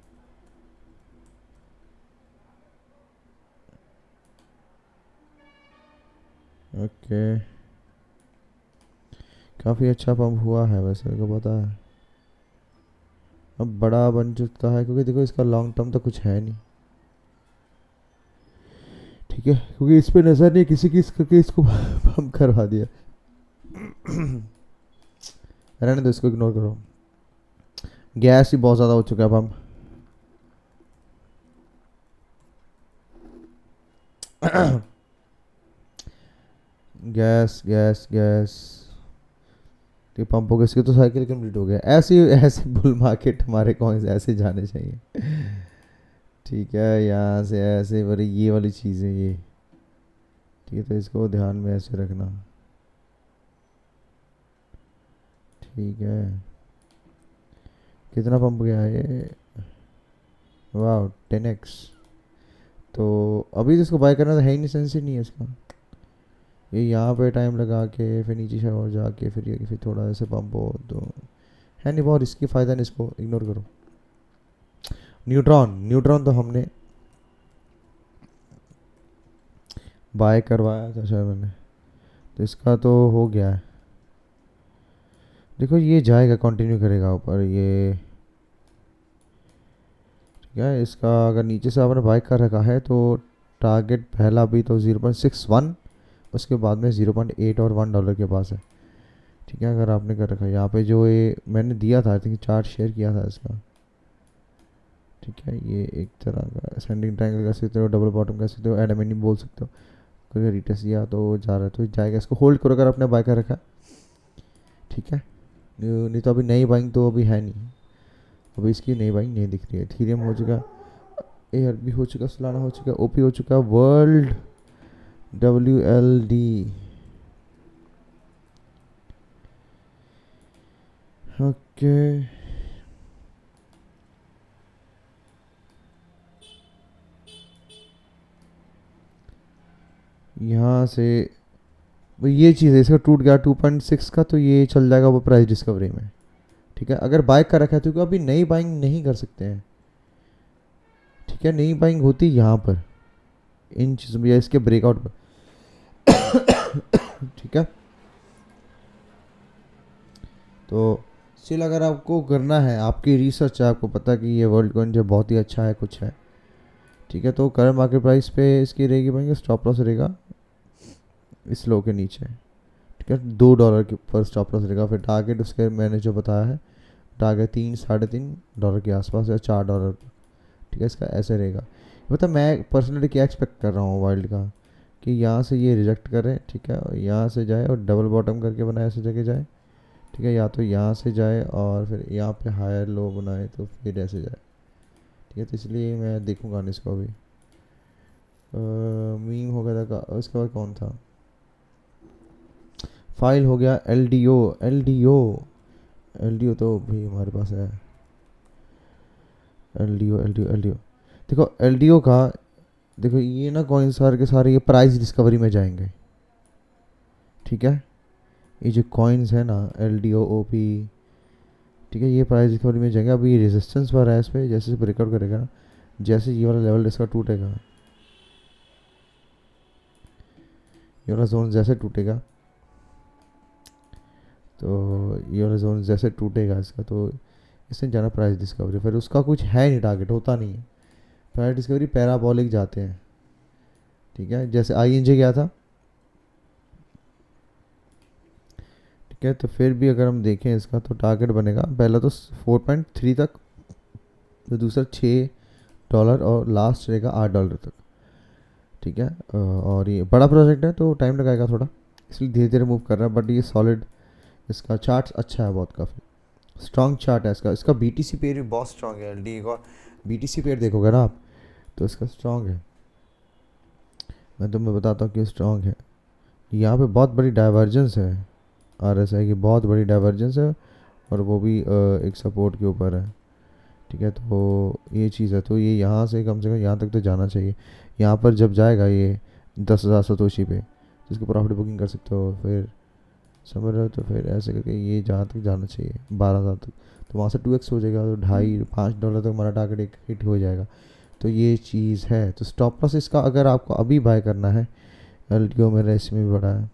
ओके, काफ़ी अच्छा पंप हुआ है वैसे, मेरे को पता है। अब बड़ा बन चुका है, क्योंकि देखो इसका लॉन्ग टर्म तो कुछ है नहीं। ठीक है, क्योंकि इस पे नज़र नहीं किसी की, करके इसको पंप करवा दिया। रहने दो, इसको इग्नोर करो। गैस ही बहुत ज़्यादा हो चुका है पंप। गैस गैस गैस, ठीक, पंप हो गया, इसकी तो साइकिल कंप्लीट हो गया। ऐसे ऐसे बुल मार्केट हमारे कॉइन्स ऐसे जाने चाहिए। ठीक है, यहाँ से ऐसे वाली ये वाली चीज़ है ये। ठीक है, तो इसको ध्यान में ऐसे रखना। ठीक है, कितना पंप गया है ये, वाह 10x। तो अभी तो इसको बाय करना तो है ही नहीं, सेंस ही नहीं है इसका। ये यहाँ पे टाइम लगा के फिर नीचे से और जाके फिर ये फिर थोड़ा ऐसे पंप हो तो है नहीं, बहुत रिस्की, फ़ायदा नहीं, इसको इग्नोर करो। न्यूट्रॉन, न्यूट्रॉन तो हमने बाय करवाया था शायद मैंने, तो इसका तो हो गया है। देखो ये जाएगा, कंटिन्यू करेगा ऊपर ये, ठीक है। इसका अगर नीचे से आपने बाय कर रखा है तो टारगेट पहला भी तो 0.61, उसके बाद में 0.8 और $1 के पास है, ठीक है। अगर आपने कर रखा है यहाँ पे जो ये मैंने दिया था, आई थिंक चार्ट शेयर किया था इसका, ठीक है। ये एक तरह का असेंडिंग ट्रायंगल कर सकते हो, डबल बॉटम कर सकते हो, एडमिनी बोल सकते हो। अगर रिटेस्ट दिया तो जा रहा है तो जाएगा, इसको होल्ड करो अगर आपने बाय कर रखा है, ठीक है। नहीं तो अभी नई बाइंग तो अभी है नहीं, अभी इसकी नई बाइंग नहीं दिख रही है। इथेरियम हो चुका, ARB हो चुका, सोलाना हो चुका, OP हो चुका, वर्ल्ड WLD, ओके। यहाँ से भाई ये चीज़ है, इसका टूट गया 2.6 का, तो ये चल जाएगा वो प्राइस डिस्कवरी में, ठीक है। अगर बाय कर रखा है तो अभी नई बाइंग नहीं कर सकते हैं, ठीक है। नई बाइंग होती यहाँ पर, इन चीज़ों में या इसके ब्रेकआउट पर, ठीक है। तो स्टिल अगर आपको करना है, आपकी रिसर्च है, आपको पता कि ये वर्ल्ड कॉइन जो बहुत ही अच्छा है, कुछ है, ठीक है, तो करंट मार्केट प्राइस पे इसकी रहेगी बाइंग, स्टॉप लॉस रहेगा इस लो के नीचे, ठीक है। $2 के ऊपर स्टॉप लॉस रहेगा। फिर टारगेट उसके मैंने जो बताया है, टारगेट 3-3.5 डॉलर के आसपास या $4, ठीक है। इसका ऐसे रहेगा। मतलब मैं पर्सनली क्या एक्सपेक्ट कर रहा हूँ वाइल्ड का, कि यहाँ से ये रिजेक्ट करे, ठीक है, और यहाँ से जाए और डबल बॉटम करके बनाए ऐसे जगह जाए, ठीक है। या तो यहाँ से जाए और फिर यहाँ पे हायर लो बनाए तो फिर ऐसे जाए, ठीक है। तो इसलिए मैं देखूँगा नहीं इसको अभी। मीम हो गया था, उसके बाद कौन था, फाइल हो गया, एल डी ओ तो भाई हमारे पास है, एल डी ओ। देखो एल का, देखो ये ना कॉइन सारे के सारे ये प्राइस डिस्कवरी में जाएंगे, ठीक है। ये जो कॉइन्स है ना LDO OP, ठीक है, ये प्राइस डिस्कवरी में जाएंगे। अभी ये रेजिस्टेंस पर है, इस पर जैसे ब्रेकआउट करेगा ना, जैसे ये वाला लेवल इसका टूटेगा, ये वाला जोन जैसे टूटेगा, तो ये वाला जोन जैसे टूटेगा इसका, तो इससे जाना प्राइस डिस्कवरी। फिर उसका कुछ है नहीं, टारगेट होता नहीं है प्राइस डिस्कवरी, पैराबॉलिक जाते हैं, ठीक है। जैसे INJ गया था, ठीक है। तो फिर भी अगर हम देखें इसका, तो टारगेट बनेगा पहला तो 4.3 तक, तो दूसरा $6 और लास्ट रहेगा $8 तक, ठीक है। और ये बड़ा प्रोजेक्ट है तो टाइम लगाएगा थोड़ा, इसलिए धीरे धीरे मूव कर रहा है, बट ये सॉलिड, इसका चार्ट अच्छा है, बहुत काफ़ी स्ट्रॉन्ग चार्ट है इसका। इसका BTC पेयर भी बहुत स्ट्रॉन्ग है, LD का BTC पेयर देखोगे ना आप, तो इसका स्ट्रॉन्ग है। मैं तुम्हें बताता हूँ क्यों स्ट्रॉन्ग है। यहाँ पे बहुत बड़ी डाइवर्जेंस है, RSI की बहुत बड़ी डाइवर्जेंस है, और वो भी एक सपोर्ट के ऊपर है, ठीक है। तो ये चीज़ है, तो ये यहाँ से कम यहाँ तक तो जाना चाहिए। यहाँ पर जब जाएगा ये 10,000 सतोशी पे, तो इसकी प्रॉफिट बुकिंग कर सकते हो, फिर समझ रहे हो, तो फिर ऐसे करके ये जहाँ तक जाना चाहिए 12,000 तक, तो वहाँ से 2x हो जाएगा, तो $2.5-5 तक हमारा टारगेट एक हिट हो जाएगा। तो ये चीज़ है। तो स्टॉप लॉस इसका अगर आपको अभी बाय करना है, LDO मेरा इसमें भी बड़ा है,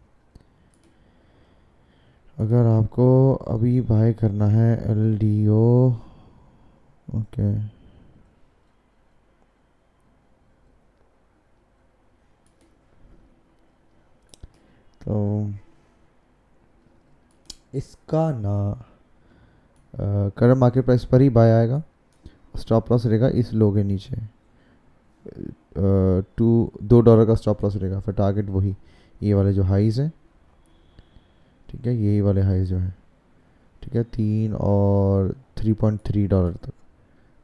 अगर आपको अभी बाय करना है LDO, ओके, तो इसका ना करंट मार्केट प्राइस पर ही बाय आएगा, स्टॉप लॉस रहेगा इस लो के नीचे, $2 का स्टॉप लॉस रहेगा। फिर टारगेट वही ये वाले जो हाइज हैं, ठीक है, यही वाले हाइज जो हैं, ठीक है, 3 और $3.3 तक,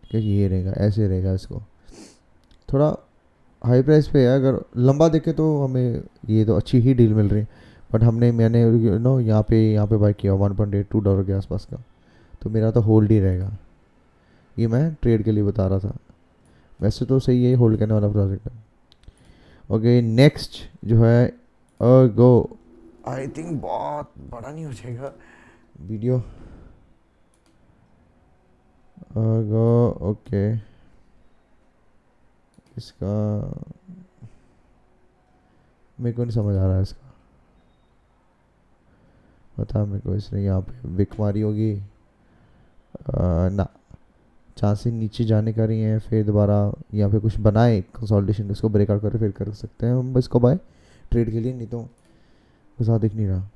ठीक है। ये रहेगा, ऐसे रहेगा। इसको थोड़ा हाई प्राइस पे है, अगर लंबा देखें तो हमें ये तो अच्छी ही डील मिल रही है, बट मैंने यहाँ पे बाय किया $1.82 के आसपास का, तो मेरा तो होल्ड ही रहेगा। ये मैं ट्रेड के लिए बता रहा था, वैसे तो सही है, होल्ड करने वाला प्रोजेक्ट है। ओके, नेक्स्ट जो है गो आई थिंक बहुत बड़ा नहीं हो जाएगा। Video go okay. इसका मेरे को नहीं समझ आ रहा है इसका, पता मेरे को इसने यहाँ पे विक मारी होगी। ना, चांसेस नीचे जाने का रही हैं, फिर दोबारा यहाँ पे कुछ बनाए कंसोलिडेशन, उसको ब्रेकआउट करके फिर कर सकते हैं हम इसको बाय ट्रेड के लिए, नहीं तो कुछ दिख नहीं रहा।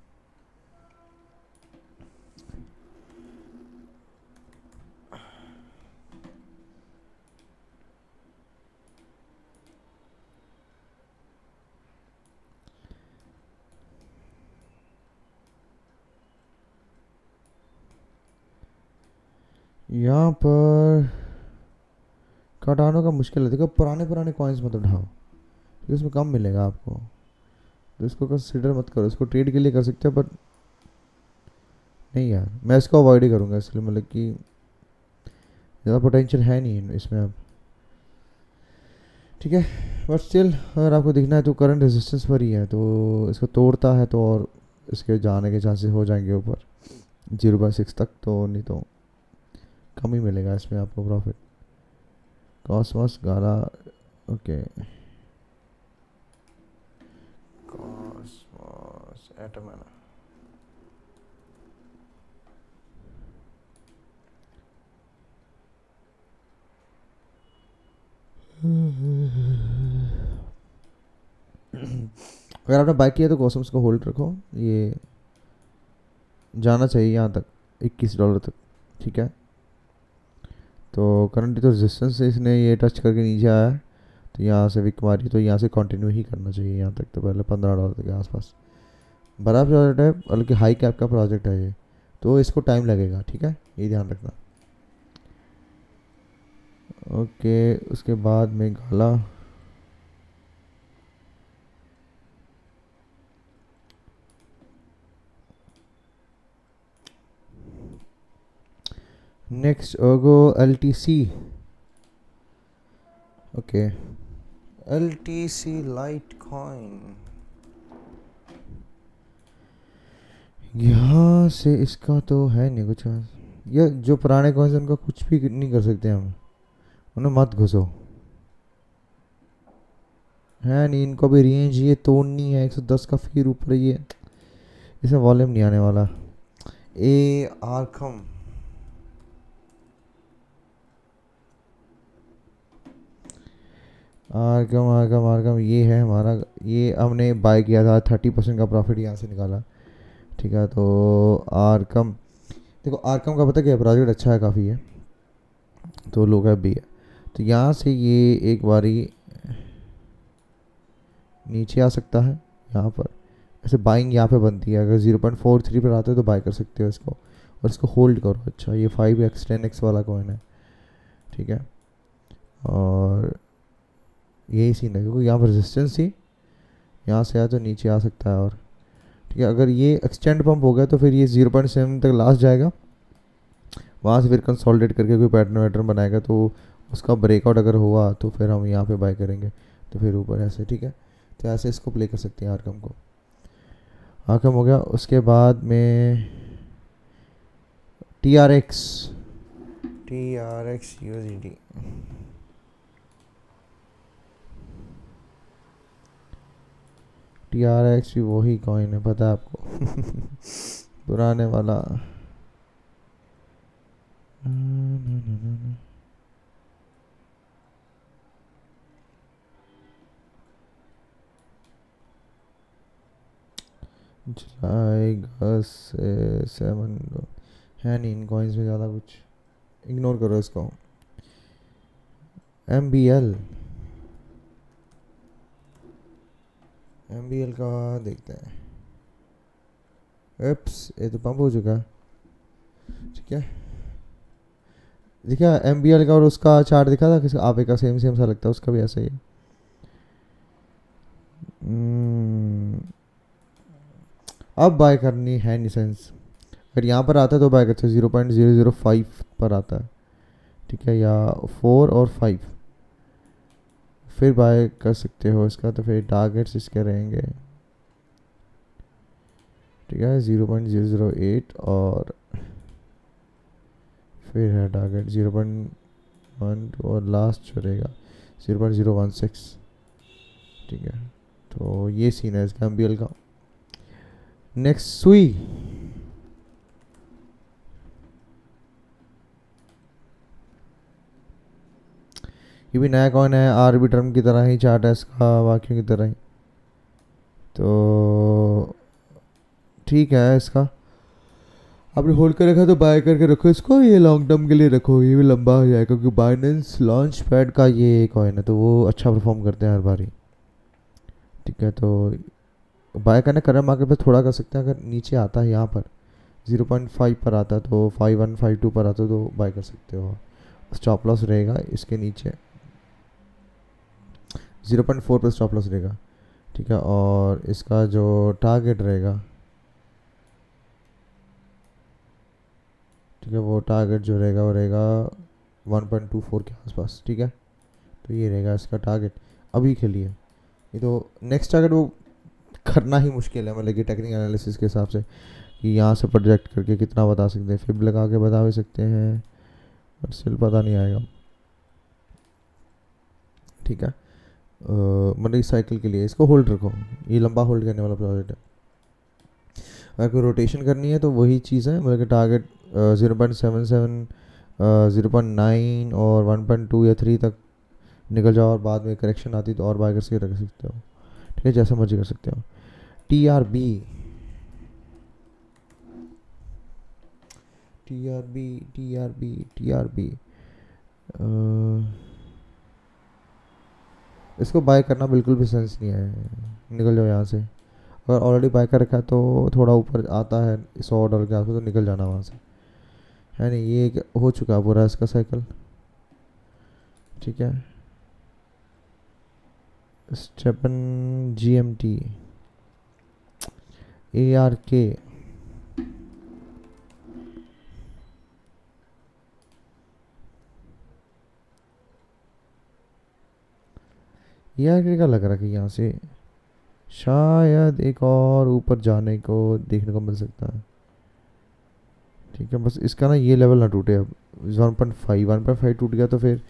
यहाँ पर कार्डानो का मुश्किल है, देखो पुराने पुराने कॉइन्स मत उठाओ क्योंकि उसमें कम मिलेगा आपको, तो इसको कंसिडर मत करो। इसको ट्रेड के लिए कर सकते हो बट नहीं यार, मैं इसको अवॉइड ही करूँगा इसलिए, मतलब कि ज़्यादा पोटेंशियल है नहीं इसमें अब, ठीक है। बट स्टिल अगर आपको दिखना है तो करंट रेजिस्टेंस पर ही है, तो इसको तोड़ता है तो और इसके जाने के चांसेस हो जाएंगे ऊपर 0.6 तक, तो नहीं तो कम ही मिलेगा इसमें आपको प्रॉफिट। कॉस्मोस गाला ओके, कॉस्मोस एटम है ना। अगर आपने बाय किया तो कॉस्मोस को होल्ड रखो, ये जाना चाहिए यहाँ तक $21 तक, ठीक है। तो करंटली तो रेजिस्टेंस से इसने ये टच करके नीचे आया है, तो यहाँ से विक मारी, तो यहाँ से कंटिन्यू ही करना चाहिए यहाँ तक, तो पहले $15 के आसपास। बड़ा प्रोजेक्ट है, बल्कि हाई कैप का प्रोजेक्ट है ये, तो इसको टाइम लगेगा, ठीक है, ये ध्यान रखना। ओके, उसके बाद में गाला नेक्स्ट ओगो LTC okay, LTC litecoin. यहाँ से इसका तो है नहीं कुछ, ये जो पुराने कॉइन्स उनका कुछ भी नहीं कर सकते हम, उन्हें मत घुसो, है नहीं इनको भी रेंज ये तोड़नी है 110 का, फिर ऊपर ये इसमें वॉल्यूम नहीं आने वाला। ए आर्कम, आर्कम आर्कम आर्कम ये है हमारा, ये हमने बाय किया था 30% का प्रॉफिट यहाँ से निकाला, ठीक है। तो आर्कम, देखो आर्कम का पता क्या प्रोजेक्ट अच्छा है काफ़ी है, तो लोग है भी है, तो यहाँ से ये एक बारी नीचे आ सकता है यहाँ पर, ऐसे बाइंग यहाँ पे बनती है, अगर 0.43 पर आते हो तो बाय कर सकते हो इसको, और इसको होल्ड करो। अच्छा ये 5x 10x वाला कॉइन है, ठीक है, और यही सीन है क्योंकि यहाँ पर रेजिस्टेंस थी, यहाँ से आया तो नीचे आ सकता है, और ठीक है अगर ये एक्सटेंड पंप हो गया तो फिर ये 0.7 तक लास्ट जाएगा, वहाँ से फिर कंसोलिडेट करके कोई पैटर्न वैटर्न बनाएगा, तो उसका ब्रेकआउट अगर हुआ तो फिर हम यहाँ पे बाय करेंगे, तो फिर ऊपर ऐसे, ठीक है। तो ऐसे इसको प्ले कर सकते हैं आर्कम को। आर्कम हो गया, उसके बाद में TRX USD। TRX भी वही कॉइन है, पता है आपको पुराने वाला। जुलाई अगस्त 7 है नहीं इन कॉइन्स में ज़्यादा कुछ, इग्नोर करो इसको। MBL का देखते हैं, एप्स ये तो पंप हो चुका है, ठीक है। देखा MBL का, और उसका चार्ट दिखा था किसी आपे का, सेम सेम सा लगता है, उसका भी ऐसा ही है। अब बाय करनी है नहीं सेंस, अगर यहाँ पर आता है तो बाय करते 0.005 पर आता है, ठीक है, या 4 और 5 फिर बाय कर सकते हो इसका, तो फिर टारगेट्स इसके रहेंगे ठीक है 0.008 और फिर है टारगेट 0.12 और लास्ट जो रहेगा 0.016। ठीक है, तो ये सीन है इसका MBL का। नेक्स्ट सुई, ये भी नया कॉइन है, आर्बिट्रम की तरह ही चार्ट है इसका, बाकियों की तरह ही। तो ठीक है, इसका आपने होल्ड कर रखा तो बाय करके रखो इसको, ये लॉन्ग टर्म के लिए रखो, ये भी लंबा हो जाएगा क्योंकि बाइनेंस लॉन्च पैड का ये कॉइन है तो वो अच्छा परफॉर्म करते हैं हर बारी। ठीक है, तो बाय करना करंट मार्केट पे थोड़ा कर सकते हैं, अगर नीचे आता है यहाँ पर 0.5 पर आता है तो 5152 पर आता है तो बाय कर सकते हो। स्टॉप लॉस रहेगा इसके नीचे 0.4 पर स्टॉप लॉस रहेगा। ठीक है, और इसका जो टारगेट रहेगा, ठीक है, वो टारगेट जो रहेगा वो रहेगा 1.24 के आसपास। ठीक है, तो ये रहेगा इसका टारगेट अभी के लिए। ये तो नेक्स्ट टारगेट वो करना ही मुश्किल है, मतलब कि टेक्निकल एनालिसिस के हिसाब से कि यहाँ से प्रोजेक्ट करके कितना बता सकते हैं, फिब लगा के बता भी सकते हैं बट स्टिल पता नहीं आएगा। ठीक है, मतलब इस साइकिल के लिए इसको होल्ड रखो, ये लंबा होल्ड करने वाला प्रोजेक्ट है। अगर कोई रोटेशन करनी है तो वही चीज़ है, मतलब कि टारगेट 0.77 0.9 और 1.2 या 3 तक निकल जाओ और बाद में करेक्शन आती तो और बाय करके रख सकते हो। ठीक है, जैसा मर्जी कर सकते हो। TRB TRB TRB TRB इसको बाय करना बिल्कुल भी सेंस नहीं है, निकल जाओ यहाँ से। अगर ऑलरेडी बाय कर रखा है तो थोड़ा ऊपर आता है $100 के आसपास तो निकल जाना वहाँ से, है नहीं। ये हो चुका है पूरा इसका साइकिल। ठीक है, स्टेपन GMT ARK ARK का लग रहा है कि यहाँ से शायद एक और ऊपर जाने को देखने को मिल सकता है। ठीक है, बस इसका ना ये लेवल ना टूटे अब, 1.5 टूट गया तो फिर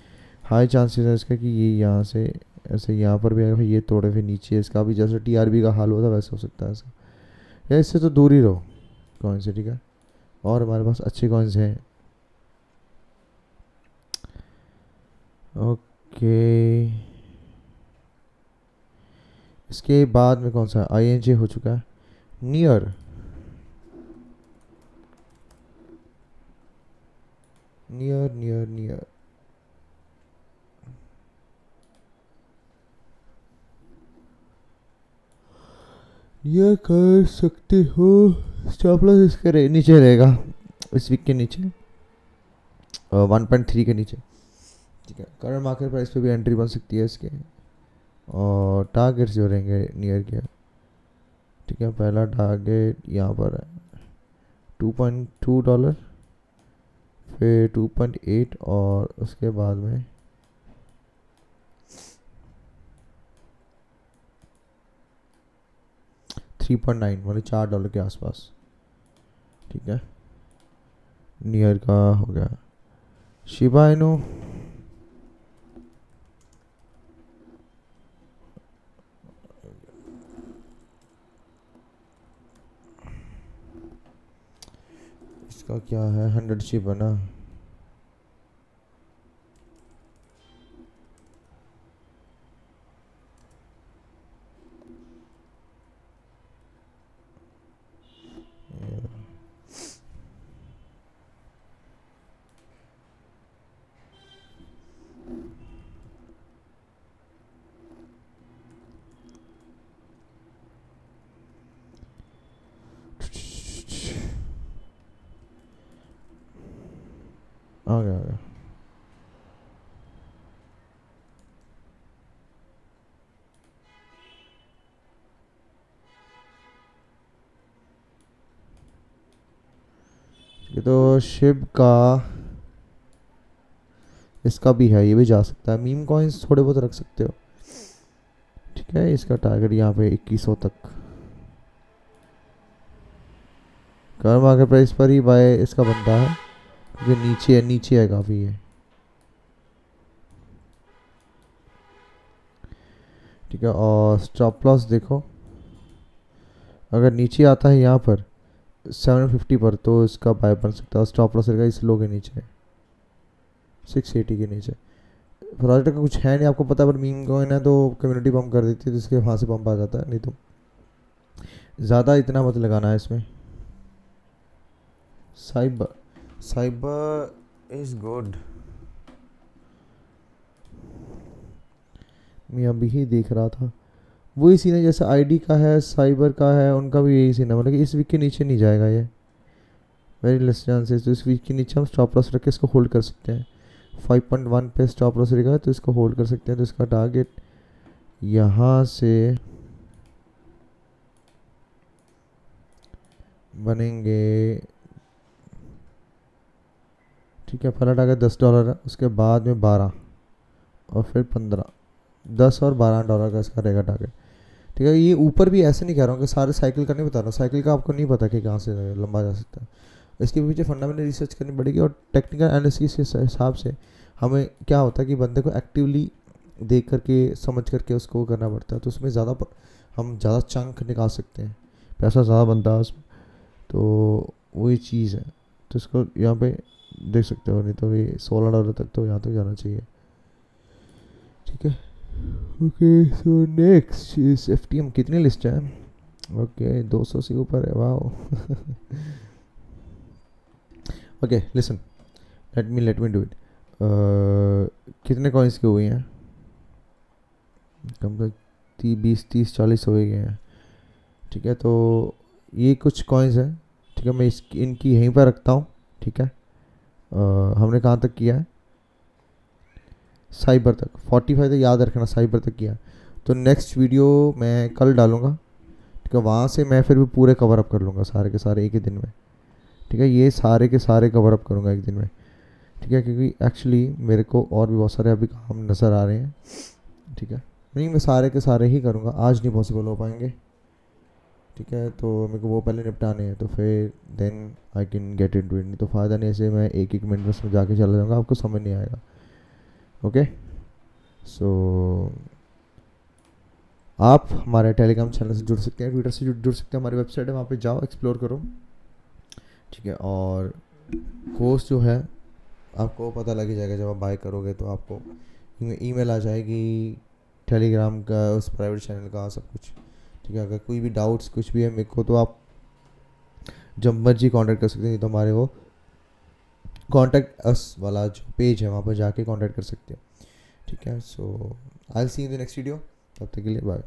हाई चांसेस है इसका कि ये यहाँ से ऐसे यहाँ पर भी आएगा, ये तोड़े फिर नीचे इसका भी जैसे TRB का हाल हुआ था वैसे हो सकता है इसका, या इससे तो दूर ही रहो कॉइन से। ठीक है, और हमारे पास अच्छे कॉइन्स हैं। ओके, इसके बाद में कौन सा INJ हो चुका है, नियर नियर नियर नियर ये कर सकते हो। स्टॉप लॉस इसके नीचे रहेगा, इस वीक के नीचे 1.3 के नीचे। ठीक है, करंट मार्केट प्राइस पे भी एंट्री बन सकती है इसके, और टारगेट्स जो रहेंगे नियर के। ठीक है, पहला टारगेट यहाँ पर है $2.2, फिर 2.8 और उसके बाद में 3.9 मतलब $4 के आसपास। ठीक है, नियर का हो गया। शिबा इनू इसका क्या है, 100 शिबा ना, आ गया आ गया। ये तो शिब का इसका भी है, ये भी जा सकता है। मीम कॉइन्स थोड़े बहुत रख सकते हो। ठीक है, इसका टारगेट यहाँ पे 2100 तक। करंट मार्केट प्राइस पर ही बाय इसका बनता है, क्योंकि नीचे है काफ़ी ये। ठीक है, और स्टॉप लॉस देखो, अगर नीचे आता है यहाँ पर 750 पर तो इसका बाय बन सकता है। स्टॉप लॉस रहेगा इस लो के नीचे, 680 के नीचे। प्रोजेक्ट का कुछ है नहीं, आपको पता है, पर मीम कॉइन है तो कम्युनिटी पंप कर देती है, तो इसके वहाँ से पंप आ जाता है, नहीं तो ज़्यादा इतना मत लगाना है इसमें। Cyber is good. मैं अभी ही देख रहा था, वही सीन है जैसे आईडी का है, साइबर का है, उनका भी यही सीन है, मतलब कि इस वीक के नीचे नहीं जाएगा ये, वेरी लेस चांसेस। तो इस वीक के नीचे हम स्टॉप लॉस रख के इसको होल्ड कर सकते हैं। 5.1 पे स्टॉप लॉस रहेगा तो इसको होल्ड कर सकते हैं। तो इसका टारगेट यहाँ से बनेंगे, ठीक है, पहला टारगेट $10 है, उसके बाद में 12 और फिर 15, 10 और $12 का इसका रहेगा टारगेट। ठीक है, ये ऊपर भी ऐसे नहीं कह रहा हूँ कि सारे साइकिल का नहीं बता रहा हूँ, साइकिल का आपको नहीं पता कि कहाँ से लंबा जा सकता है, इसके पीछे फंडामेंटल रिसर्च करनी पड़ेगी। और टेक्निकल एनालिसिस के हिसाब से हमें क्या होता है कि बंदे को एक्टिवली देख करके समझ करके उसको करना पड़ता है, तो उसमें हम ज़्यादा चंक निकाल सकते हैं, पैसा ज़्यादा बनता है उसमें, तो वही चीज़ है। तो इसको यहाँ पे देख सकते हो, नहीं तो ये $16 तक तो यहाँ तक जाना चाहिए। ठीक है, okay, so next is FTM. कितनी लिस्ट है? ओके, 200 से ऊपर है, वाह। Okay listen, let me do it. कितने कॉइन्स के हुए हैं? कम से 20 30 40 हो ही गए हैं। ठीक है, तो ये कुछ कॉइन्स हैं, ठीक है, मैं इनकी यहीं पर रखता हूँ। ठीक है, हमने कहाँ तक किया है? साइबर तक, 45 तक याद रखना, साइबर तक किया। तो नेक्स्ट वीडियो मैं कल डालूँगा, ठीक है, वहाँ से मैं फिर भी पूरे कवर अप कर लूँगा, सारे के सारे एक ही दिन में। ठीक है, ये सारे के सारे कवर अप करूँगा एक दिन में। ठीक है, क्योंकि एक्चुअली मेरे को और भी बहुत सारे अभी काम नज़र आ रहे हैं। ठीक है, नहीं, मैं सारे के सारे ही करूँगा, आज नहीं पॉसिबल हो पाएंगे। ठीक है, तो मेरे को वो पहले निपटाने हैं, तो फिर then I can get into it. नहीं तो फ़ायदा नहीं, ऐसे मैं एक मिनट में जाके चला जाऊँगा, आपको समझ नहीं आएगा। ओके, सो आप हमारे टेलीग्राम चैनल से जुड़ सकते हैं, ट्विटर से जुड़ सकते हैं, हमारी वेबसाइट है, वहाँ पे जाओ, एक्सप्लोर करो। ठीक है, और कोर्स जो है आपको पता लग ही जाएगा, जब आप बाय करोगे तो आपको ईमेल आ जाएगी टेलीग्राम का, उस प्राइवेट चैनल का, सब कुछ। ठीक है, अगर कोई भी डाउट्स कुछ भी है मेरे को, तो आप जब मर्जी कांटेक्ट कर सकते हैं, तो हमारे वो कॉन्टैक्ट अस वाला जो पेज है वहाँ पर जाके कांटेक्ट कर सकते हैं। ठीक है, so I will see you in the next video, तब तक के लिए बाय।